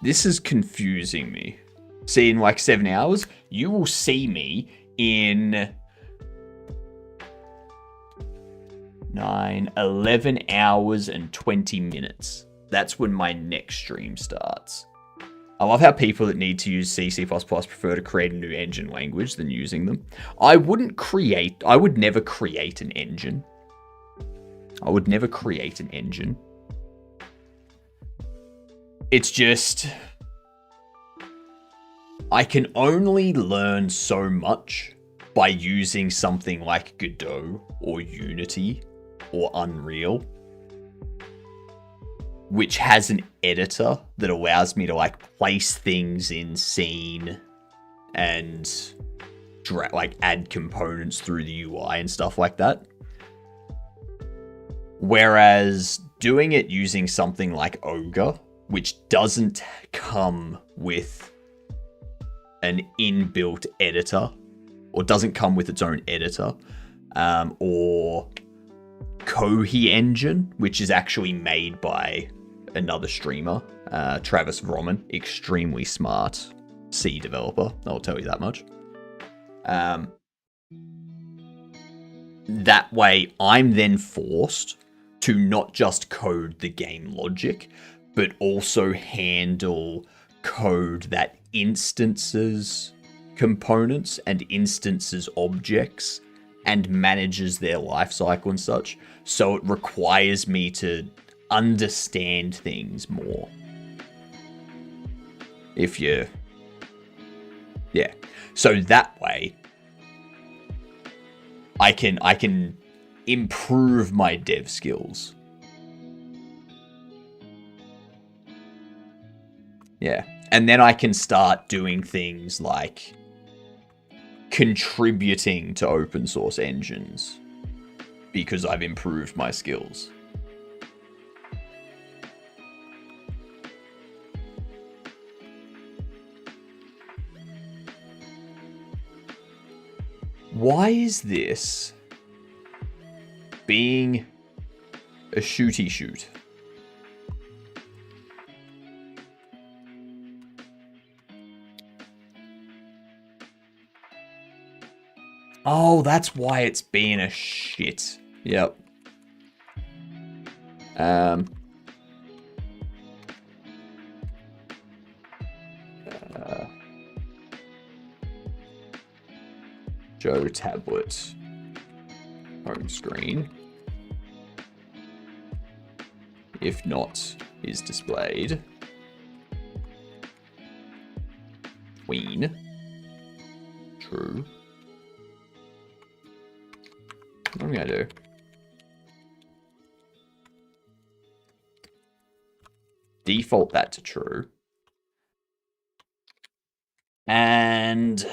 This is confusing me. See, in like 7 hours, you will see me in 11 hours and 20 minutes. That's when my next stream starts. I love how people that need to use C, C++ prefer to create a new engine language than using them. I would never create an engine. I would never create an engine. It's just, I can only learn so much by using something like Godot or Unity or Unreal, which has an editor that allows me to like place things in scene and like add components through the UI and stuff like that. Whereas doing it using something like Ogre, which doesn't come with an inbuilt editor, or doesn't come with its own editor, or Kohi Engine, which is actually made by another streamer, Travis Vroman, extremely smart C developer, I'll tell you that much. That way, I'm then forced to not just code the game logic, but also handle code that instances components and instances objects and manages their life cycle and such. So it requires me to understand things more. Yeah. So that way, I can improve my dev skills. Yeah. And then I can start doing things like contributing to open source engines because I've improved my skills. Why is this being a shooty shoot? Oh, that's why it's being a shit. Yep. Joe tablet. Home screen. If not, is displayed. Queen. True. What am I gonna do? Default that to true. And And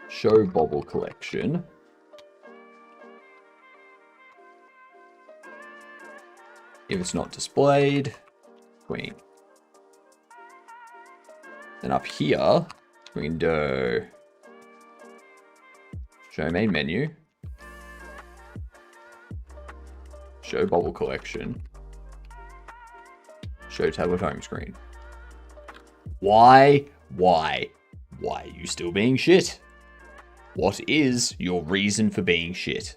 show bobble collection. If it's not displayed, queen. Then up here, we can do show main menu, show bobble collection, show tablet home screen. Why are you still being shit? What is your reason for being shit?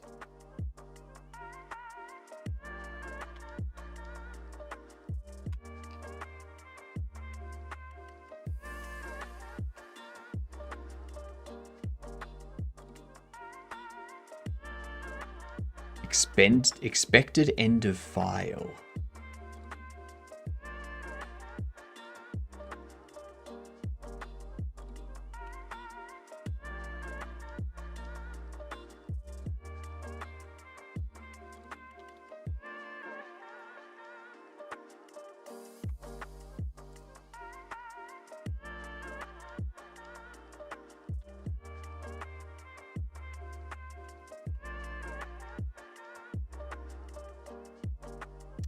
Expected end of file.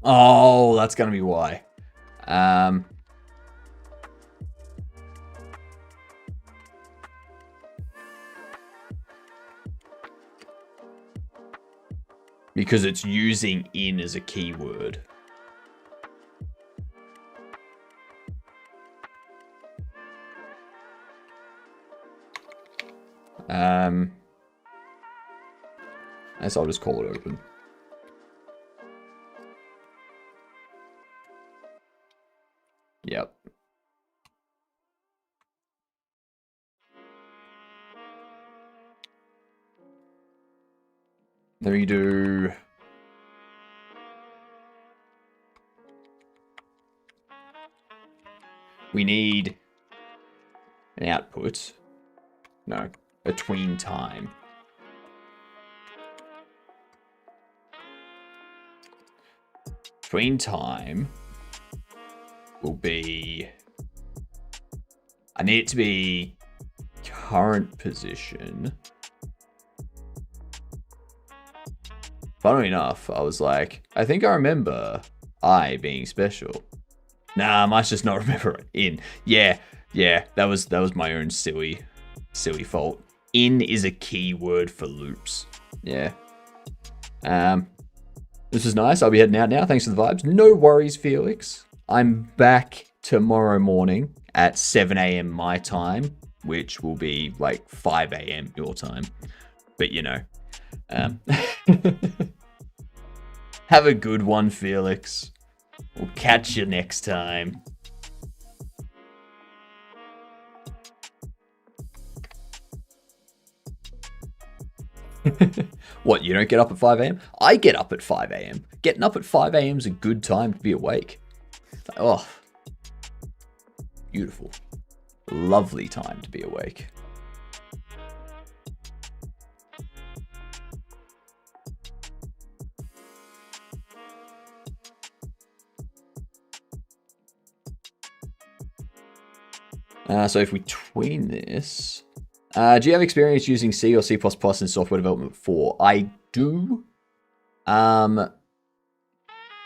Oh, that's gonna be why. Because it's using in as a keyword. I guess I'll just call it open. Yep. Then we do we need an output. No, a tween time. Tween time will be, I need it to be current position. Funnily enough, I was like, I think I remember I being special. Nah, I might just not remember it. In. Yeah, that was my own silly fault. In is a keyword for loops. Yeah. This is nice. I'll be heading out now. Thanks for the vibes. No worries, Felix. I'm back tomorrow morning at 7 a.m. my time, which will be like 5 a.m. your time. But you know, have a good one, Felix. We'll catch you next time. What, you don't get up at 5 a.m.? I get up at 5 a.m. Getting up at 5 a.m. is a good time to be awake. Oh, beautiful. Lovely time to be awake. So if we tween this, do you have experience using C or C++ in software development before? I do.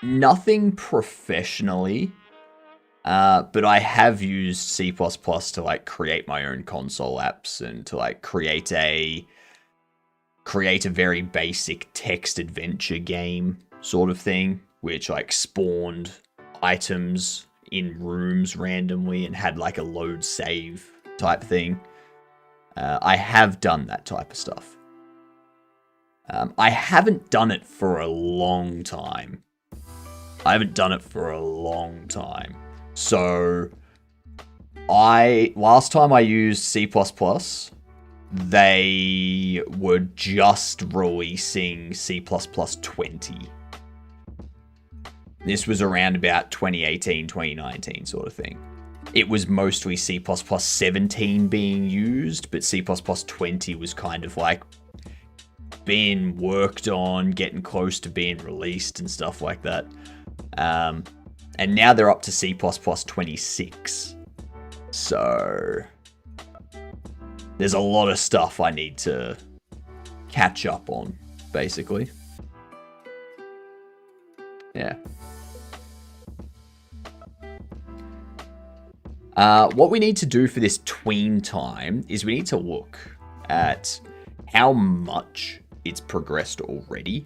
Nothing professionally, but I have used C++ to like create my own console apps and to like create a very basic text adventure game sort of thing, which like spawned items in rooms randomly and had like a load save type thing. I have done that type of stuff. I haven't done it for a long time. So last time I used C++, they were just releasing C++ 20. This was around about 2018, 2019 sort of thing. It was mostly C++ 17 being used, but C++ 20 was kind of like being worked on, getting close to being released and stuff like that. And now they're up to C++ 26. So there's a lot of stuff I need to catch up on, basically. Yeah. What we need to do for this tween time is we need to look at how much it's progressed already.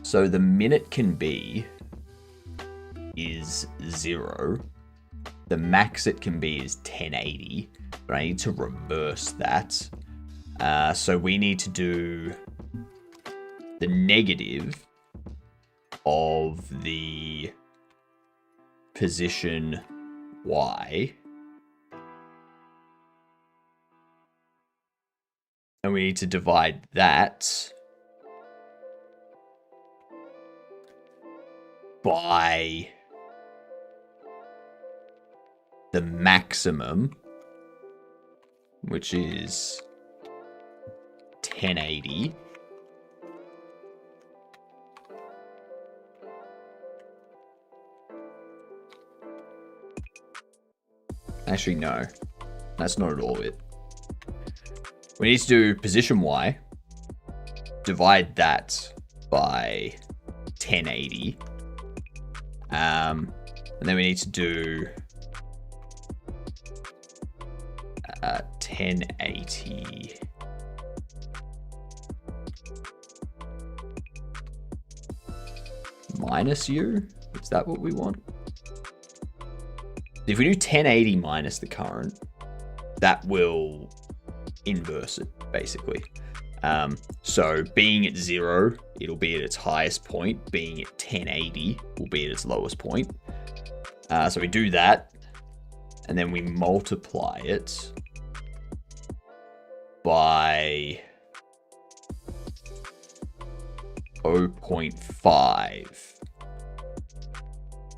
So the minute can be is 0. The max it can be is 1080, but I need to reverse that. So we need to do the negative of the position Y. And we need to divide that by the maximum, which is 1080. Actually, no. That's not at all it. We need to do position Y. Divide that by 1080. And then we need to do 1080 minus U. Is that what we want? If we do 1080 minus the current, that will inverse it, basically. So being at 0, it'll be at its highest point. Being at 1080 will be at its lowest point. So we do that, and then we multiply it by 0.5.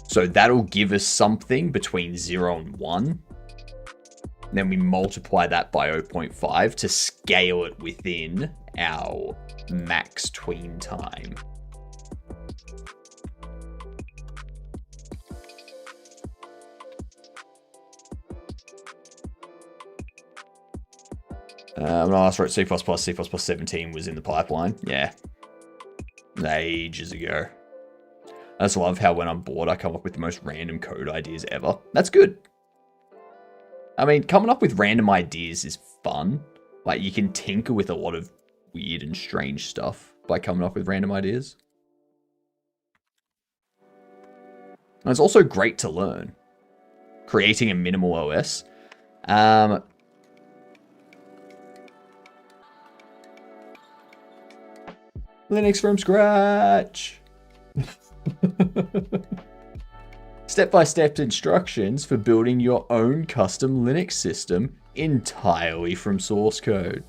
So that'll give us something between 0 and 1. And then we multiply that by 0.5 to scale it within our max tween time. That's right, C++, C++ 17 was in the pipeline. Yeah. Ages ago. I just love how when I'm bored, I come up with the most random code ideas ever. That's good. I mean, coming up with random ideas is fun. Like, you can tinker with a lot of weird and strange stuff by coming up with random ideas. And it's also great to learn. Creating a minimal OS. Linux from scratch. Step-by-step instructions for building your own custom Linux system entirely from source code.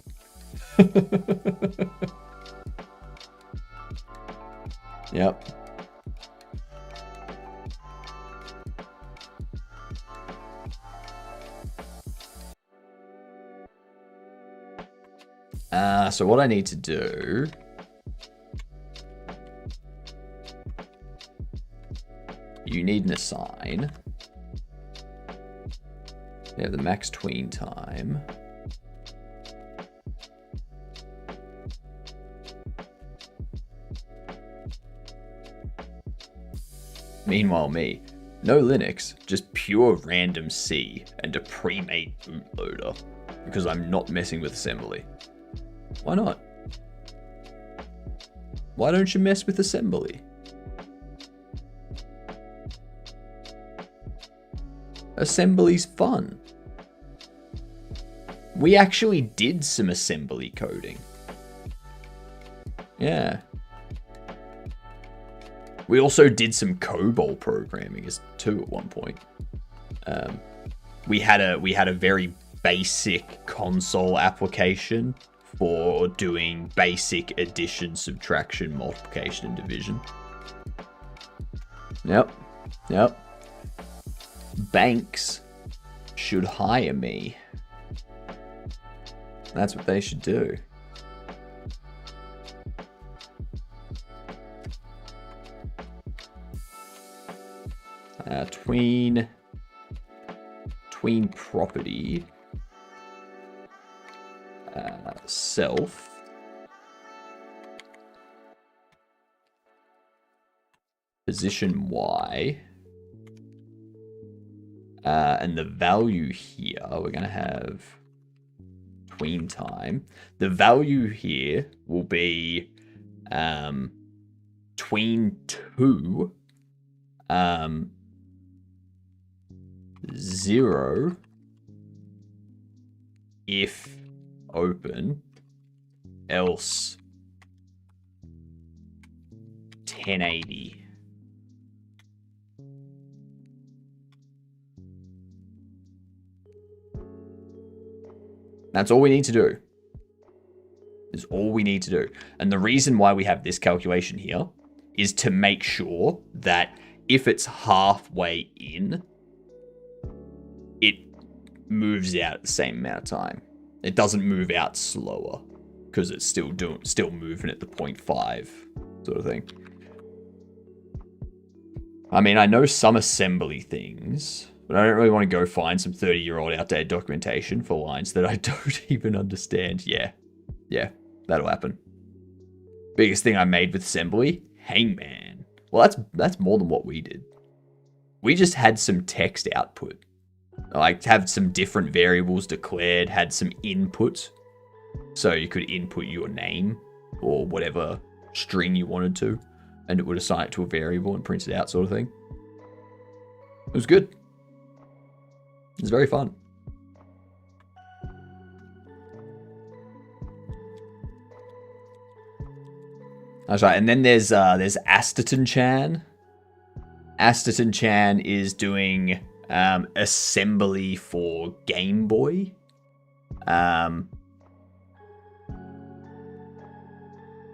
Yep. So what I need to do... You need an assign. Yeah, the max tween time. Meanwhile, me. No Linux, just pure random C and a pre-made bootloader. Because I'm not messing with assembly. Why not? Why don't you mess with assembly? Assembly's fun. We actually did some assembly coding. Yeah. We also did some COBOL programming too at one point. We had a very basic console application for doing basic addition, subtraction, multiplication, and division. Yep. Banks should hire me. That's what they should do. Tween property. Self. Position Y. And the value here, we're going to have tween time. The value here will be tween 2, 0, if open, else 1080. That's all we need to do. Is all we need to do. And the reason why we have this calculation here is to make sure that if it's halfway in, it moves out at the same amount of time. It doesn't move out slower because it's still moving at the 0.5 sort of thing. I mean, I know some assembly things, but I don't really want to go find some 30-year-old outdated documentation for lines that I don't even understand. Yeah, that'll happen. Biggest thing I made with assembly, Hangman. Well, that's more than what we did. We just had some text output. Like, have some different variables declared, had some input. So you could input your name or whatever string you wanted to, and it would assign it to a variable and print it out sort of thing. It was good. It was very fun. That's right. And then there's Asterton Chan. Asterton Chan is doing assembly for Game Boy.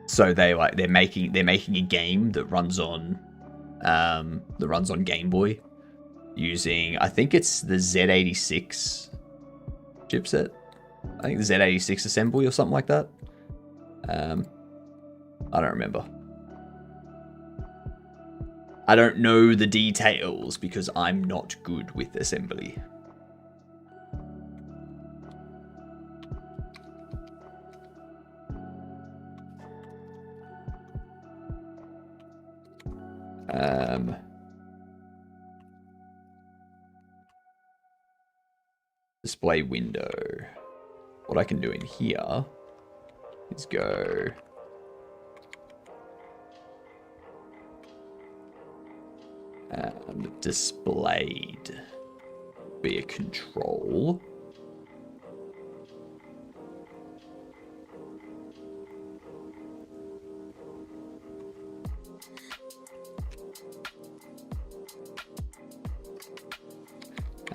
So they're making a game that runs on Game Boy using, I think it's the Z86 chipset. I think the Z86 assembly or something like that. I don't remember. I don't know the details because I'm not good with assembly. Display window. What I can do in here is go displayed be a control.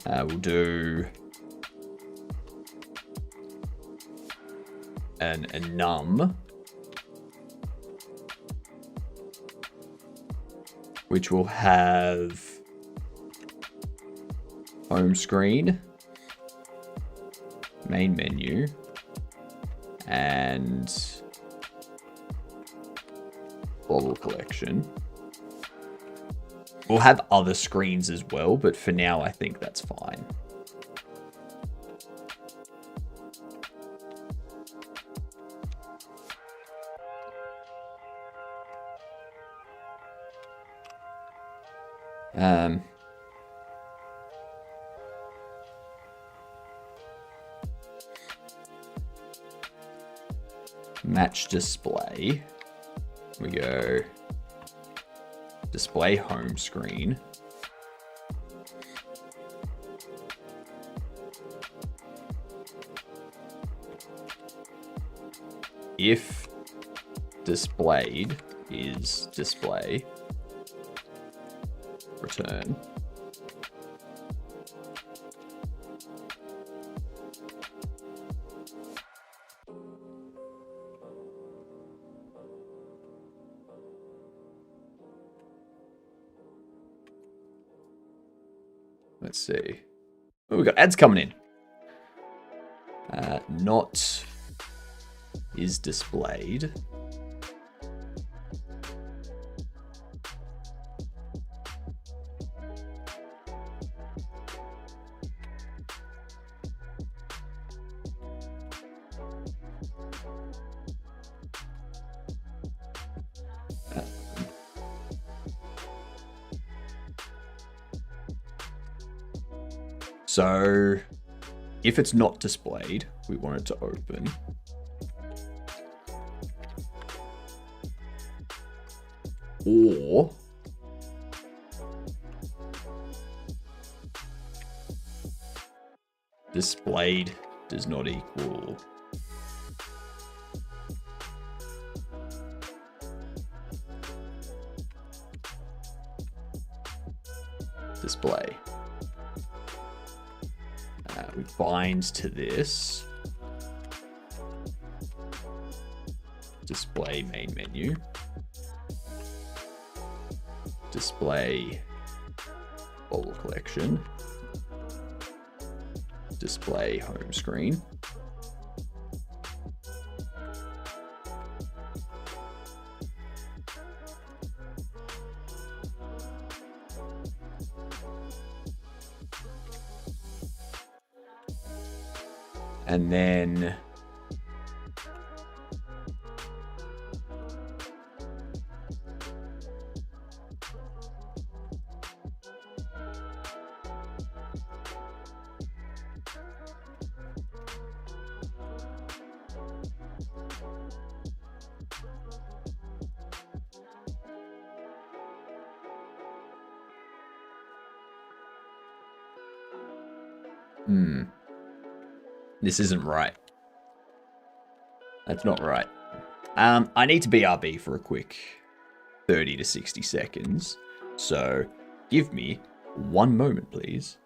We'll do a num, which will have home screen, main menu, and bottle collection. We'll have other screens as well, but for now, I think that's fine. Match display. We go display home screen. If displayed is display, return. Let's see. Oh, we got ads coming in. Not is displayed. So if it's not displayed, we want it to open. Or displayed does not equal display. We bind to this. Display main menu. Display folder collection. Display home screen. And then this isn't right. That's not right. I need to BRB for a quick 30 to 60 seconds. So give me one moment, please.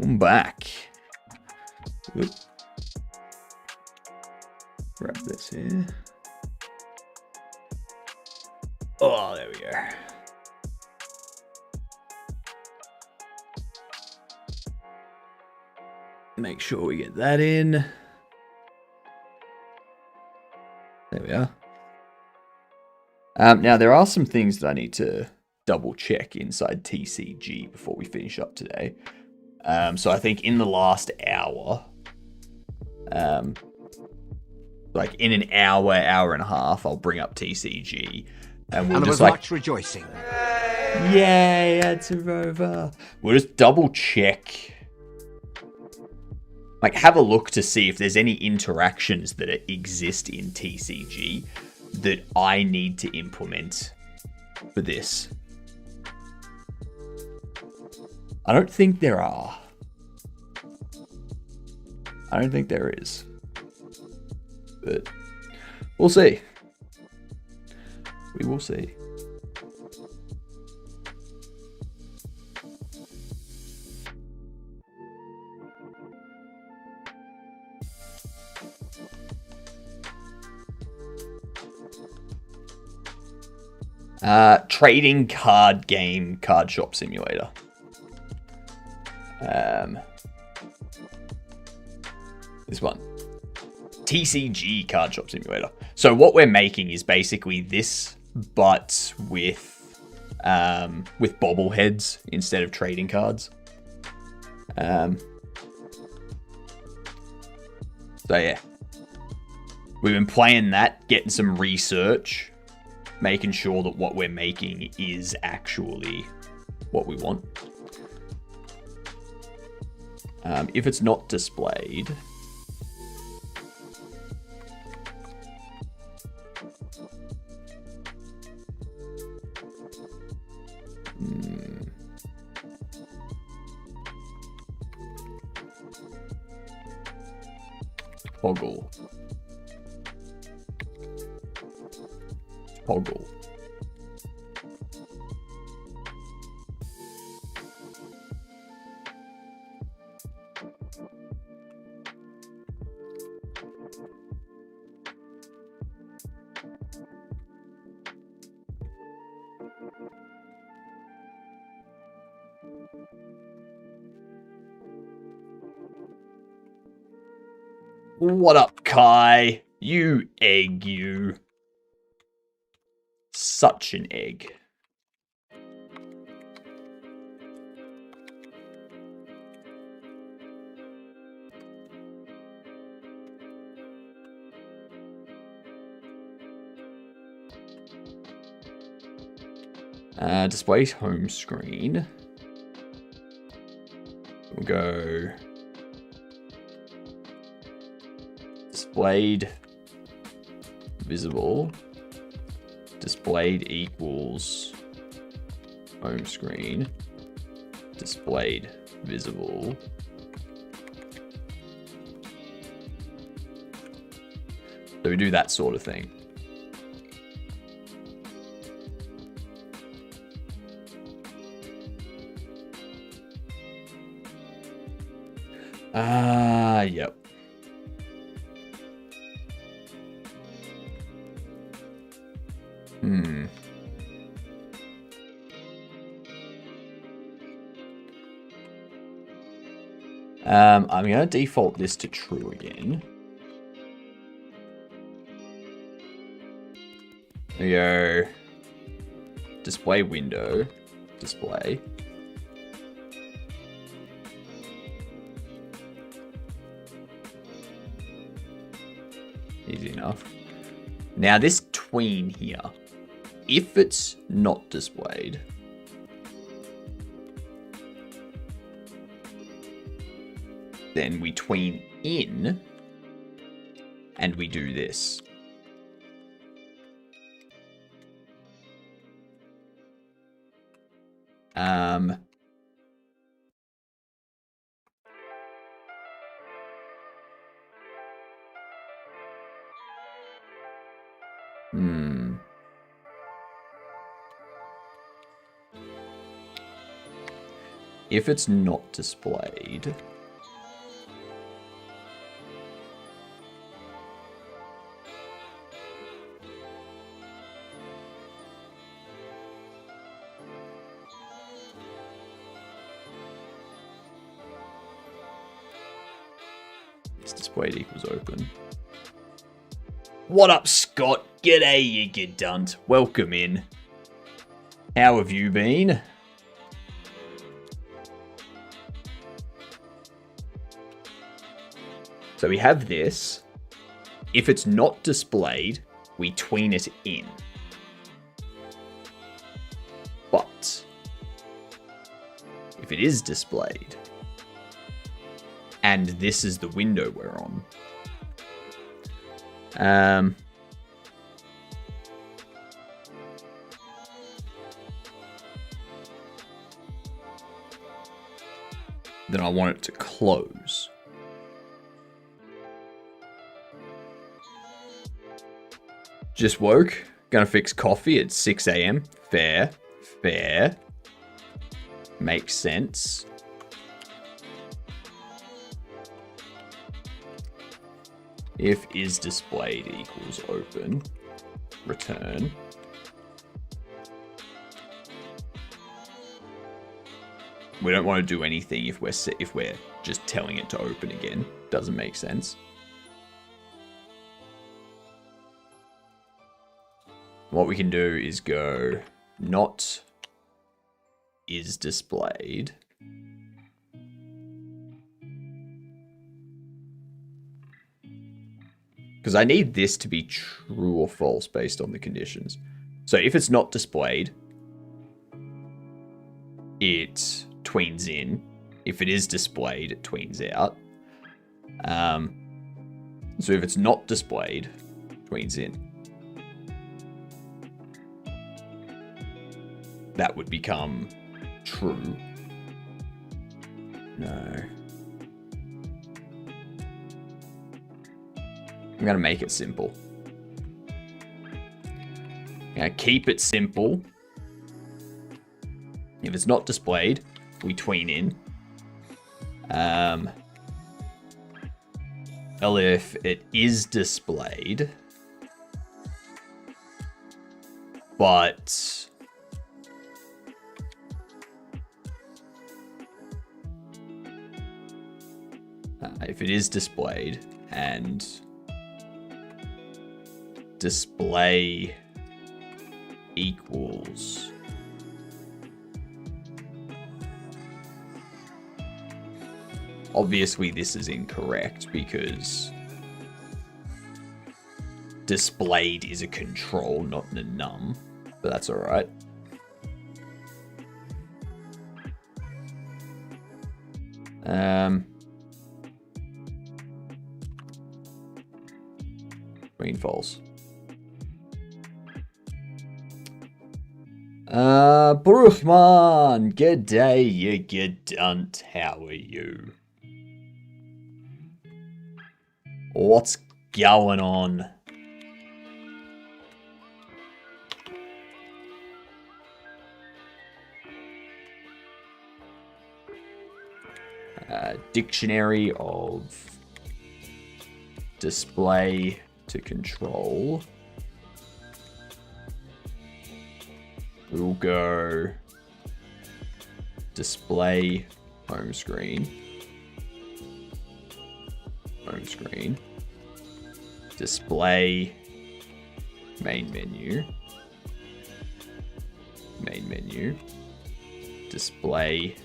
I'm back. Oop. Grab this here. Oh, there we go. Make sure we get that in. There we are. Now, there are some things that I need to double check inside TCG before we finish up today. So I think in the last hour, like in an hour, hour and a half, I'll bring up TCG, and we'll And there just was much rejoicing. yay, it's over. We'll just double check, like have a look to see if there's any interactions that exist in TCG that I need to implement for this. I don't think there are. I don't think there is. But we'll see. We will see. Trading card game, card shop simulator. This one. TCG Card Shop Simulator. So what we're making is basically this, but with bobbleheads instead of trading cards. So yeah. We've been playing that, getting some research, making sure that what we're making is actually what we want. If it's not displayed, Toggle. What up, Kai? You egg, you. Such an egg. Display home screen. We'll go displayed visible. Displayed equals home screen. Displayed visible. So we do that sort of thing. Yep. I'm going to default this to true again. We go display window, display. Easy enough. Now this tween here, if it's not displayed, then we tween in and we do this. If it's not displayed, it's displayed equals open. What up, Scott? G'day, you gidunt. Welcome in. How have you been? So we have this. If it's not displayed, we tween it in. But if it is displayed, and this is the window we're on, then I want it to close. Just woke. Gonna fix coffee at 6 a.m. Fair. Fair. Makes sense. If is displayed equals open. Return. We don't want to do anything if we're just telling it to open again. Doesn't make sense. What we can do is go not is displayed. Because I need this to be true or false based on the conditions. So if it's not displayed, it tweens in. If it is displayed, it tweens out. So if it's not displayed, tweens in. That would become true. No. I'm going to make it simple. I'm going to keep it simple. If it's not displayed, we tween in. Well, if it is displayed, but if it is displayed and display equals obviously this is incorrect because displayed is a control, not a num, but that's all right. Green false. Bruchman, good day, you good dunt. How are you? What's going on? Dictionary of display to control. We'll go display home screen. Home screen. Display main menu. Main menu. Display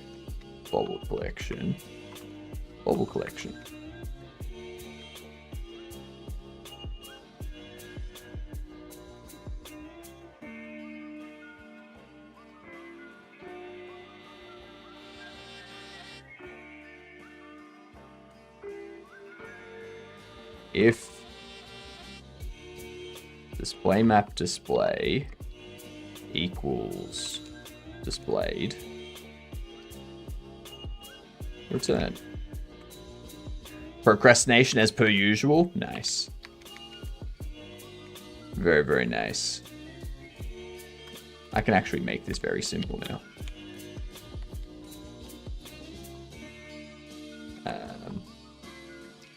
bubble collection. Bubble collection. If display map display equals displayed, return. Procrastination as per usual. Nice. Very, very nice. I can actually make this very simple now.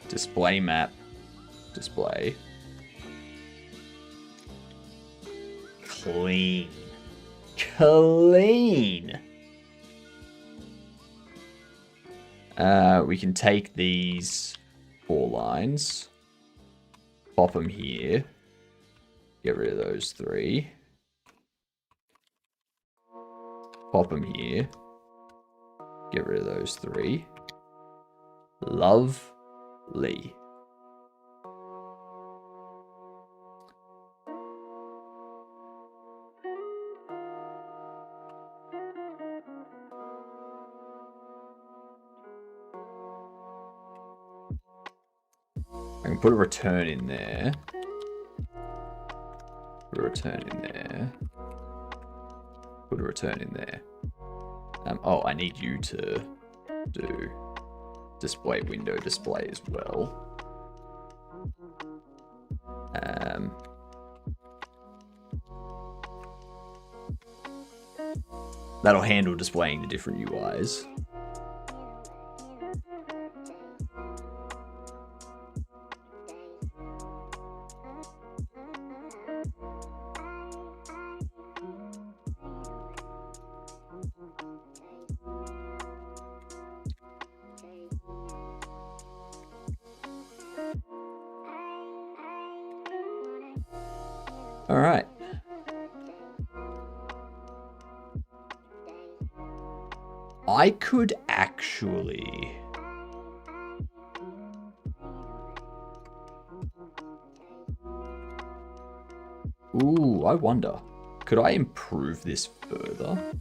Display map display clean. We can take these 4 lines, pop them here, get rid of those 3, pop them here, get rid of those 3. Lovely. I can put a return in there. Put a return in there. Put a return in there. Oh, I need you to do display window display as well. That'll handle displaying the different UIs. All right. I could actually... Ooh, I wonder. Could I improve this further?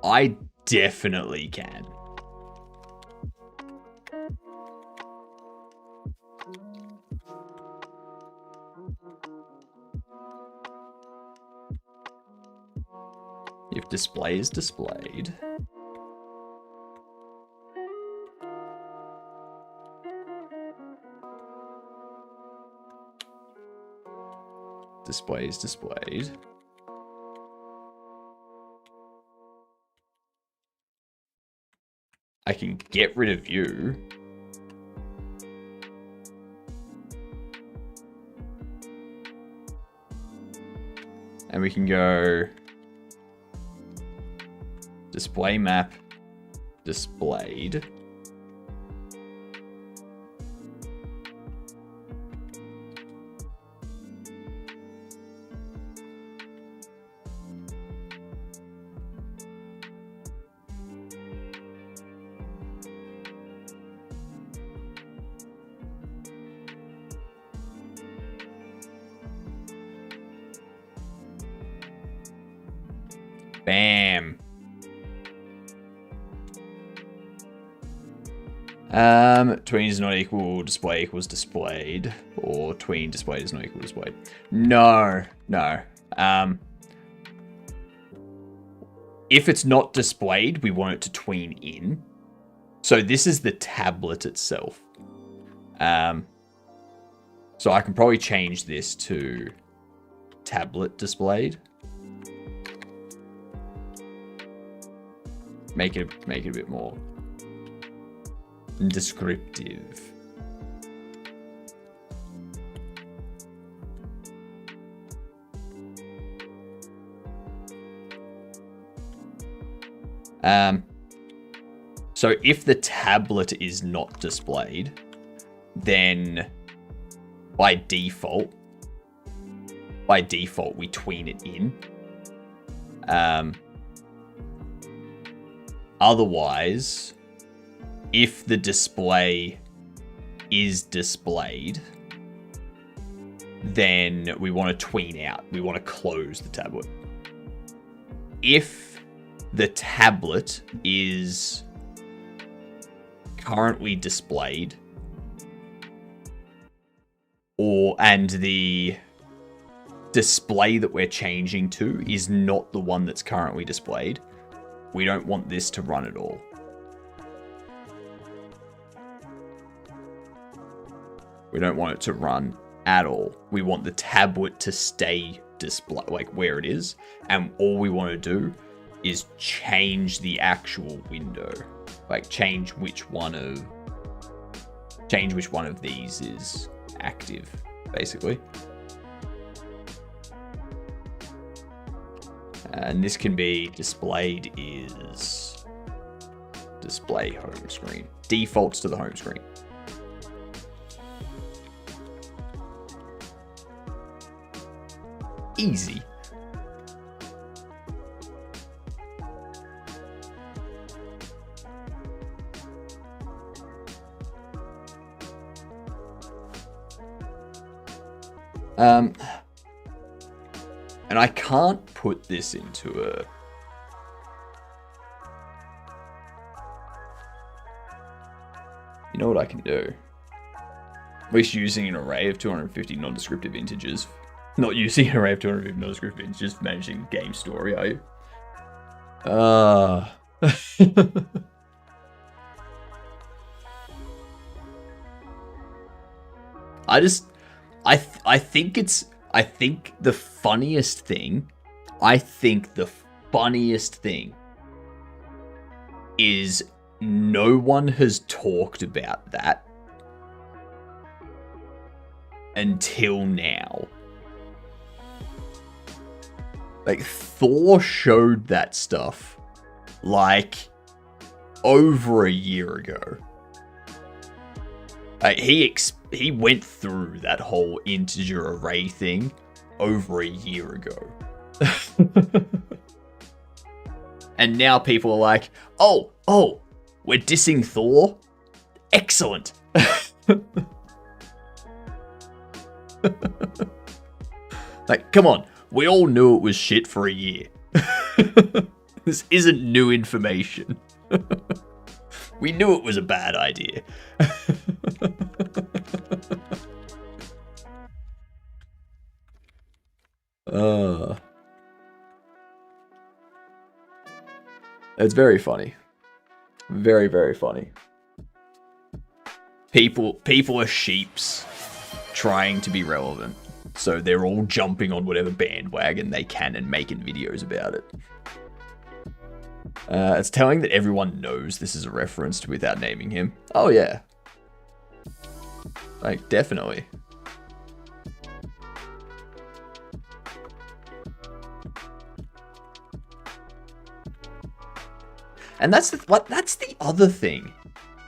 I definitely can. If display is displayed. Display is displayed. I can get rid of you. And we can go display map displayed. Bam. Tween is not equal display equals displayed, or tween displayed is not equal displayed. No. If it's not displayed, we want it to tween in. So this is the tablet itself. So I can probably change this to tablet displayed. Make it a bit more descriptive. So if the tablet is not displayed, then by default we tween it in. Otherwise, if the display is displayed, then we want to tween out. We want to close the tablet. If the tablet is currently displayed, and the display that we're changing to is not the one that's currently displayed, we don't want this to run at all. We don't want it to run at all. We want the tablet to stay display like where it is, and all we want to do is change the actual window. Like change which one of these is active, basically. And this can be displayed is display home screen. Defaults to the home screen. Easy. And I can't put this into a... You know what I can do? At least using an array of 250 non-descriptive integers. Not using an array of 250 non-descriptive integers for managing game story, are you? I think the funniest thing is no one has talked about that until now. Like, Thor showed that stuff like over a year ago. He went through that whole integer array thing over a year ago. And now people are like, oh, we're dissing Thor? Excellent. Like, come on. We all knew it was shit for a year. This isn't new information. We knew it was a bad idea. It's very funny. Very, very funny. People are sheeps trying to be relevant. So they're all jumping on whatever bandwagon they can and making videos about it. It's telling that everyone knows this is a reference to without naming him. Oh yeah. Like, definitely. And that's the other thing.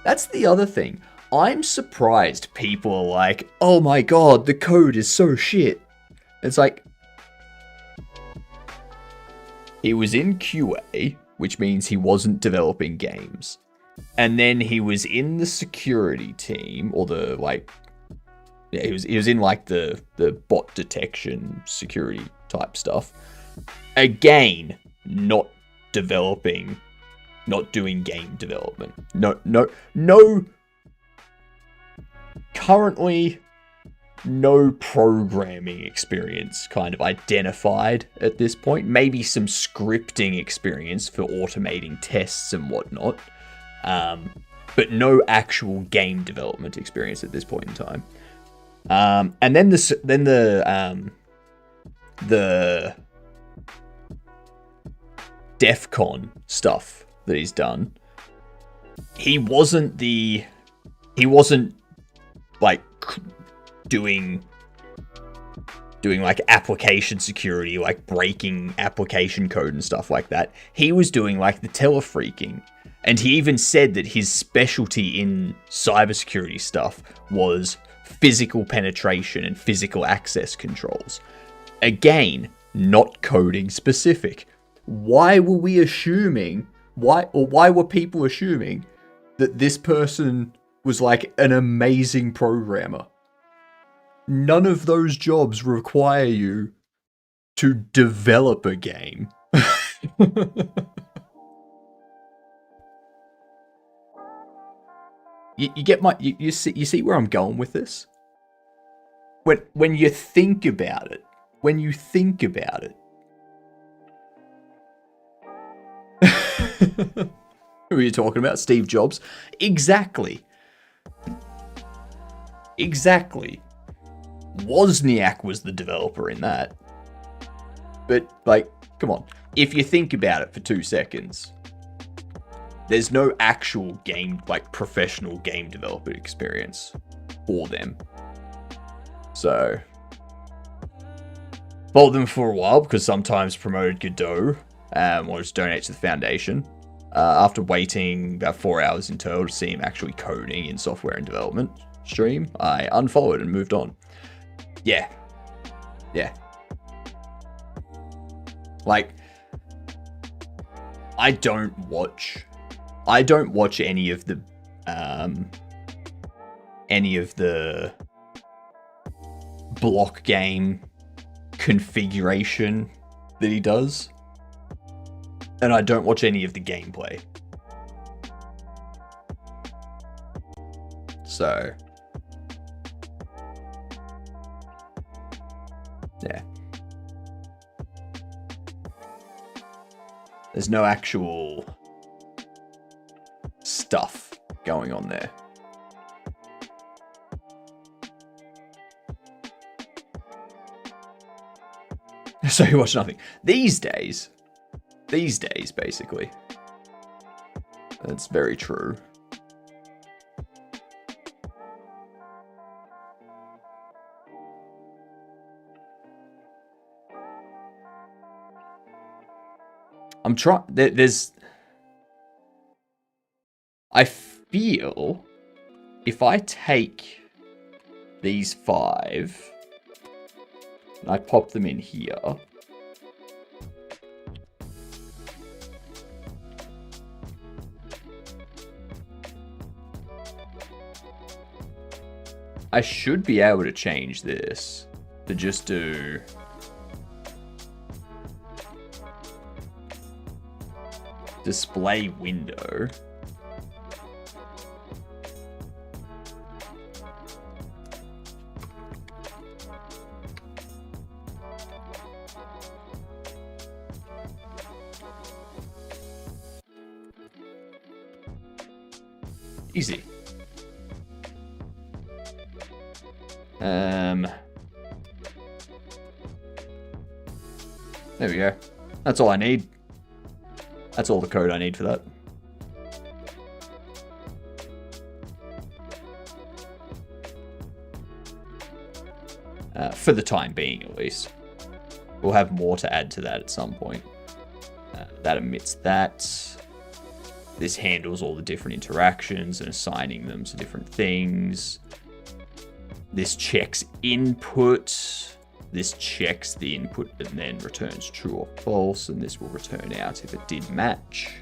That's the other thing. I'm surprised people are like, oh my god, the code is so shit. It's like, he was in QA, which means he wasn't developing games. And then he was in the security team, or the, like, yeah, he was in, like, the bot detection security type stuff. Again, not developing, not doing game development. No, currently, no programming experience kind of identified at this point. Maybe some scripting experience for automating tests and whatnot. But no actual game development experience at this point in time. And then the DEF CON stuff that he's done. He wasn't like doing like application security, like breaking application code and stuff like that. He was doing like the telefreaking. And he even said that his specialty in cybersecurity stuff was physical penetration and physical access controls. Again, not coding specific. Why were people assuming that this person was like an amazing programmer? None of those jobs require you to develop a game. You get my you see where I'm going with this? When you think about it, who are you talking about? Steve Jobs? Exactly. Wozniak was the developer in that. But, like, come on. If you think about it for 2 seconds, there's no actual game, like, professional game developer experience for them. So, followed them for a while because sometimes promoted Godot, or just donate to the foundation. After waiting about 4 hours in total to see him actually coding in software and development stream, I unfollowed and moved on. Yeah. Like, I don't watch any of the block game configuration that he does. And I don't watch any of the gameplay. So, yeah. There's no actual stuff going on there. So you watch nothing. These days, basically. That's very true. I'm trying. I feel if I take these 5 and I pop them in here, I should be able to change this to just do display window. Easy. There we go. That's all I need. That's all the code I need for that. For the time being, at least. We'll have more to add to that at some point. That emits that. This handles all the different interactions and assigning them to different things. This checks input. This checks the input and then returns true or false, and this will return out if it did match.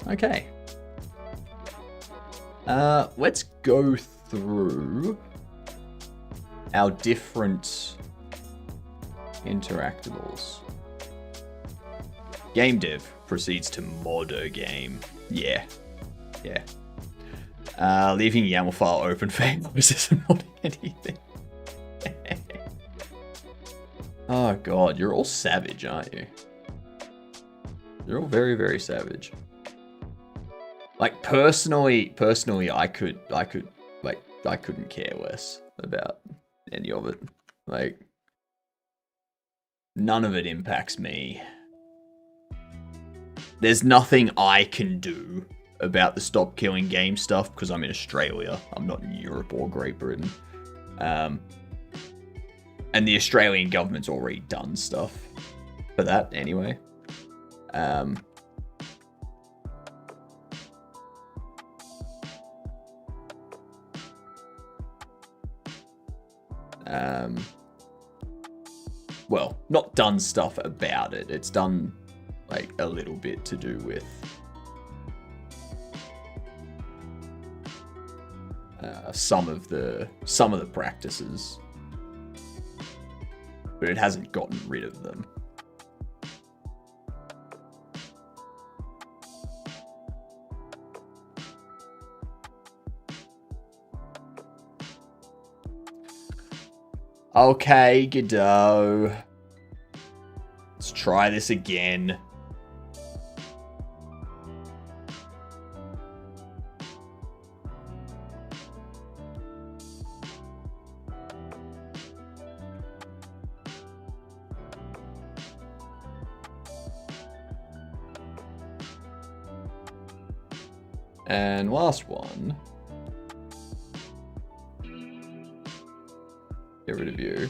Okay. Let's go through our different interactables. Game dev proceeds to mod a game. Yeah. Leaving YAML file open for handlers isn't modding anything. Oh god, you're all savage, aren't you? You're all very, very savage. Like personally, I couldn't care less about any of it. Like, none of it impacts me. There's nothing I can do about the stop killing game stuff because I'm in Australia. I'm not in Europe or Great Britain. And the Australian government's already done stuff for that anyway. Well, not done stuff about it. It's done like a little bit to do with some of the practices, but it hasn't gotten rid of them. Okay, Godot. Let's try this again. And last one. Get rid of you.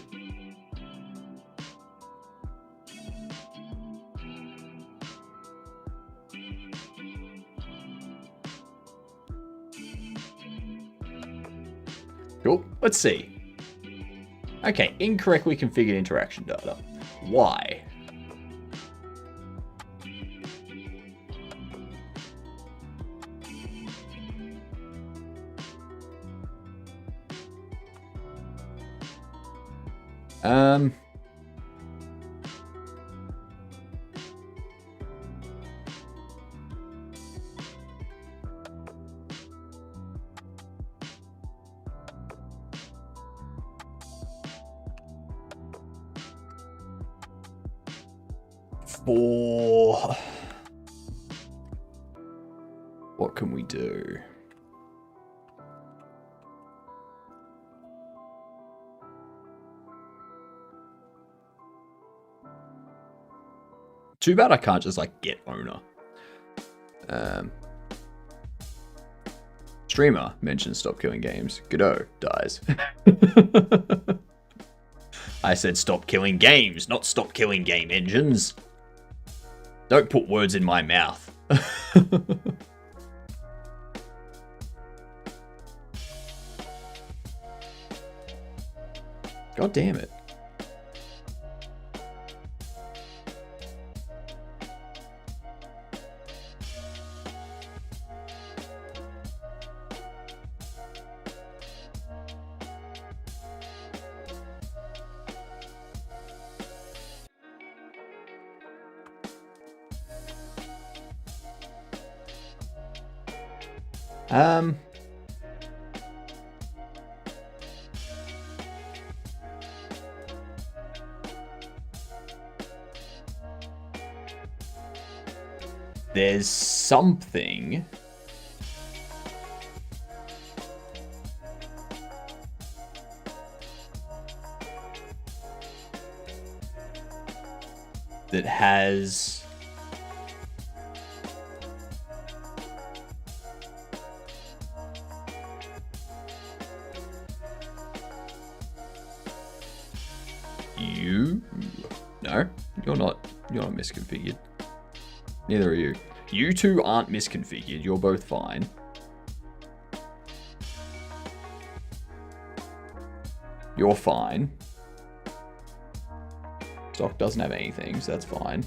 Cool. Let's see. Okay, incorrectly configured interaction data. Why? What can we do? Too bad I can't just like get owner. Streamer mentions stop killing games. Godot dies. I said stop killing games, not stop killing game engines. Don't put words in my mouth. God damn it. There's something that has you. No, you're not misconfigured. Neither are you. You two aren't misconfigured. You're both fine. You're fine. Stock doesn't have anything, so that's fine.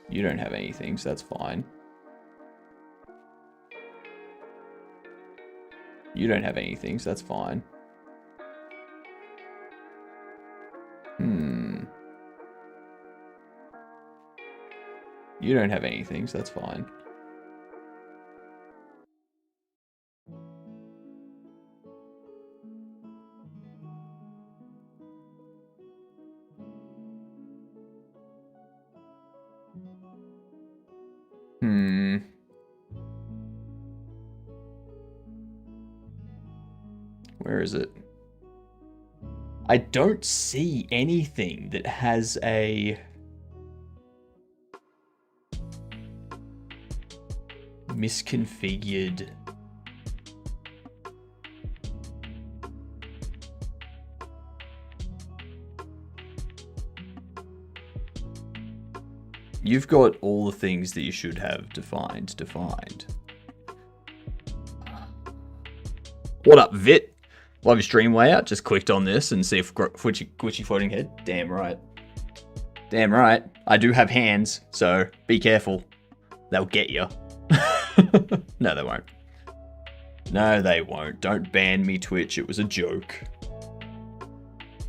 You don't have anything, so that's fine. You don't have anything, so that's fine. You don't have anything, so that's fine. Where is it? I don't see anything that has a misconfigured You've got all the things that you should have defined. What up, Vit? Love your stream layout. Just clicked on this and see if Glitchy Floating Head. Damn right. Damn right. I do have hands, so be careful. They'll get you. No, they won't. No, they won't. Don't ban me, Twitch. It was a joke.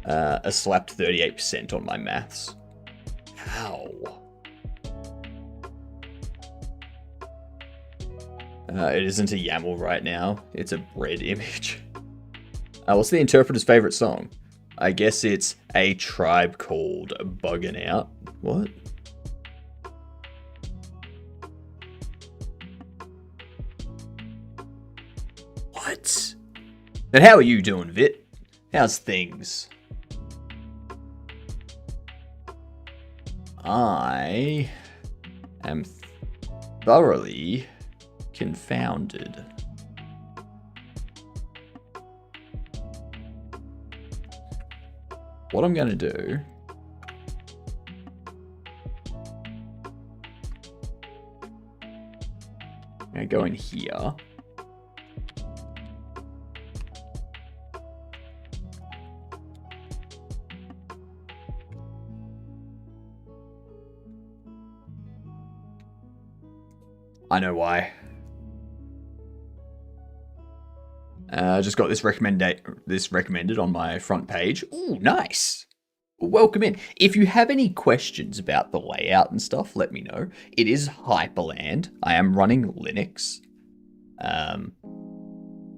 A slapped 38% on my maths. How? It isn't a YAML right now. It's a bread image. What's the interpreter's favorite song? I guess it's A Tribe Called Buggin' Out. What? What? And how are you doing, Vit? How's things? I am thoroughly confounded. What I'm gonna do I'm gonna go in here. I know why. I just got this recommended on my front page. Ooh, nice. Welcome in. If you have any questions about the layout and stuff, let me know. It is Hyperland. I am running Linux.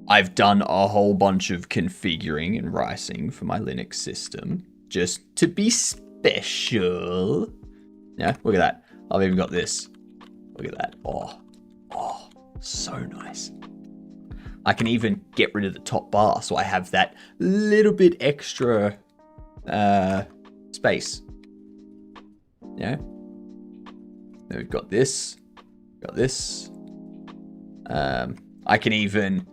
I've done a whole bunch of configuring and writing for my Linux system just to be special. Yeah, look at that. I've even got this. Look at that. Oh, so nice. I can even get rid of the top bar, so I have that little bit extra space. Yeah. Then we've got this. Got this. I can even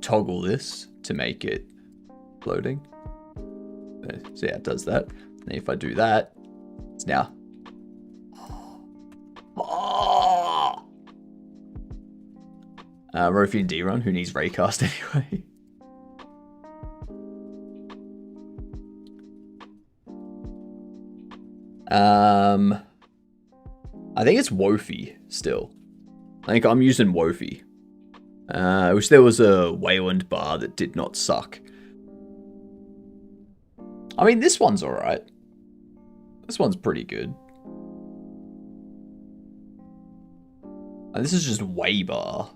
toggle this to make it floating. So yeah, it does that. And if I do that, it's seconds now. Oh! Rofi and D-Run, who needs Raycast anyway. I think it's Wofi still. I think I'm using Wofi. I wish there was a Wayland bar that did not suck. I mean, this one's alright. This one's pretty good. And this is just Waybar.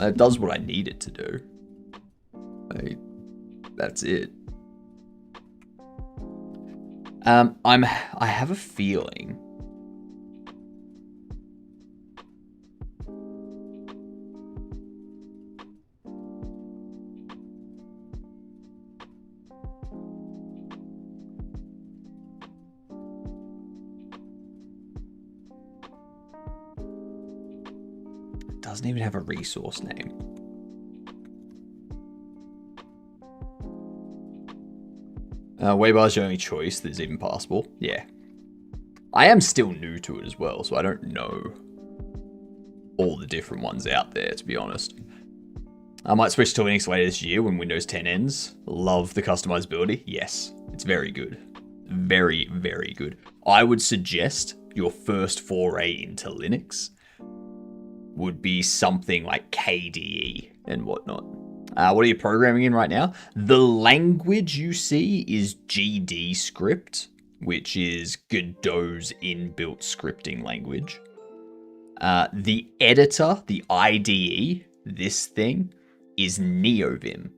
It does what I need it to do. That's it. I have a feeling. It doesn't even have a resource name. Waybar's your only choice that's even possible. Yeah. I am still new to it as well, so I don't know all the different ones out there, to be honest. I might switch to Linux later this year when Windows 10 ends. Love the customizability. Yes, it's very good. Very, very good. I would suggest your first foray into Linux would be something like KDE and whatnot. What are you programming in right now? The language you see is GD script, which is Godot's inbuilt scripting language. The editor, the IDE, this thing, is NeoVim.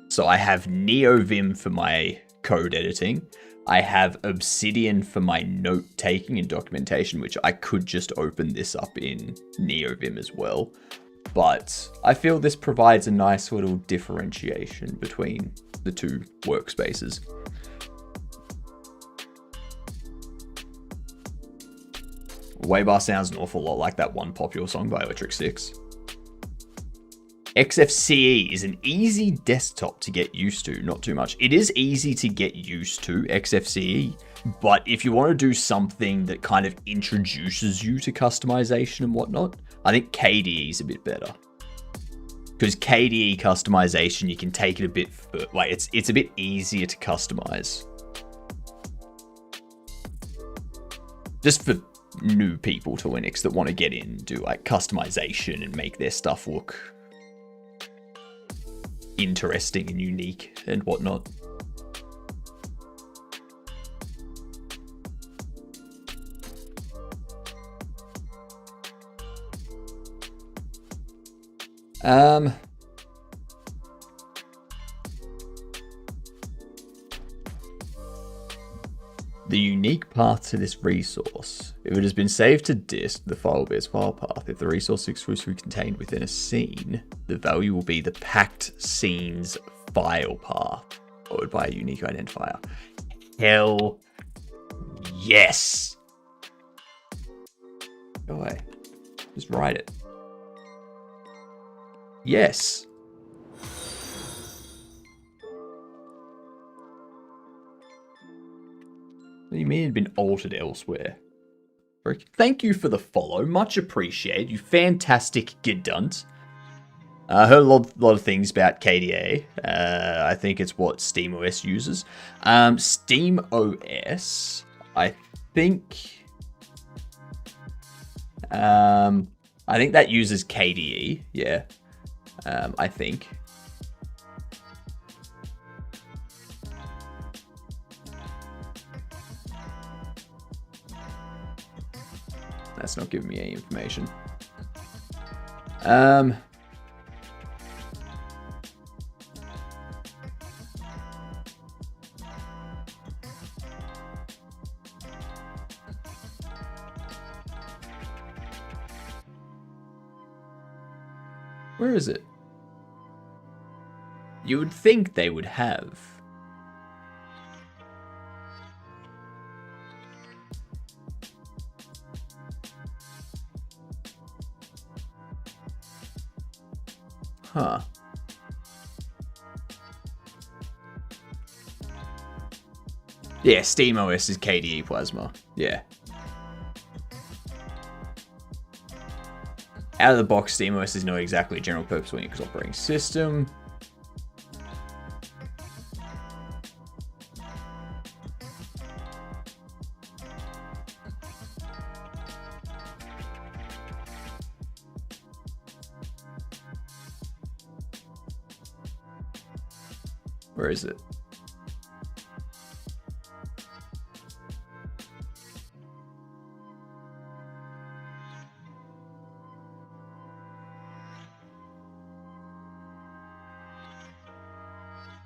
So I have NeoVim for my code editing. I have Obsidian for my note taking and documentation, which I could just open this up in NeoVim as well. But I feel this provides a nice little differentiation between the two workspaces. Waybar sounds an awful lot like that one popular song by Electric Six. XFCE is an easy desktop to get used to, not too much. It is easy to get used to, XFCE, but if you want to do something that kind of introduces you to customization and whatnot, I think KDE is a bit better. Because KDE customization, you can take it a bit further. Like, it's a bit easier to customize. Just for new people to Linux that want to get in, do like customization and make their stuff look interesting and unique and whatnot. The unique path to this resource. If it has been saved to disk, the file will be its file path. If the resource is exclusively contained within a scene, the value will be the packed scene's file path, followed by a unique identifier. Hell yes. Go away. Just write it. Yes. What do you mean it had been altered elsewhere? Thank you for the follow. Much appreciated. You fantastic Gedunt. I heard a lot of things about KDE. I think it's what SteamOS uses. SteamOS, I think that uses KDE. Yeah. I think. That's not giving me any information. Where is it? You would think they would have. Huh. Yeah, SteamOS is KDE Plasma. Yeah. Out of the box, SteamOS is not exactly a general purpose Linux operating system. Where is it?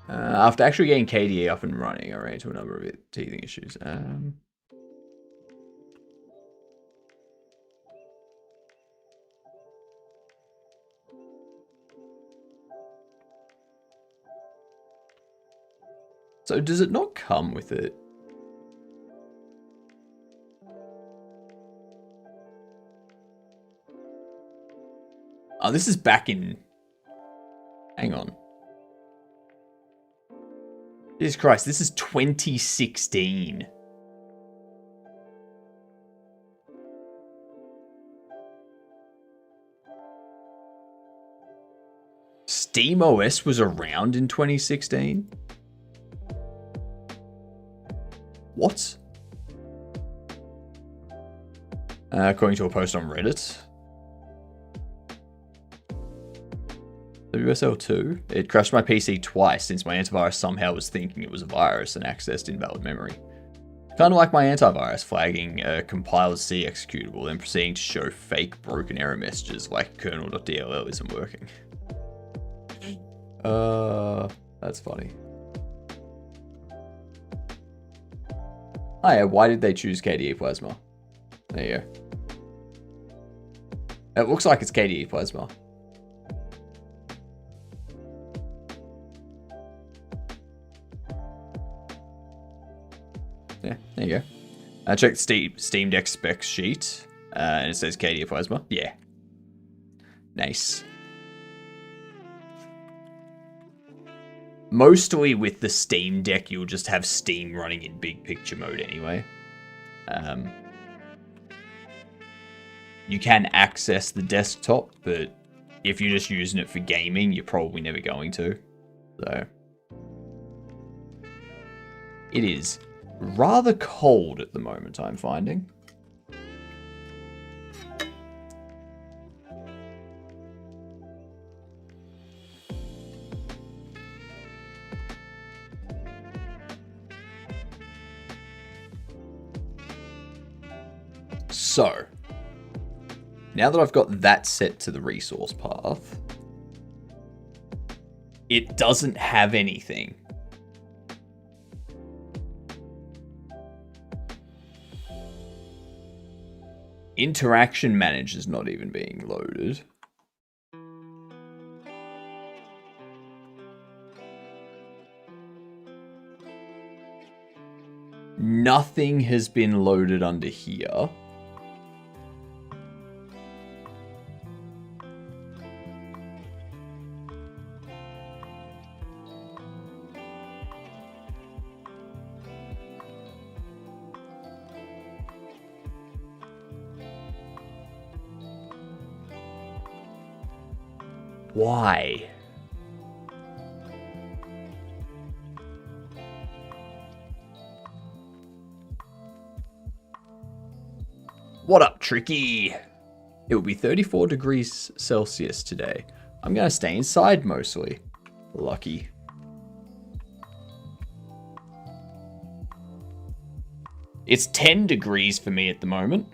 After actually getting KDE up and running, I ran into a number of teething issues. So does it not come with it? Oh, this is back in... Hang on. Jesus Christ, this is 2016. SteamOS was around in 2016? What? According to a post on Reddit. WSL2. It crashed my PC twice since my antivirus somehow was thinking it was a virus and accessed invalid memory. Kind of like my antivirus flagging a compiler C executable and proceeding to show fake broken error messages like kernel.dll isn't working. That's funny. Oh yeah, why did they choose KDE Plasma? There you go. It looks like it's KDE Plasma. Yeah, there you go. I checked Steam Deck specs sheet, and it says KDE Plasma. Yeah. Nice. Mostly with the Steam Deck, you'll just have Steam running in big picture mode anyway. You can access the desktop, but if you're just using it for gaming, you're probably never going to. So, it is rather cold at the moment, I'm finding. So, now that I've got that set to the resource path, it doesn't have anything. Interaction Manager is not even being loaded. Nothing has been loaded under here. Why? What up, Tricky? It will be 34 degrees Celsius today. I'm gonna stay inside mostly. Lucky. It's 10 degrees for me at the moment.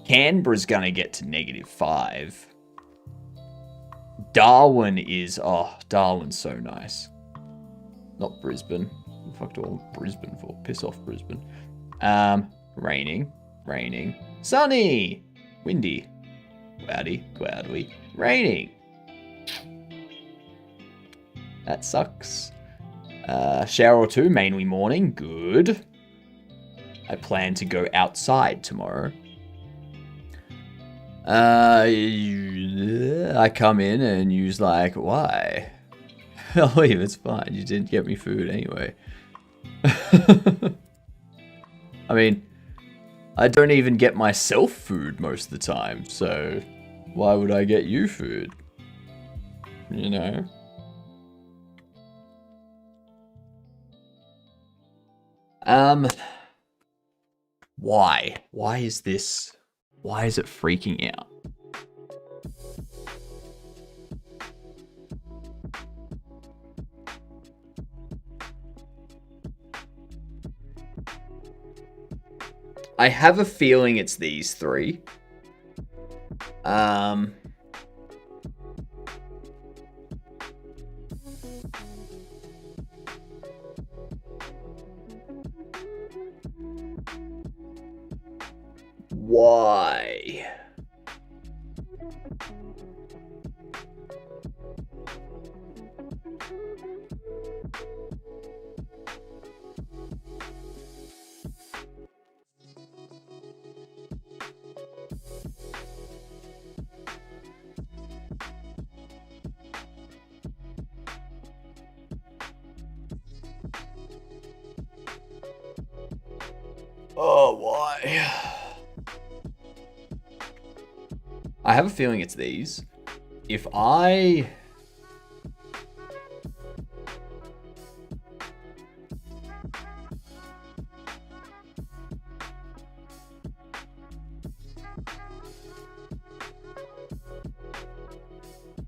Canberra's gonna get to -5. Darwin is... Oh, Darwin's so nice. Not Brisbane. What the fuck do I want Brisbane for? Piss off, Brisbane. Raining. Sunny! Windy. Cloudy. Raining. That sucks. Shower or two, mainly morning. Good. I plan to go outside tomorrow. I come in and use like, why? I'll leave, it's fine. You didn't get me food anyway. I mean, I don't even get myself food most of the time, so why would I get you food? You know? Why? Why is this? Why is it freaking out? I have a feeling it's these three. Why? Oh, why? I have a feeling it's these. If I...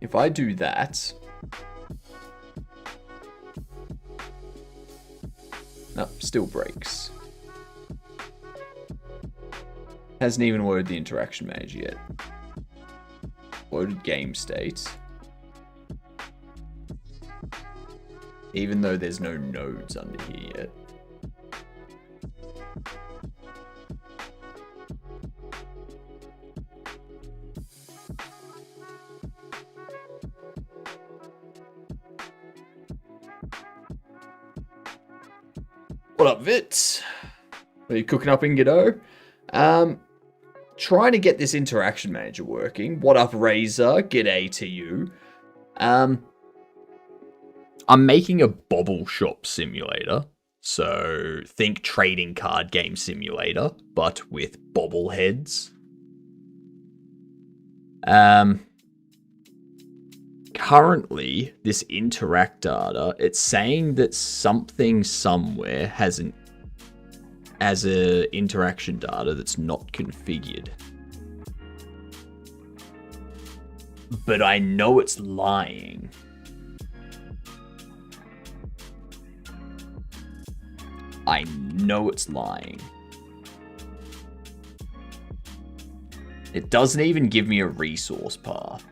If I do that... No, still breaks. Hasn't even loaded the interaction manager yet. Loaded game state. Even though there's no nodes under here yet. What up, Vits? Are you cooking up in Godot? Trying to get this interaction manager working. What up, Razor? G'day to you. I'm making a bobble shop simulator. So think trading card game simulator, but with bobbleheads. Currently, this interact data, it's saying that something somewhere has a interaction data that's not configured. But I know it's lying. I know it's lying. It doesn't even give me a resource path.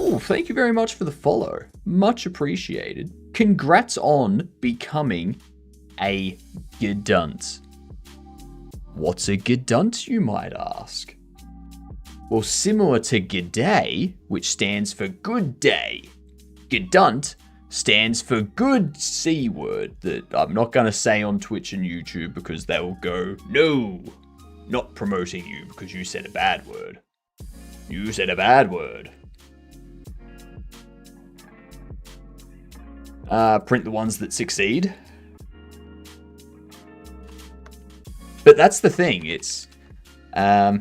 Oh, thank you very much for the follow. Much appreciated. Congrats on becoming a Gedunt. What's a Gedunt, you might ask? Well, similar to G'day, which stands for good day, Gedunt stands for good C word that I'm not going to say on Twitch and YouTube because they will go, no, not promoting you because you said a bad word. You said a bad word. Print the ones that succeed. But that's the thing, it's, I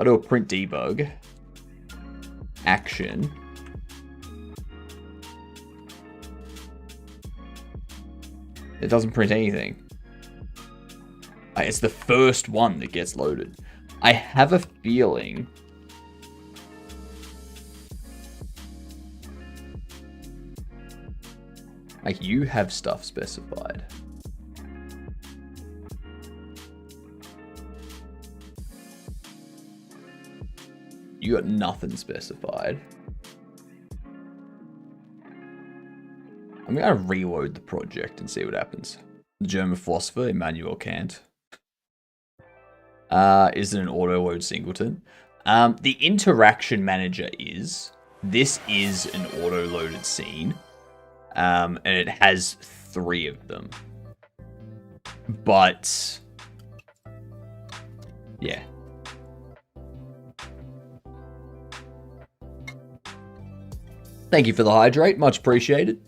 do a print debug, action, it doesn't print anything. It's the first one that gets loaded. I have a feeling like you have stuff specified. You got nothing specified. I'm gonna reload the project and see what happens. The German philosopher Immanuel Kant. Is it an auto-load singleton? The interaction manager is. This is an auto-loaded scene. And it has 3 of them. But yeah. Thank you for the hydrate, much appreciated.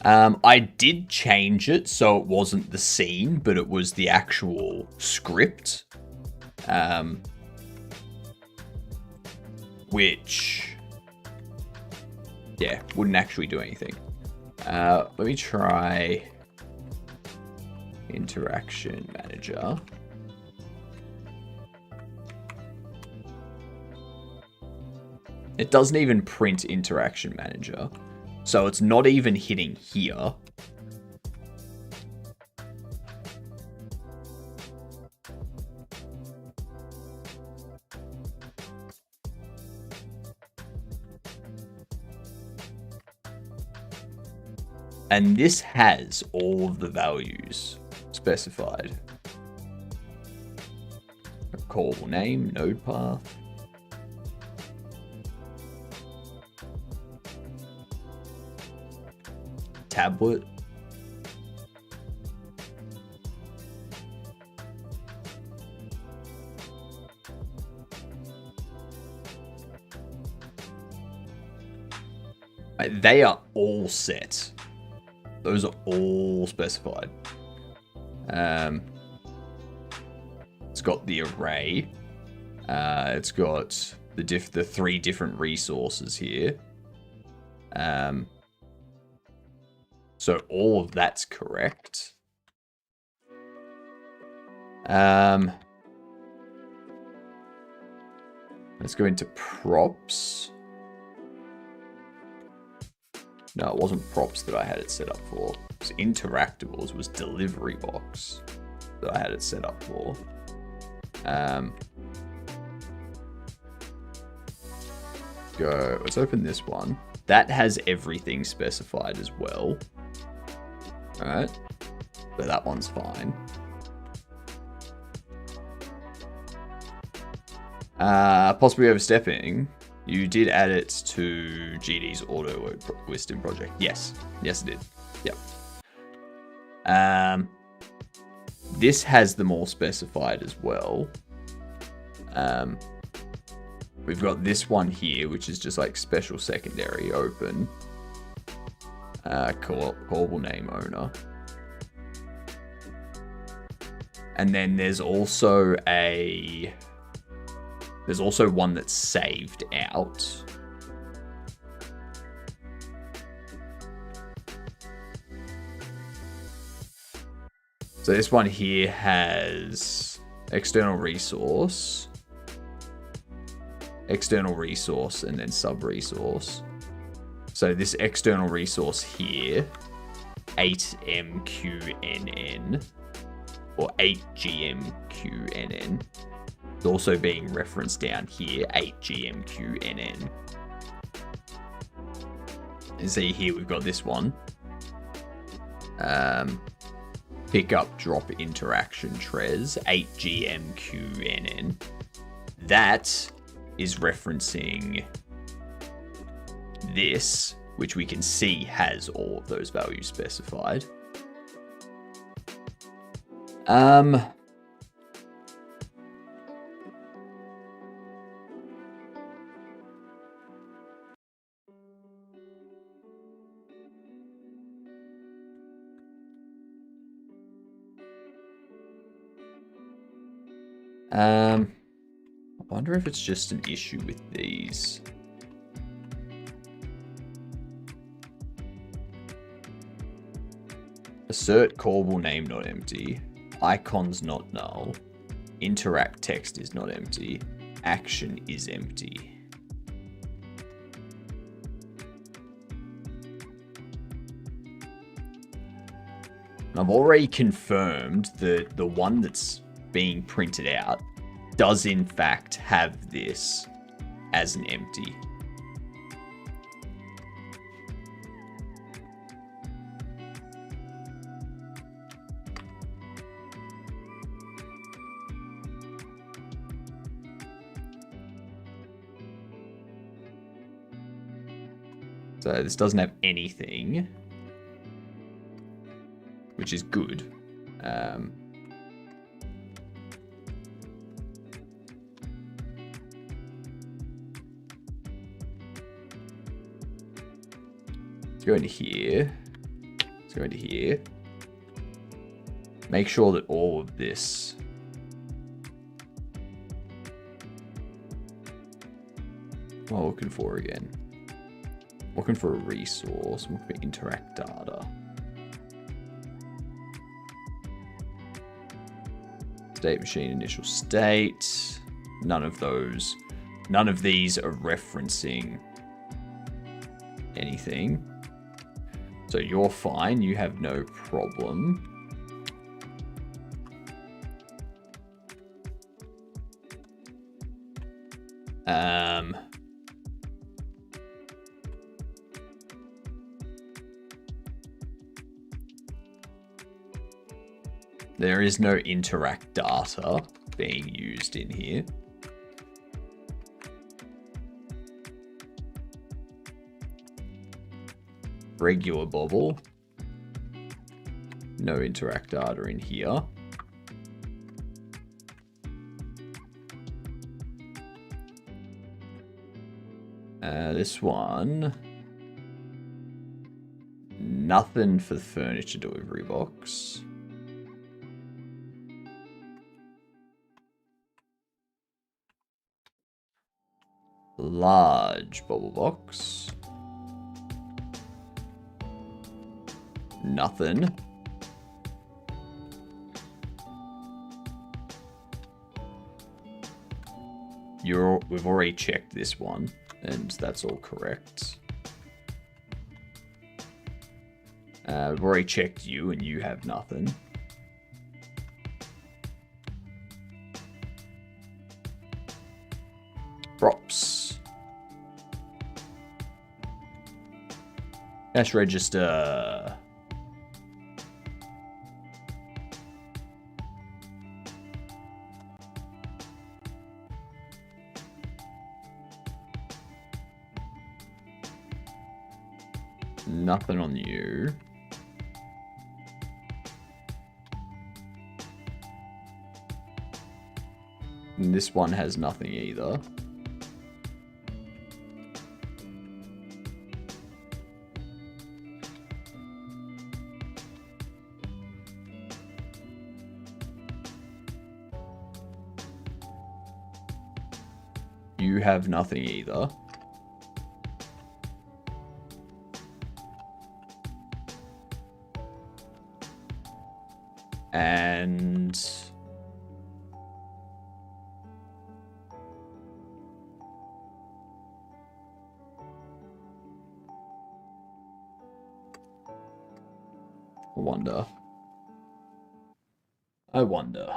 I did change it so it wasn't the scene, but it was the actual script. Which, yeah, wouldn't actually do anything. Let me try Interaction Manager. It doesn't even print Interaction Manager. So it's not even hitting here. And this has all of the values specified. A callable name, node path. Tablet. They are all set. Those are all specified. It's got the array. It's got the 3 different resources here. So all of that's correct. Let's go into props. No, it wasn't props that I had it set up for. It was interactables, was delivery box that I had it set up for. Let's open this one. That has everything specified as well. Alright. So that one's fine. Possibly overstepping. You did add it to GD's auto wisdom project. Yes. Yes, it did. Yep. This has them all specified as well. We've got this one here, which is just like special secondary open. Callable name owner. And then there's also one that's saved out. So this one here has external resource, and then sub-resource. So this external resource here, 8MQNN, or 8GMQNN, is also being referenced down here, 8GMQNN. And see here, we've got this one. Pick up, drop, interaction, Trez, 8GMQNN. That is referencing this, which we can see has all of those values specified. I wonder if it's just an issue with these. Assert callable name not empty. Icons not null. Interact text is not empty. Action is empty. I've already confirmed that the one that's being printed out does in fact have this as an empty. So this doesn't have anything, which is good. Let's go into here. Let's go into here. Make sure that all of this what am I looking for again? Looking for a resource. I'm looking for interact data. State machine initial state. None of those. None of these are referencing anything. So you're fine. You have no problem. There is no interact data being used in here. Regular bobble. No interact data in here. This one. Nothing for the furniture delivery box. Large bubble box. Nothing. We've already checked this one, and that's all correct. We've already checked you, and you have nothing. Props. Cash register. Nothing on you. And this one has nothing either. You have nothing either. And I wonder.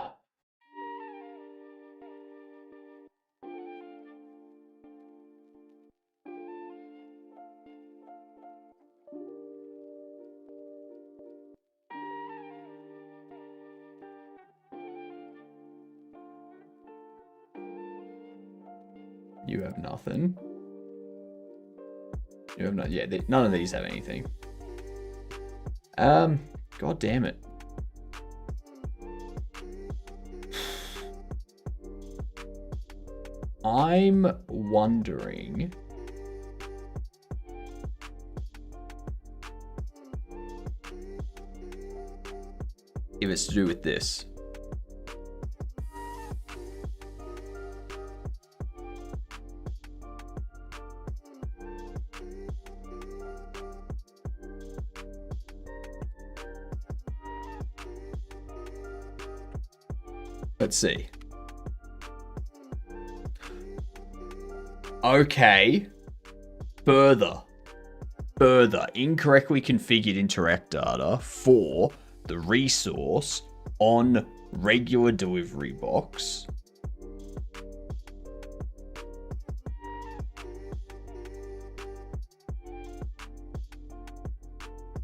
You have nothing. You have not. Yeah, none of these have anything. God damn it. I'm wondering if it's to do with this. Let's see. Okay. Further. Incorrectly configured interact data for the resource on regular delivery box.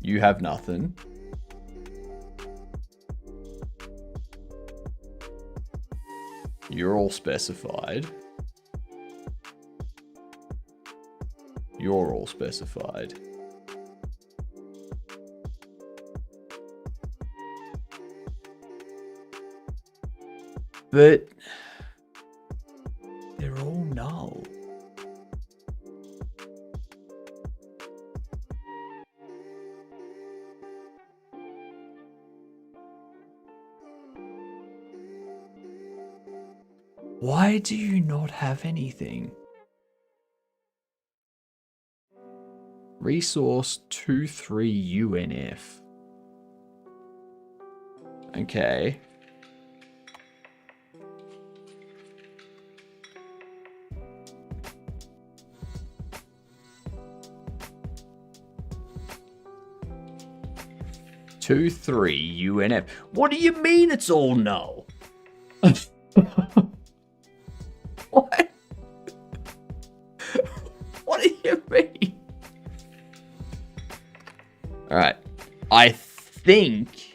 You have nothing. You're all specified. You're all specified. But they're all null. Why do you not have anything? Resource 23 UNF. Okay. Two, 3 UNF. What do you mean it's all null? What? What do you mean? Alright. I think...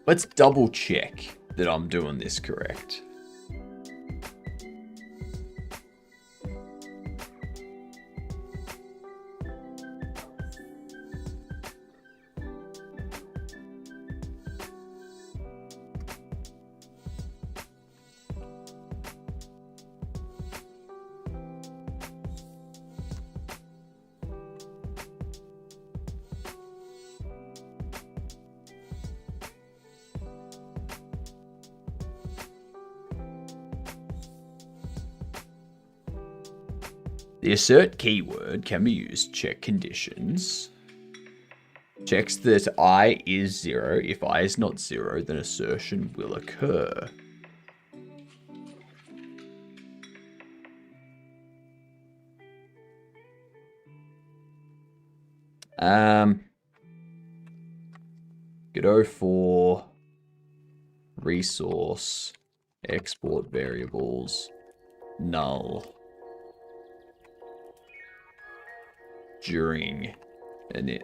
Let's double check that I'm doing this correct. The assert keyword can be used to check conditions. Checks that I is 0. If I is not 0, then assertion will occur. Go for resource, export variables, null. During init.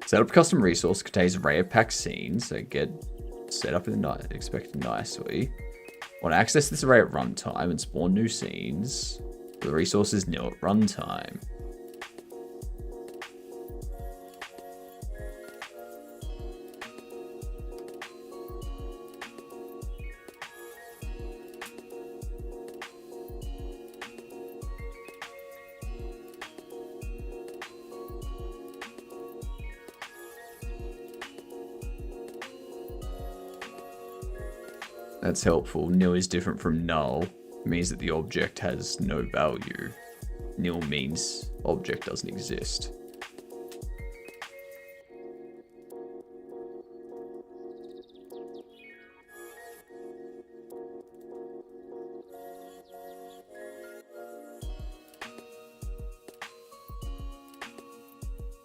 Set up custom resource contains array of packed scenes, so get set up in the expected nicely. Want to access this array at runtime and spawn new scenes. The resource is nil at runtime. That's helpful. Nil is different from null. It means that the object has no value. Nil means object doesn't exist.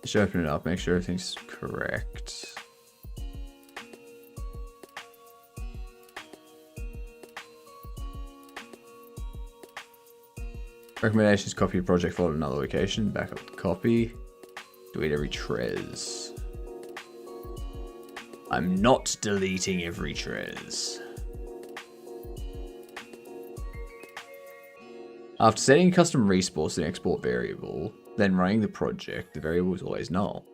Just open it up, make sure everything's correct. Recommendations, copy your project folder to another location, back up the copy, delete every trez. I'm not deleting every trez. After setting a custom resource and export variable, then running the project, the variable is always null.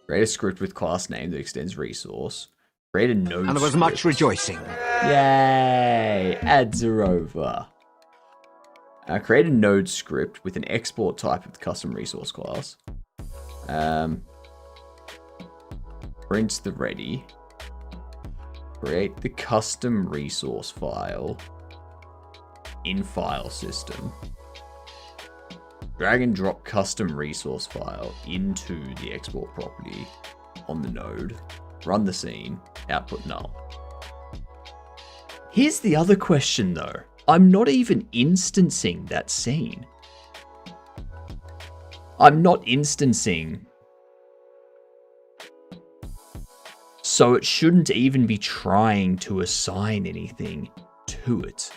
Create a script with class name that extends resource. Create a node And there was script. much rejoicing. Yay! Ads are over. Create a node script with an export type of the custom resource class. Print the ready. Create the custom resource file in file system. Drag and drop custom resource file into the export property on the node. Run the scene. Output null. Here's the other question though. I'm not even instancing that scene. I'm not instancing. So it shouldn't even be trying to assign anything to it.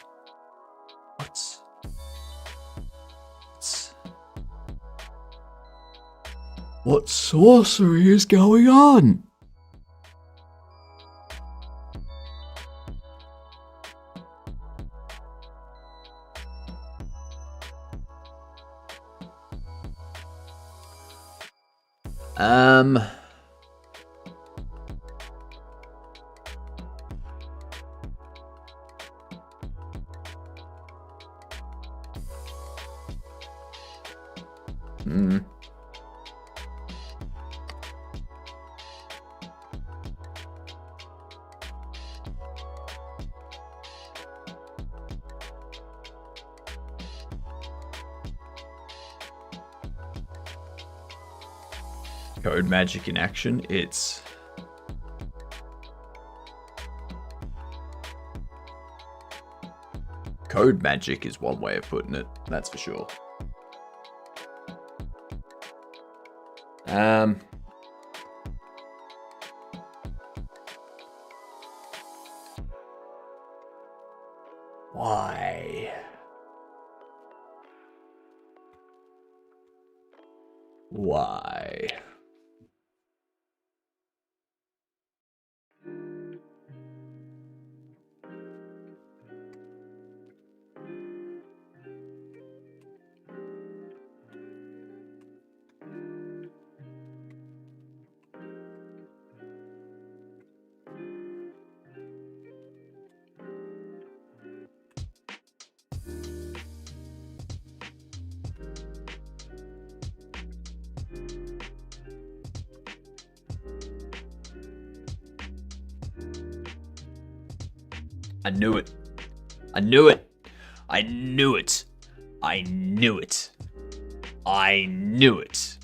What sorcery is going on? Code magic in action. It's code magic is one way of putting it, that's for sure. Why? Why? I knew it. I knew it. I knew it. I knew it. I knew it.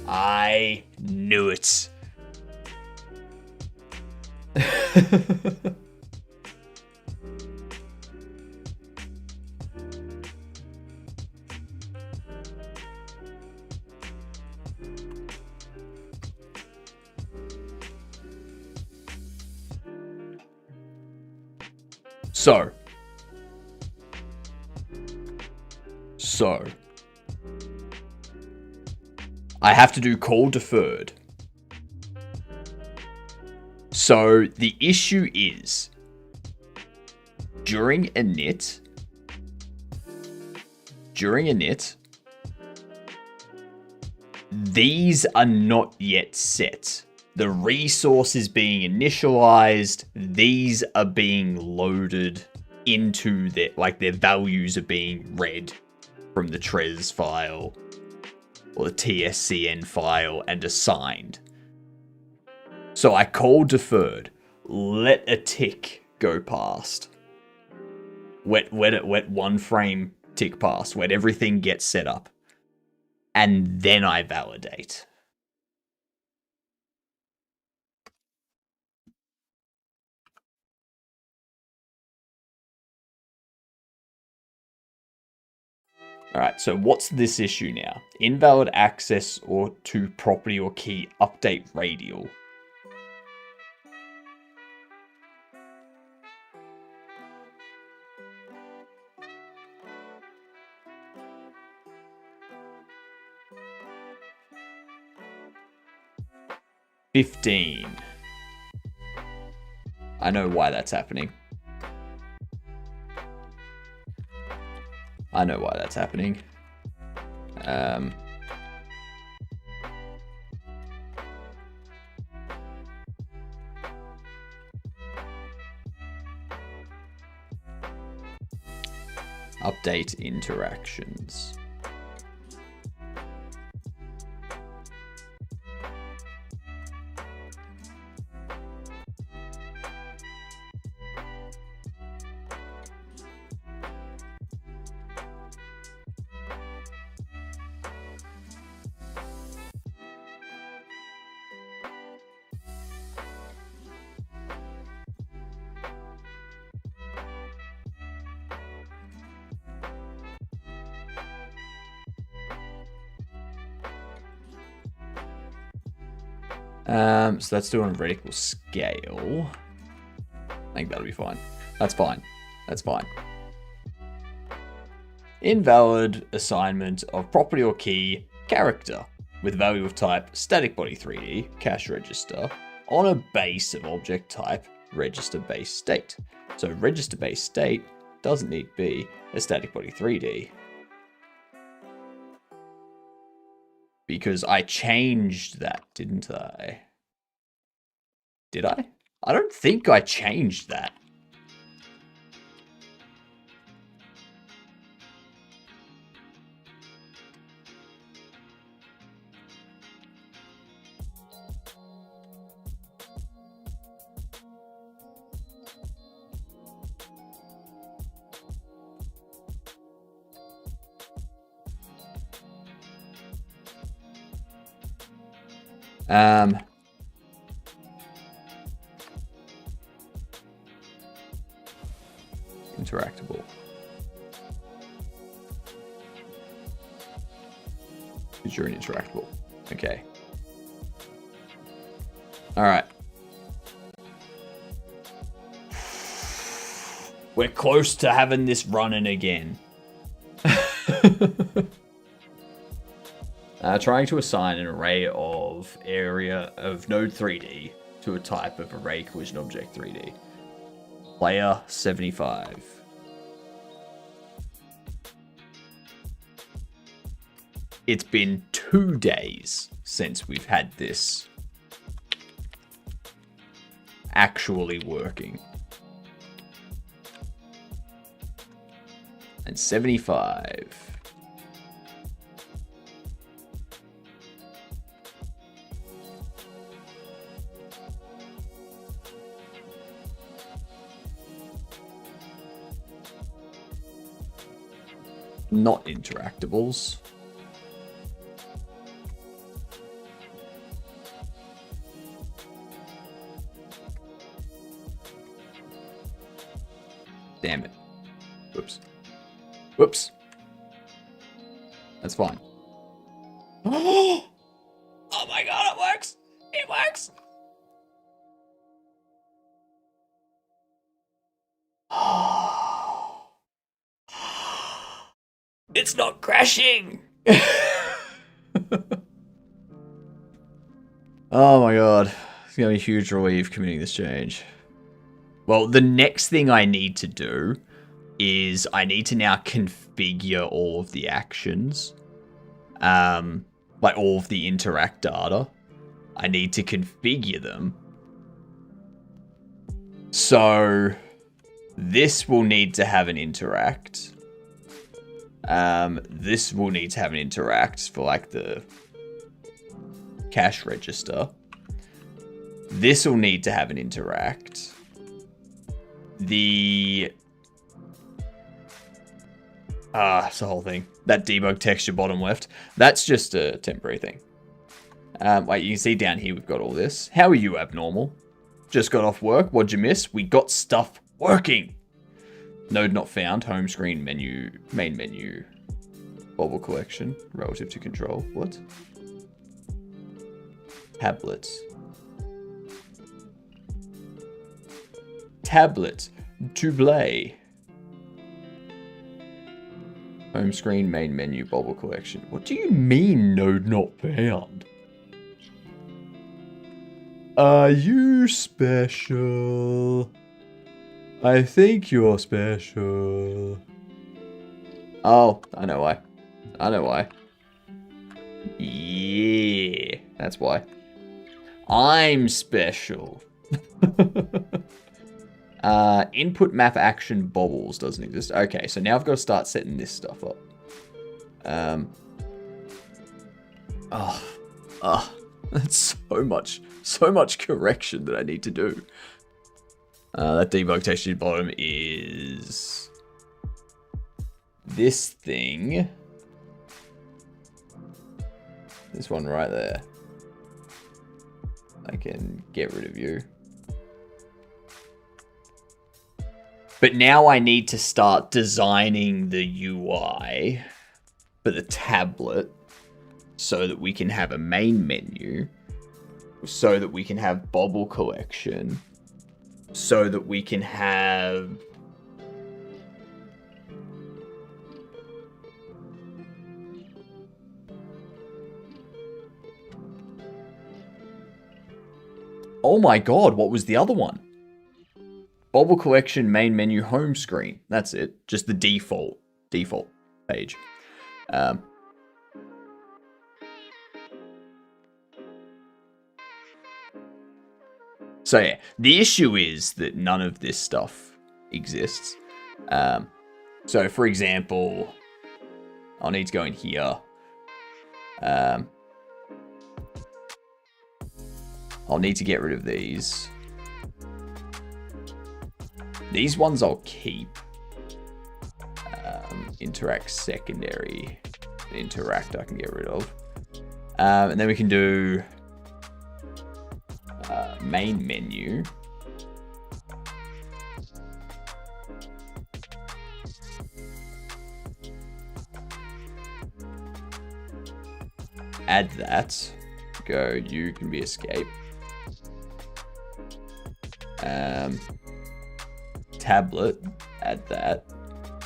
I knew it. So, I have to do call deferred. So the issue is, during a knit, these are not yet set. The resource is being initialized. These are being loaded into their, like, their values are being read from the Trez file or the TSCN file and assigned. So I call deferred. Let a tick go past. Let one frame tick past. Let everything get set up. And then I validate. Alright, so what's this issue now? Invalid access or to property or key update radial. $15. I know why that's happening. I know why that's happening. Update interactions. So that's doing vertical scale. I think that'll be fine. That's fine. That's fine. Invalid assignment of property or key character with value of type static body 3D cache register on a base of object type register base state. So register base state doesn't need to be a static body 3D. Because I changed that, didn't I? Did I? I don't think I changed that. Interactable. Because you're an interactable. Okay. Alright. We're close to having this running again. Trying to assign an array of area of node 3D to a type of array collision object 3D. Player 75. It's been 2 days since we've had this actually working. And 75. Not interactables. Damn it. Whoops. Whoops. That's fine. Oh my god, it works! It works! It's not crashing! Oh my god. It's gonna be a huge relief committing this change. Well, the next thing I need to do is I need to now configure all of the actions. Like all of the interact data. I need to configure them. So this will need to have an interact. This will need to have an interact for like the cache register. This will need to have an interact. It's the whole thing. That debug texture bottom left. That's just a temporary thing. Wait, you can see down here we've got all this. How are you, abnormal? Just got off work. What'd you miss? We got stuff working. Node not found. Home screen menu. Main menu. Bobble collection. Relative to control. What? Tablets. Tablet. To play. Home screen, main menu, bobble collection. What do you mean, node not found? Are you special? I think you're special. Oh, I know why. I know why. Yeah, that's why. I'm special. Input map action bobbles doesn't exist. Okay, so now I've got to start setting this stuff up. That's so much correction that I need to do. That debug texture bottom is this thing. This one right there. I can get rid of you. But now I need to start designing the UI for the tablet so that we can have a main menu, so that we can have bobble collection, so that we can have Oh my god, what was the other one? Bobble Collection main menu home screen. That's it. Just the default page. So yeah, the issue is that none of this stuff exists. So for example, I'll need to go in here. I'll need to get rid of these. These ones I'll keep. Interact secondary. Interact I can get rid of. And then we can do main menu. Add that. Go, you can be escape. Tablet. Add that.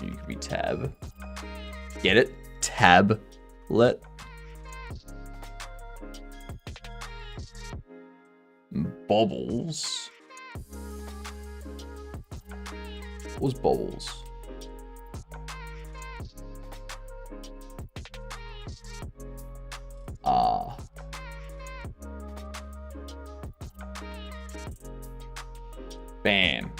You can be tab. Get it? Tablet. Bobbles. What was bobbles? Bam.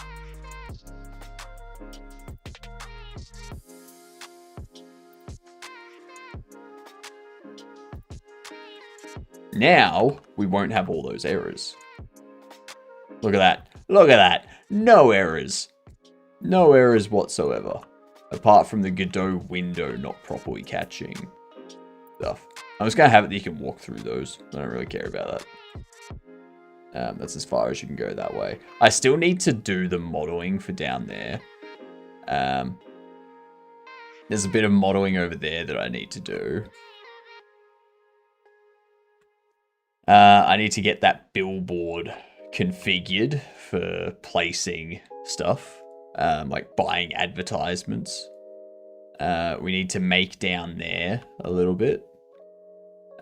Now, we won't have all those errors. Look at that. Look at that. No errors. No errors whatsoever. Apart from the Godot window not properly catching stuff. I'm just going to have it that you can walk through those. I don't really care about that. That's as far as you can go that way. I still need to do the modeling for down there. There's a bit of modeling over there that I need to do. I need to get that billboard configured for placing stuff, like buying advertisements. We need to make down there a little bit.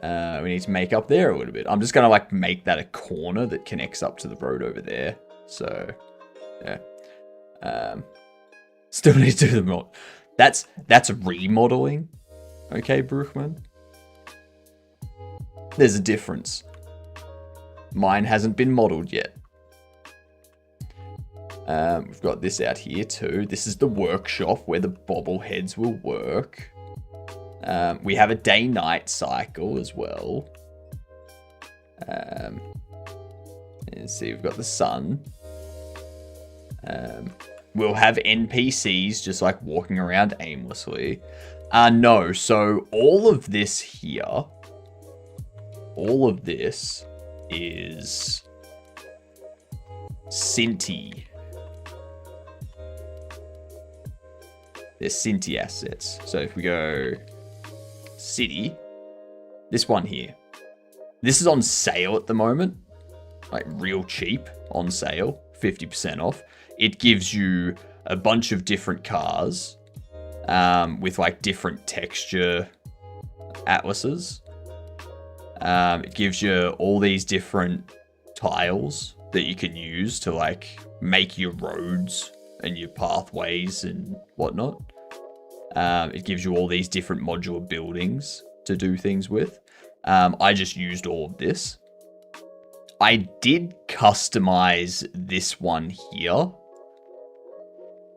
We need to make up there a little bit. I'm just going to like make that a corner that connects up to the road over there. So, yeah. Still need to do the mod. That's remodeling. Okay, Bruchman. There's a difference. Mine hasn't been modeled yet. We've got this out here too. This is the workshop where the bobbleheads will work. We have a day-night cycle as well. Let's see, we've got the sun. We'll have NPCs just like walking around aimlessly. No, so all of this here, all of this is Cinti. There's Cinti assets. So if we go city, this one here, this is on sale at the moment, like real cheap on sale, 50% off. It gives you a bunch of different cars with like different texture atlases. It gives you all these different tiles that you can use to like make your roads and your pathways and whatnot. It gives you all these different modular buildings to do things with. I just used all of this. I did customize this one here.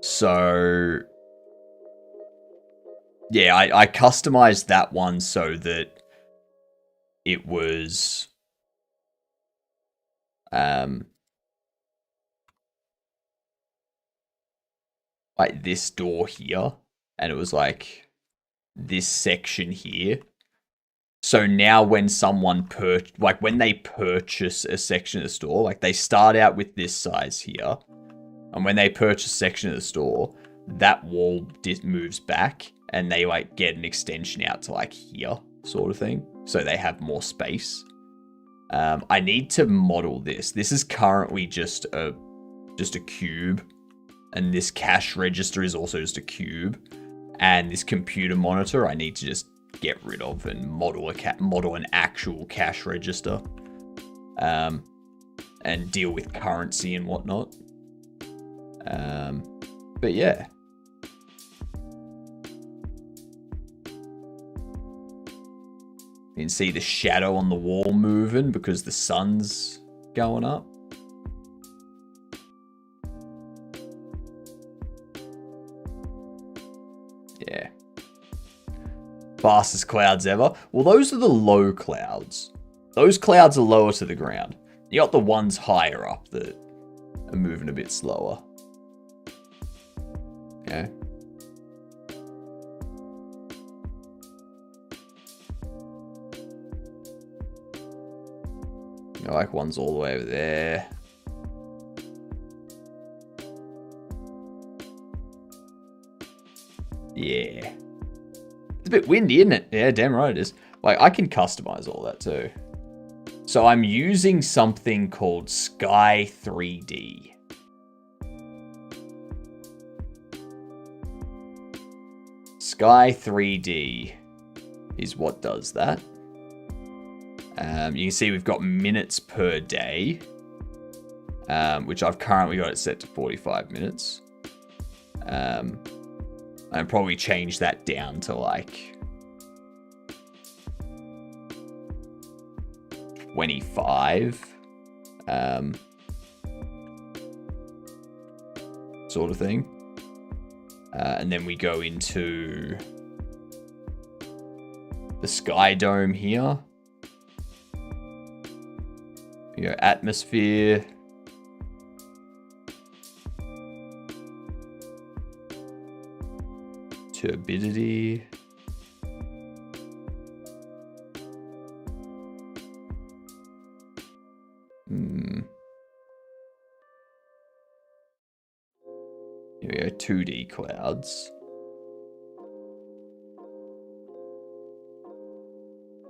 So yeah, I customized that one so that it was like this door here, and it was like this section here. So now when someone when they purchase a section of the store, like they start out with this size here, and when they purchase a section of the store, that wall moves back and they like get an extension out to like here sort of thing. So they have more space. I need to model this. This is currently just a cube, and this cash register is also just a cube, and this computer monitor I need to just get rid of and model an actual cash register. and deal with currency and whatnot. But yeah. You can see the shadow on the wall moving because the sun's going up. Yeah. Fastest clouds ever. Well, those are the low clouds. Those clouds are lower to the ground. You got the ones higher up that are moving a bit slower. Okay. Like one's all the way over there. Yeah. It's a bit windy, isn't it? Yeah, damn right it is. Like, I can customize all that too. So I'm using something called Sky 3D. Sky 3D is what does that. You can see we've got minutes per day, which I've currently got it set to 45 minutes. I'd probably change that down to like 25, sort of thing. And then we go into the Sky Dome here. We go atmosphere. Turbidity. Here we go, 2D clouds.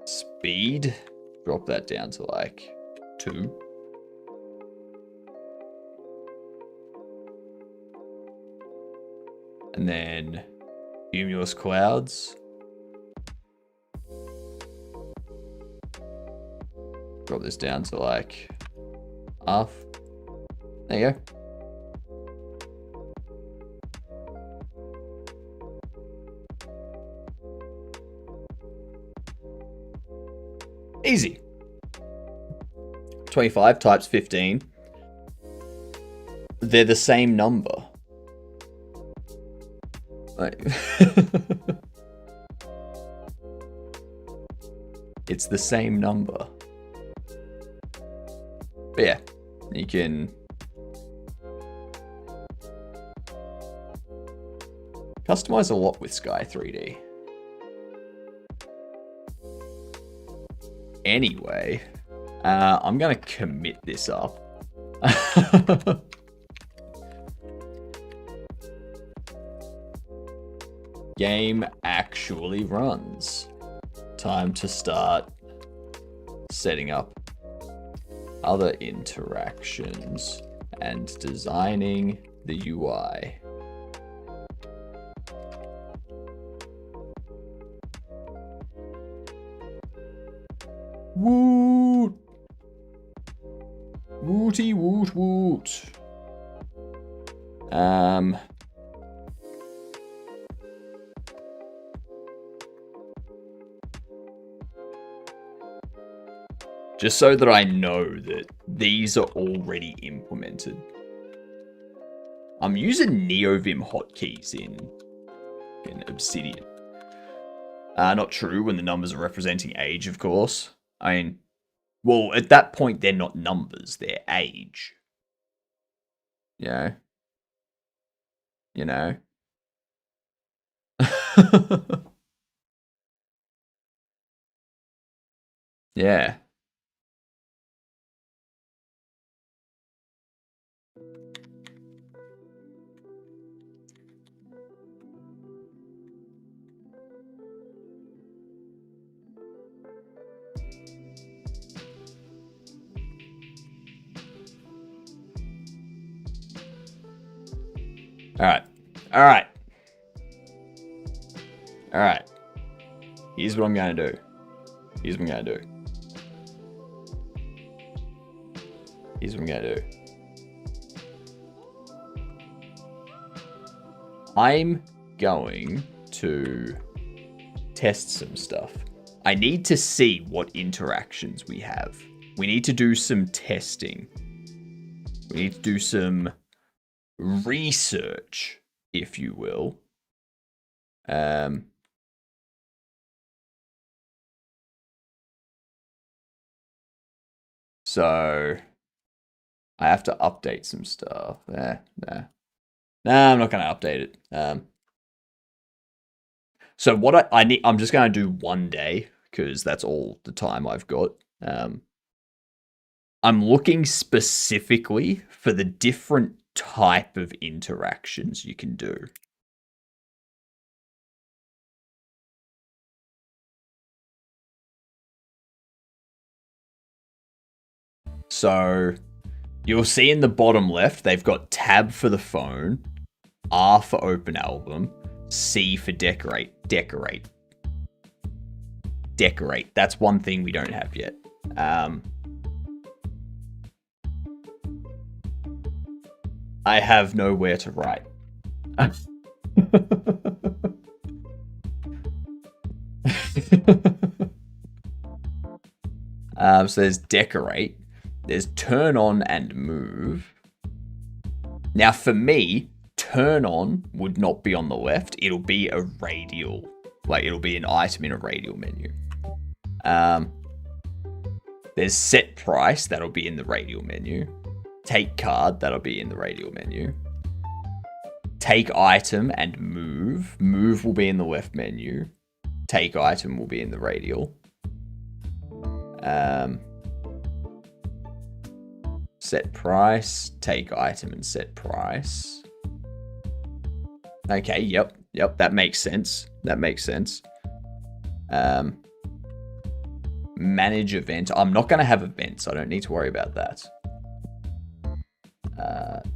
Speed. Drop that down to like 2. And then cumulus clouds. Drop this down to like half. There you go. Easy. 25 times 15. They're the same number. Like it's the same number. But yeah, you can customize a lot with Sky 3D. Anyway, I'm gonna commit this up. Game actually runs. Time to start setting up other interactions and designing the UI. Woot! Wooty woot woot. Just so that I know that these are already implemented. I'm using NeoVim hotkeys in Obsidian. Not true when the numbers are representing age, of course. I mean, well, at that point, they're not numbers, they're age. Yeah. You know? Yeah. Alright. Here's what I'm gonna do. Here's what I'm gonna do. I'm going to test some stuff. I need to see what interactions we have. We need to do some testing. We need to do some research, if you will. So I have to update some stuff. Nah, I'm not going to update it. So what I need, I'm just going to do one day because that's all the time I've got. I'm looking specifically for the different type of interactions you can do. So you'll see in the bottom left, they've got tab for the phone, R for open album, C for decorate. Decorate. That's one thing we don't have yet. I have nowhere to write. So there's decorate. There's turn on and move. Now for me, turn on would not be on the left. It'll be a radial. Like it'll be an item in a radial menu. There's set price. That'll be in the radial menu. Take card. That'll be in the radial menu. Take item and move. Move will be in the left menu. Take item will be in the radial. Set price, take item and set price. Okay, yep, that makes sense. Manage event. I'm not going to have events. I don't need to worry about that.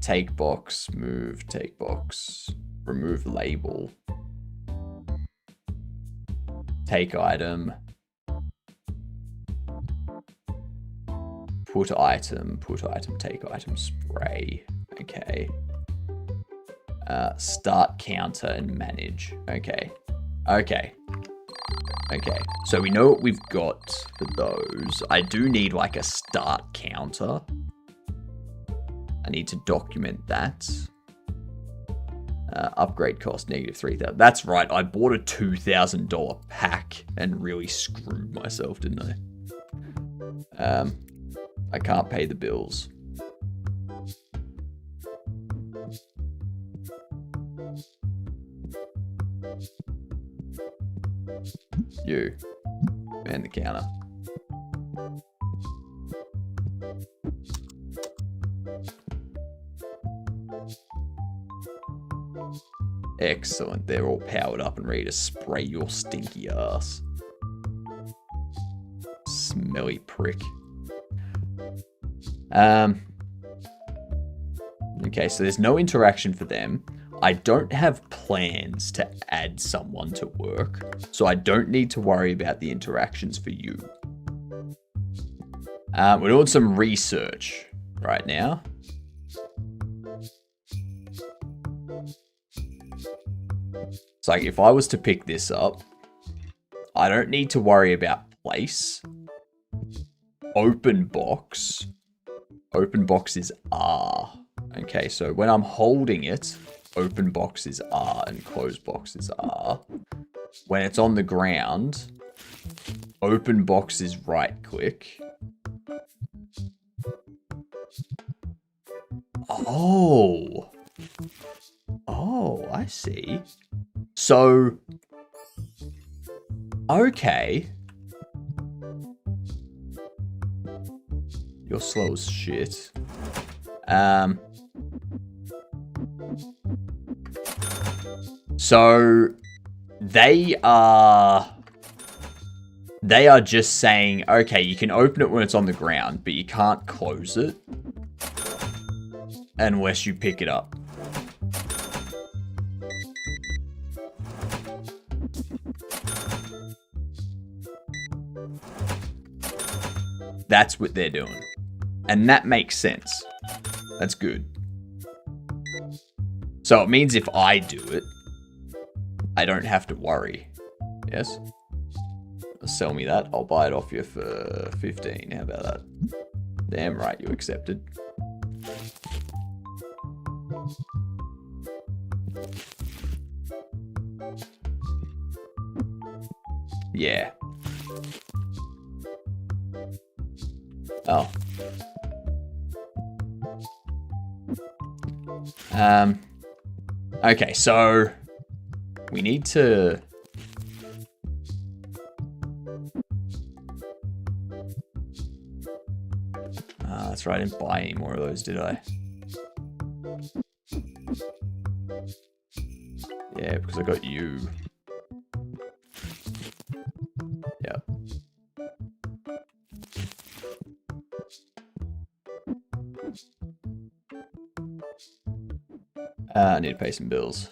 Take box, move, take box, remove label. Take item. Put item, take item, spray. Okay. Start counter and manage. Okay. So we know what we've got for those. I do need like a start counter. I need to document that. Upgrade cost -3,000. That's right. I bought a $2,000 pack and really screwed myself, didn't I? I can't pay the bills. You. Man the counter. Excellent. They're all powered up and ready to spray your stinky ass. Smelly prick. Okay, so there's no interaction for them. I don't have plans to add someone to work, so I don't need to worry about the interactions for you. We're doing some research right now. It's like if I was to pick this up, I don't need to worry about place. Open box. Open box is R. Okay, so when I'm holding it, open box is R and close box is R. When it's on the ground, open box is right click. Oh, I see. So, okay. You're slow as shit. So they are just saying, okay, you can open it when it's on the ground, but you can't close it unless you pick it up. That's what they're doing. And that makes sense. That's good. So it means if I do it, I don't have to worry. Yes? Sell me that. I'll buy it off you for 15. How about that? Damn right, you accepted. Yeah. Oh. Okay, so we need to... That's right, I didn't buy any more of those, did I? Yeah, because I got you. Yep. I need to pay some bills.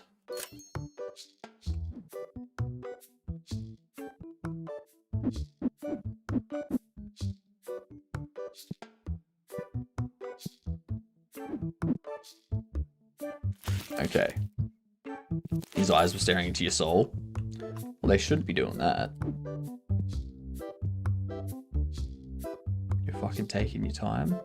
Okay. His eyes were staring into your soul. Well, they shouldn't be doing that. You're fucking taking your time.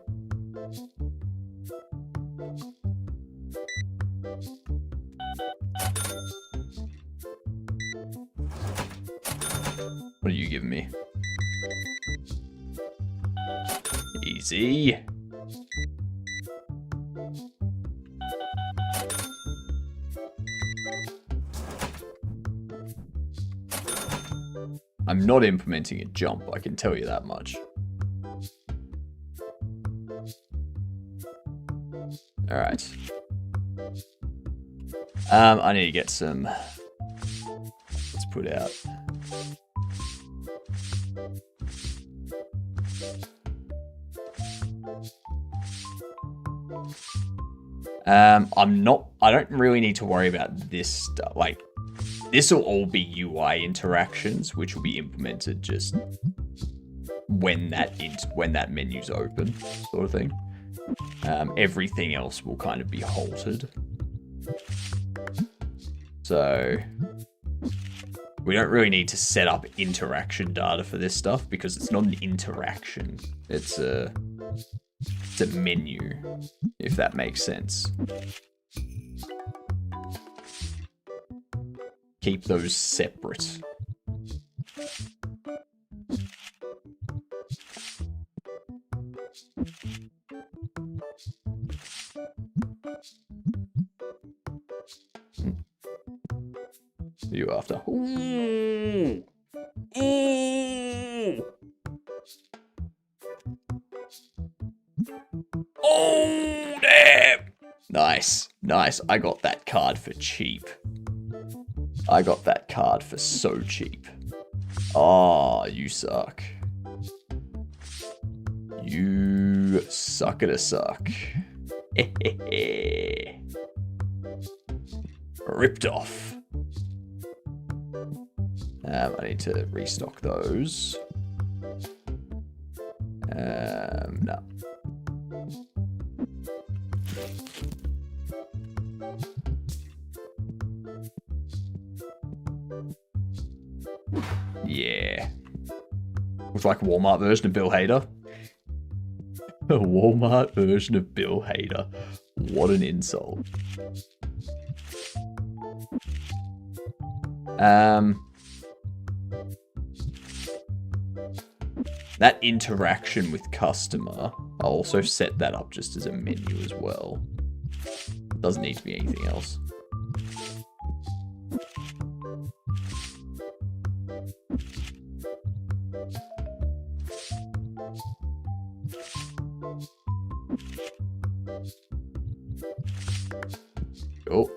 What are you giving me? Easy. I'm not implementing a jump, I can tell you that much. Alright. I need to get some... Let's put out... I don't really need to worry about this stuff. Like, this will all be UI interactions, which will be implemented just when that menu's open, sort of thing. Everything else will kind of be halted. So we don't really need to set up interaction data for this stuff because it's not an interaction. It's a menu, if that makes sense. Keep those separate. You after? Ooh. Ooh. Oh, damn! Nice, nice. I got that card for cheap. I got that card for so cheap. Oh, you suck. You suck at a suck. Ripped off. I need to restock those. No. Yeah. Looks like a Walmart version of Bill Hader. A Walmart version of Bill Hader. What an insult. That interaction with customer, I'll also set that up just as a menu as well. Doesn't need to be anything else. Oh.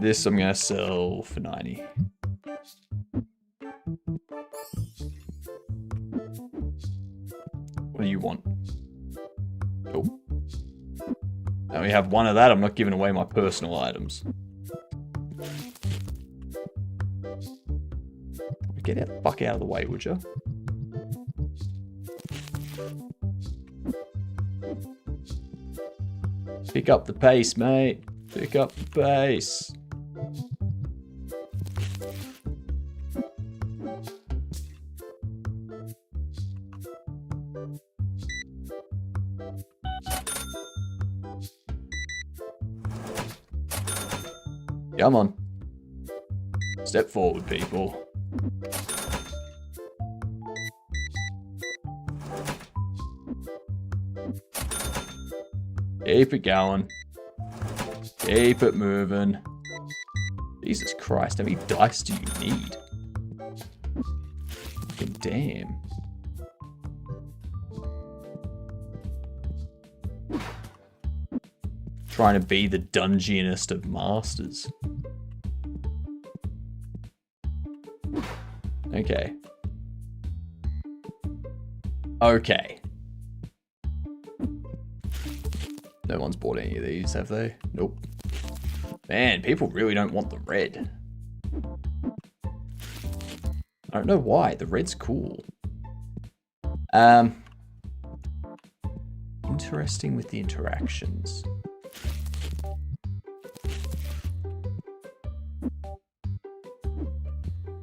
This I'm gonna sell for 90. What do you want? Oh. I only have one of that. I'm not giving away my personal items. Get the fuck out of the way, would you? Pick up the pace, mate. Pick up the pace. Come on. Step forward, people. Keep it going. Keep it moving. Jesus Christ, how many dice do you need? Fucking damn. Trying to be the dungeonist of masters. Okay. Okay. No one's bought any of these, have they? Nope. Man, people really don't want the red. I don't know why. The red's cool. Interesting with the interactions.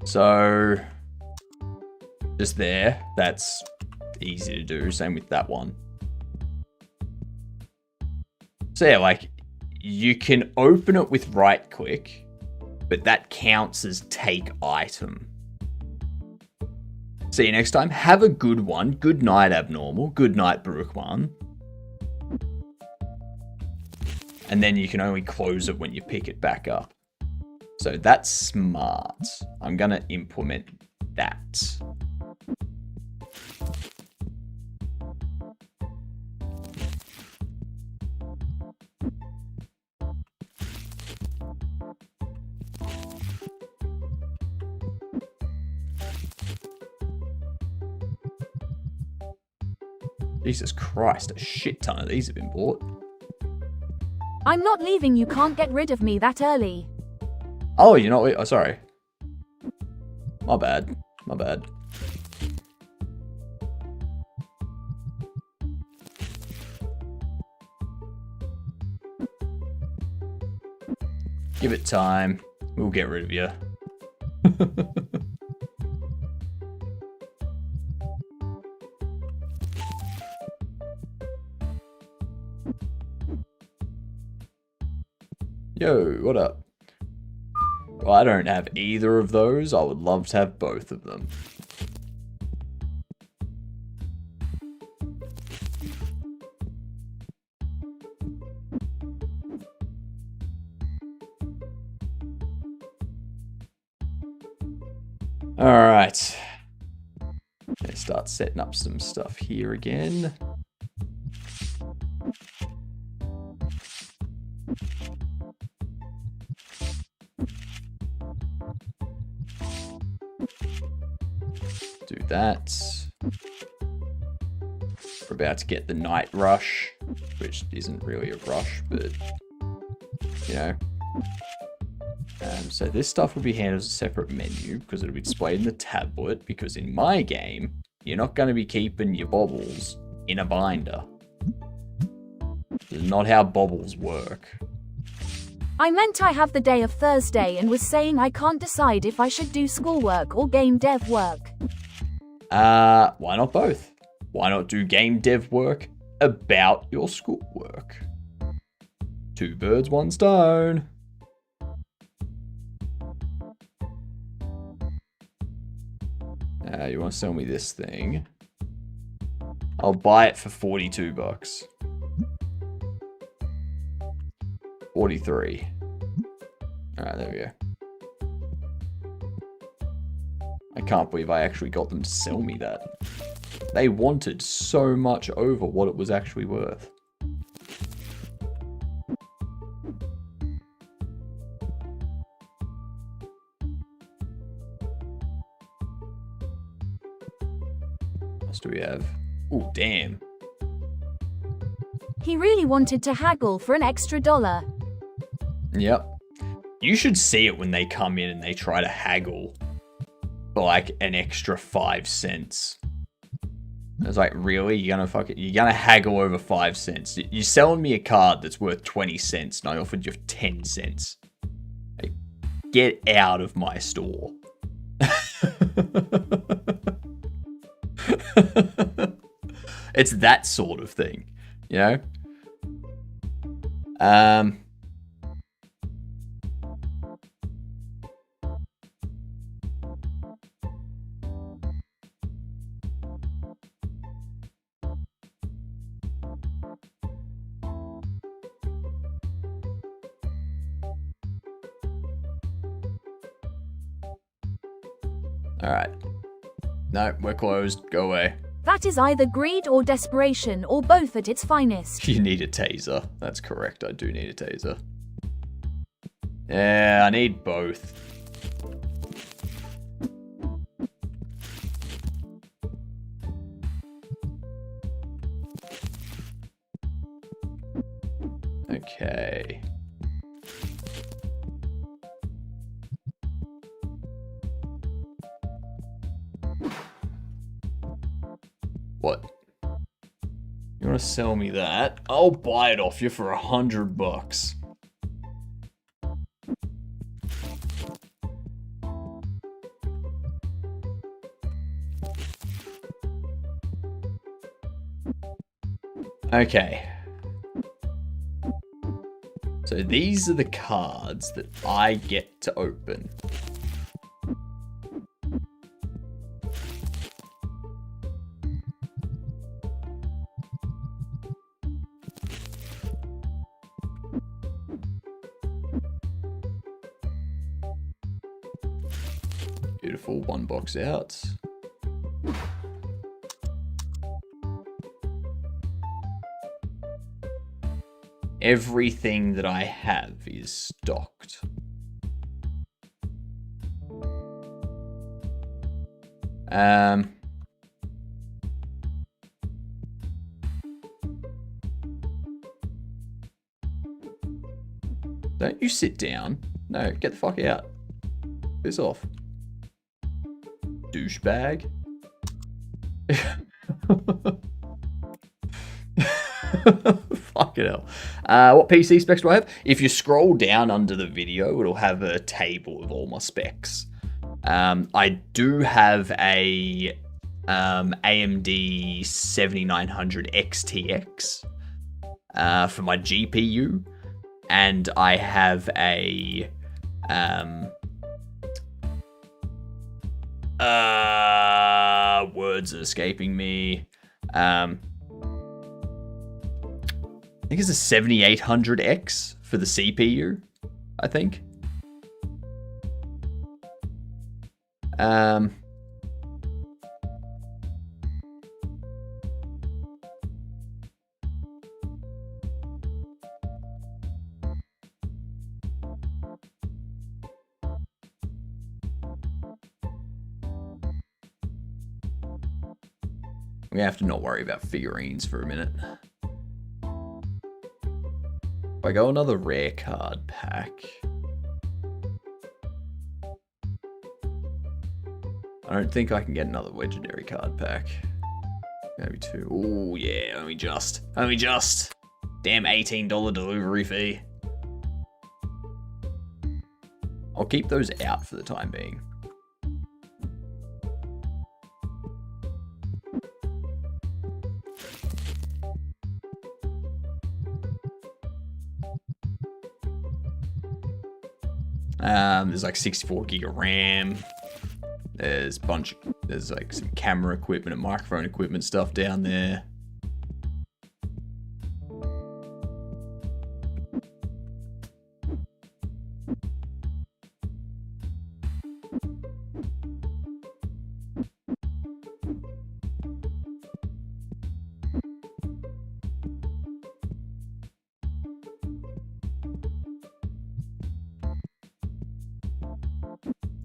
So, just there. That's easy to do. Same with that one. So yeah, like, you can open it with right click, but that counts as take item. See you next time. Have a good one. Good night, Abnormal. Good night, Brookman. And then you can only close it when you pick it back up. So that's smart. I'm gonna implement that. Jesus Christ, a shit ton of these have been bought. I'm not leaving. You can't get rid of me that early. Oh, you're not... Oh, sorry. My bad. My bad. Give it time. We'll get rid of you. Yo, what up? Well, I don't have either of those. I would love to have both of them. All right. Let's start setting up some stuff here again. Do that. We're about to get the night rush, which isn't really a rush, but you know. So this stuff will be handled as a separate menu because it'll be displayed in the tablet, because in my game, you're not going to be keeping your baubles in a binder. This is not how baubles work. I meant I have the day of Thursday and was saying I can't decide if I should do schoolwork or game dev work. Why not both? Why not do game dev work about your schoolwork? Two birds, one stone. You want to sell me this thing? I'll buy it for 42 bucks. 43. Alright, there we go. I can't believe I actually got them to sell me that. They wanted so much over what it was actually worth. What else do we have? Oh, damn. He really wanted to haggle for an extra $1. Yep. You should see it when they come in and they try to haggle for like an extra 5 cents. It's like, really? You're gonna haggle over 5 cents? You're selling me a card that's worth 20 cents and I offered you 10 cents. Like, get out of my store. It's that sort of thing, you know? Alright. No, we're closed. Go away. That is either greed or desperation, or both at its finest. You need a taser. That's correct. I do need a taser. Yeah, I need both. Okay. What? You want to sell me that? I'll buy it off you for $100. Okay. So these are the cards that I get to open. Beautiful, one box out. Everything that I have is stocked. Don't you sit down. No, get the fuck out. Piss off. Douchebag. Fucking hell. What PC specs do I have? If you scroll down under the video, it'll have a table of all my specs. I do have a AMD 7900 XTX for my GPU, and I have a words are escaping me. I think it's a 7800X for the CPU, I think. We have to not worry about figurines for a minute. If I go another rare card pack, I don't think I can get another legendary card pack. Maybe two. Oh yeah, only just. Damn $18 delivery fee. I'll keep those out for the time being. There's like 64 gig of RAM. There's like some camera equipment and microphone equipment stuff down there.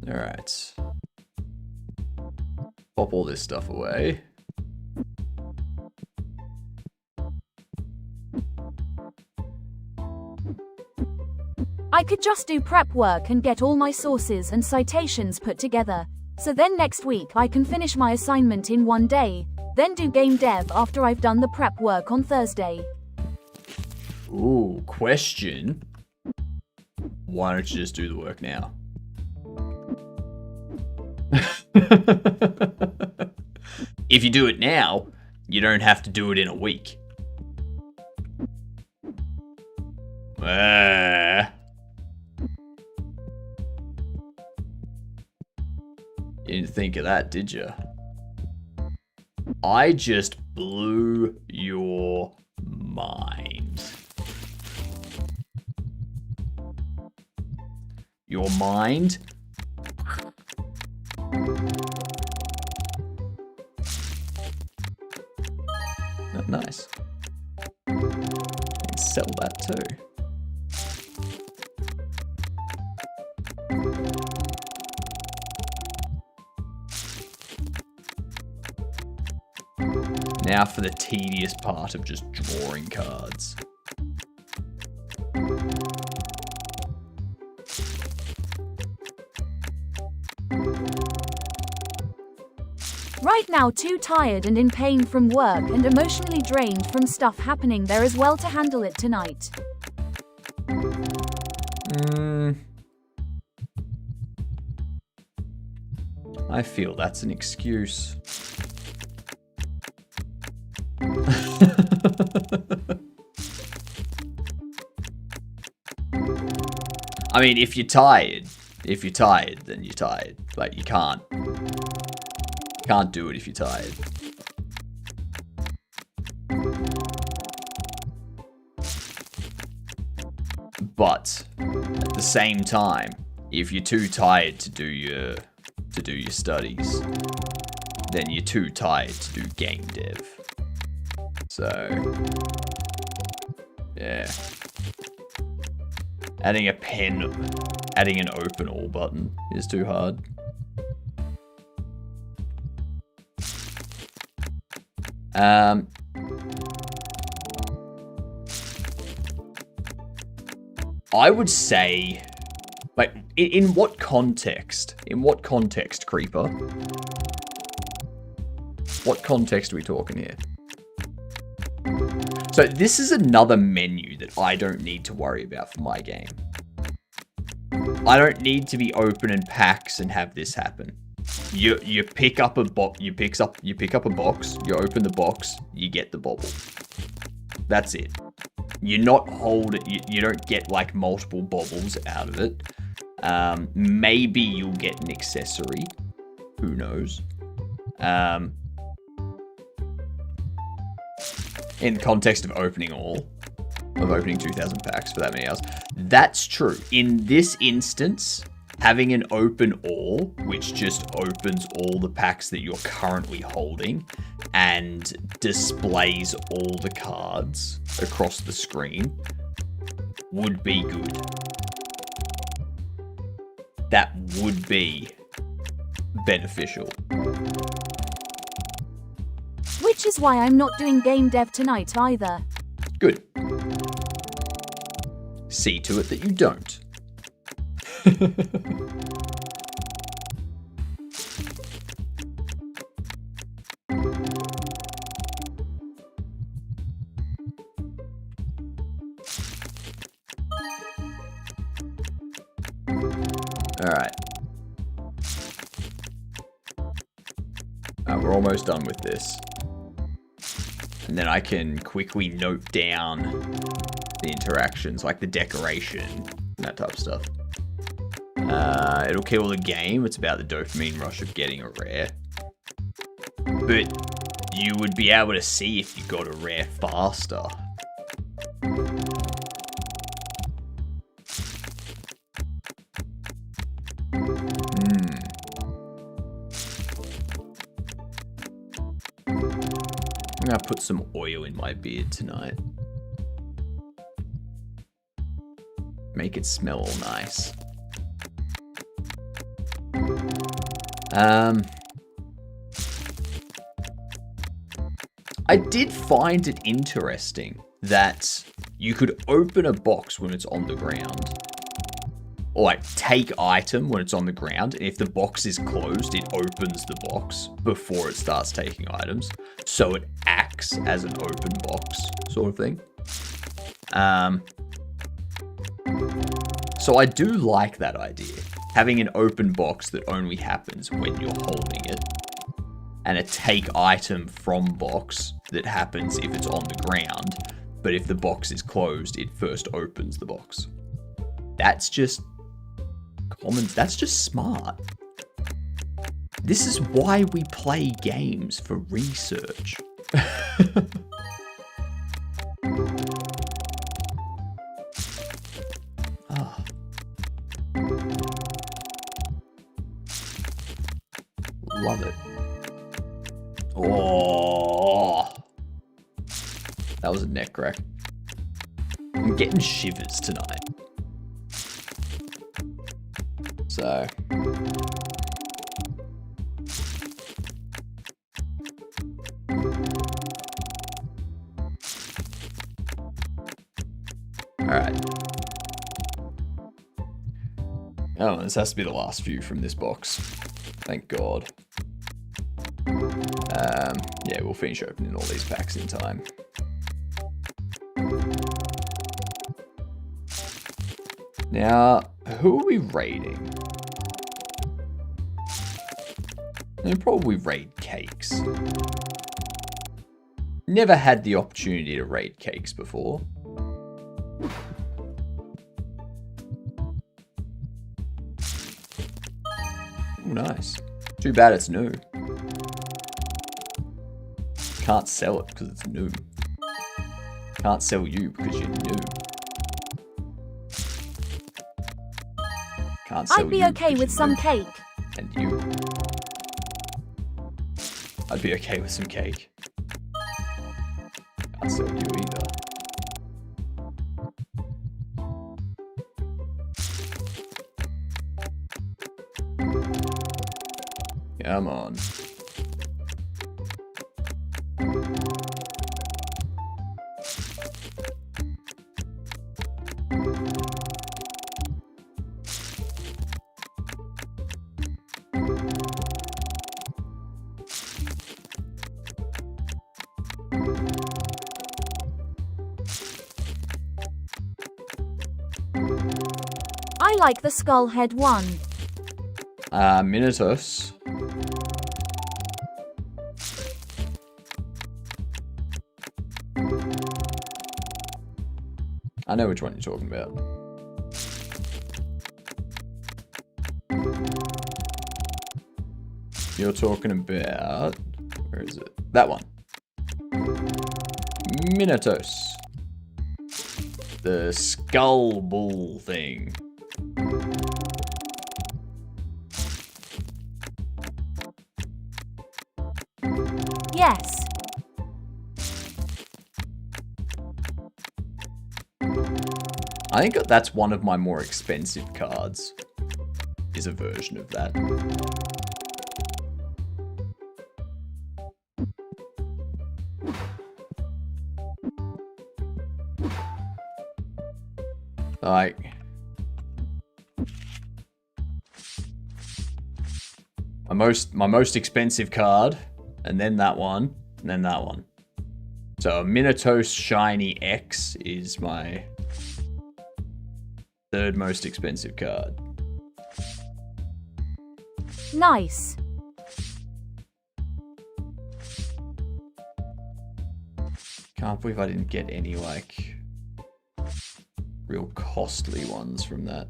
Alright. Pop all this stuff away. I could just do prep work and get all my sources and citations put together. So then next week I can finish my assignment in one day, then do game dev after I've done the prep work on Thursday. Ooh, question. Why don't you just do the work now? If you do it now, you don't have to do it in a week. You didn't think of that, did you? I just blew your mind. Your mind? Oh, nice. And sell that too. Now for the tedious part of just drawing cards. Right now too tired and in pain from work and emotionally drained from stuff happening there as well to handle it tonight. I feel that's an excuse. I mean, if you're tired, then you're tired. Like, you can't do it if you're tired. But at the same time, if you're too tired to do your studies, then you're too tired to do game dev. So, yeah. Adding an open all button is too hard. I would say, like, in what context? In what context, Creeper? What context are we talking here? So this is another menu that I don't need to worry about for my game. I don't need to be opening packs and have this happen. You pick up a box, you pick up a box, you open the box, you get the bauble. That's it. You're not holding, you don't get like multiple baubles out of it. Maybe you'll get an accessory. Who knows? In the context of opening 2,000 packs for that many hours. That's true. In this instance, having an open all, which just opens all the packs that you're currently holding and displays all the cards across the screen, would be good. That would be beneficial. Which is why I'm not doing game dev tonight either. Good. See to it that you don't. Alright. We're almost done with this. And then I can quickly note down the interactions, like the decoration, and that type of stuff. It'll kill the game. It's about the dopamine rush of getting a rare. But you would be able to see if you got a rare faster. I'm gonna put some oil in my beard tonight. Make it smell all nice. I did find it interesting that you could open a box when it's on the ground. Or like take item when it's on the ground. And if the box is closed, it opens the box before it starts taking items. So it acts as an open box sort of thing. So I do like that idea. Having an open box that only happens when you're holding it. And a take item from box that happens if it's on the ground. But if the box is closed, it first opens the box. That's just common. That's just smart. This is why we play games, for research. Ah. Love it. Oh, that was a neck crack. I'm getting shivers tonight. So. Alright. Oh, this has to be the last few from this box. Thank God. Yeah, we'll finish opening all these packs in time. Now, who are we raiding? They'll probably raid Cakes. Never had the opportunity to raid Cakes before. Ooh, nice. Too bad it's new. Can't sell it because it's new. Can't sell you because you're new. Can't sell I'd be you okay because with you're some new. cake. And you. I'd be okay with some cake. Can't sell you either. Come on. I like the skull head one. Minotaurs. I know which one you're talking about. You're talking about... Where is it? That one. Minotaurs. The skull bull thing. Yes. I think that's one of my more expensive cards. Is a version of that. Like, my most expensive card, and then that one, and then that one. So Minotaurs Shiny X is my third most expensive card. Nice. Can't believe I didn't get any, like, real costly ones from that.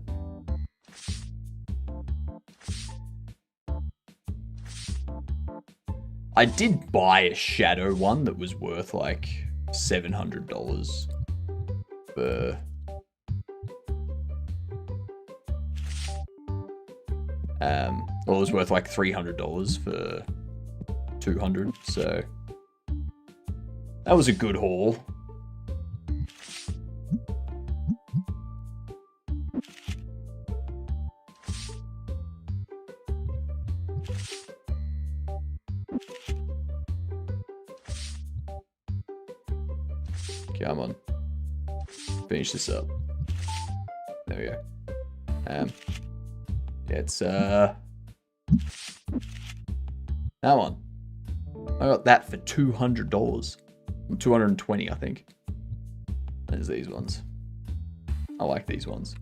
I did buy a shadow one that was worth like $700 for... well, it was worth like $300 for 200, so that was a good haul. Come on. Finish this up. There we go. It's that one. I got that for $200. $220, I think. There's these ones. I like these ones.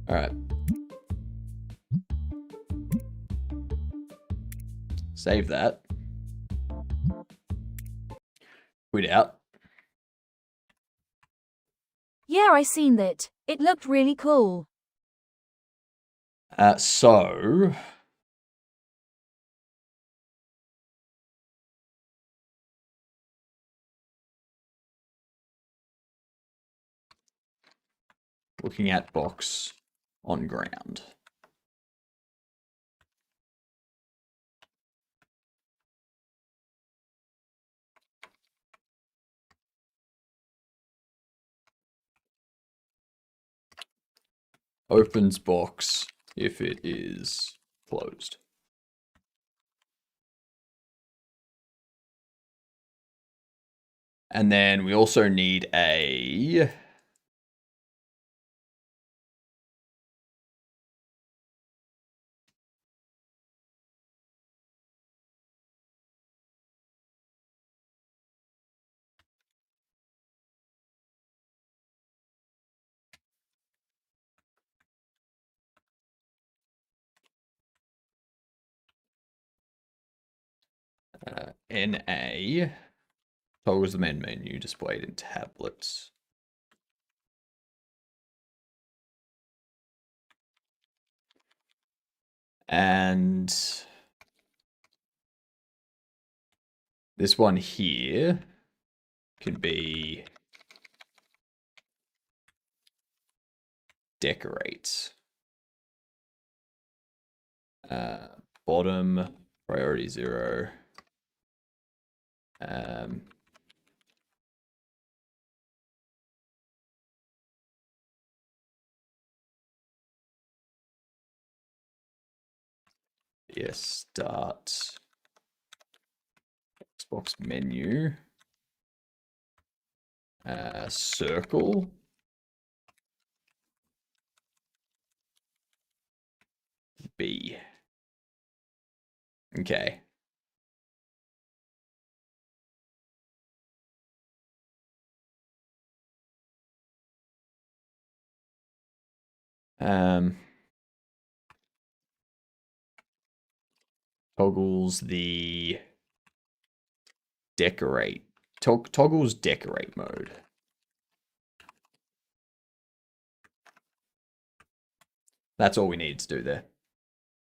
Alright. Save that. Quit out. Yeah, I seen that. It looked really cool. So looking at box on ground. Opens box if it is closed. And then we also need a NA toggles the main menu displayed in tablets. And this one here can be decorate. Bottom priority 0. Yes, start Xbox menu. Circle. B. Okay. Toggles the decorate. Toggles decorate mode. That's all we need to do there.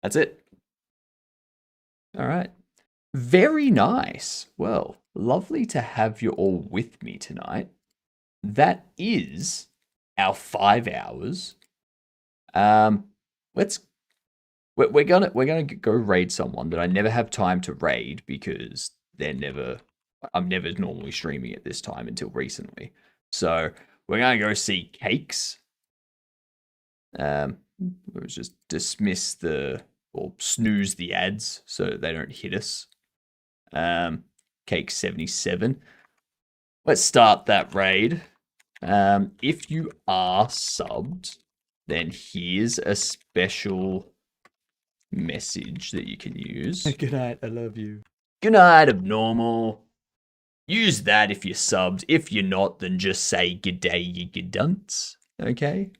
That's it. All right. Very nice. Well, lovely to have you all with me tonight. That is our 5 hours. We're gonna go raid someone that I never have time to raid because I'm never normally streaming at this time until recently. So we're gonna go see Cakes. Let's just dismiss or snooze the ads so they don't hit us. Cake 77. Let's start that raid. If you are subbed, then here's a special message that you can use. Good night, I love you. Good night, abnormal. Use that if you're subbed. If you're not, then just say good day, you good dunce. Okay?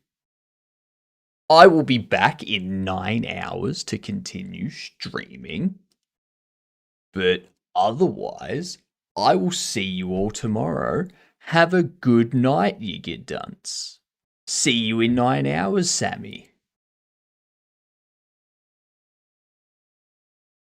I will be back in 9 hours to continue streaming. But otherwise, I will see you all tomorrow. Have a good night, you good dunce. See you in 9 hours, Sammy.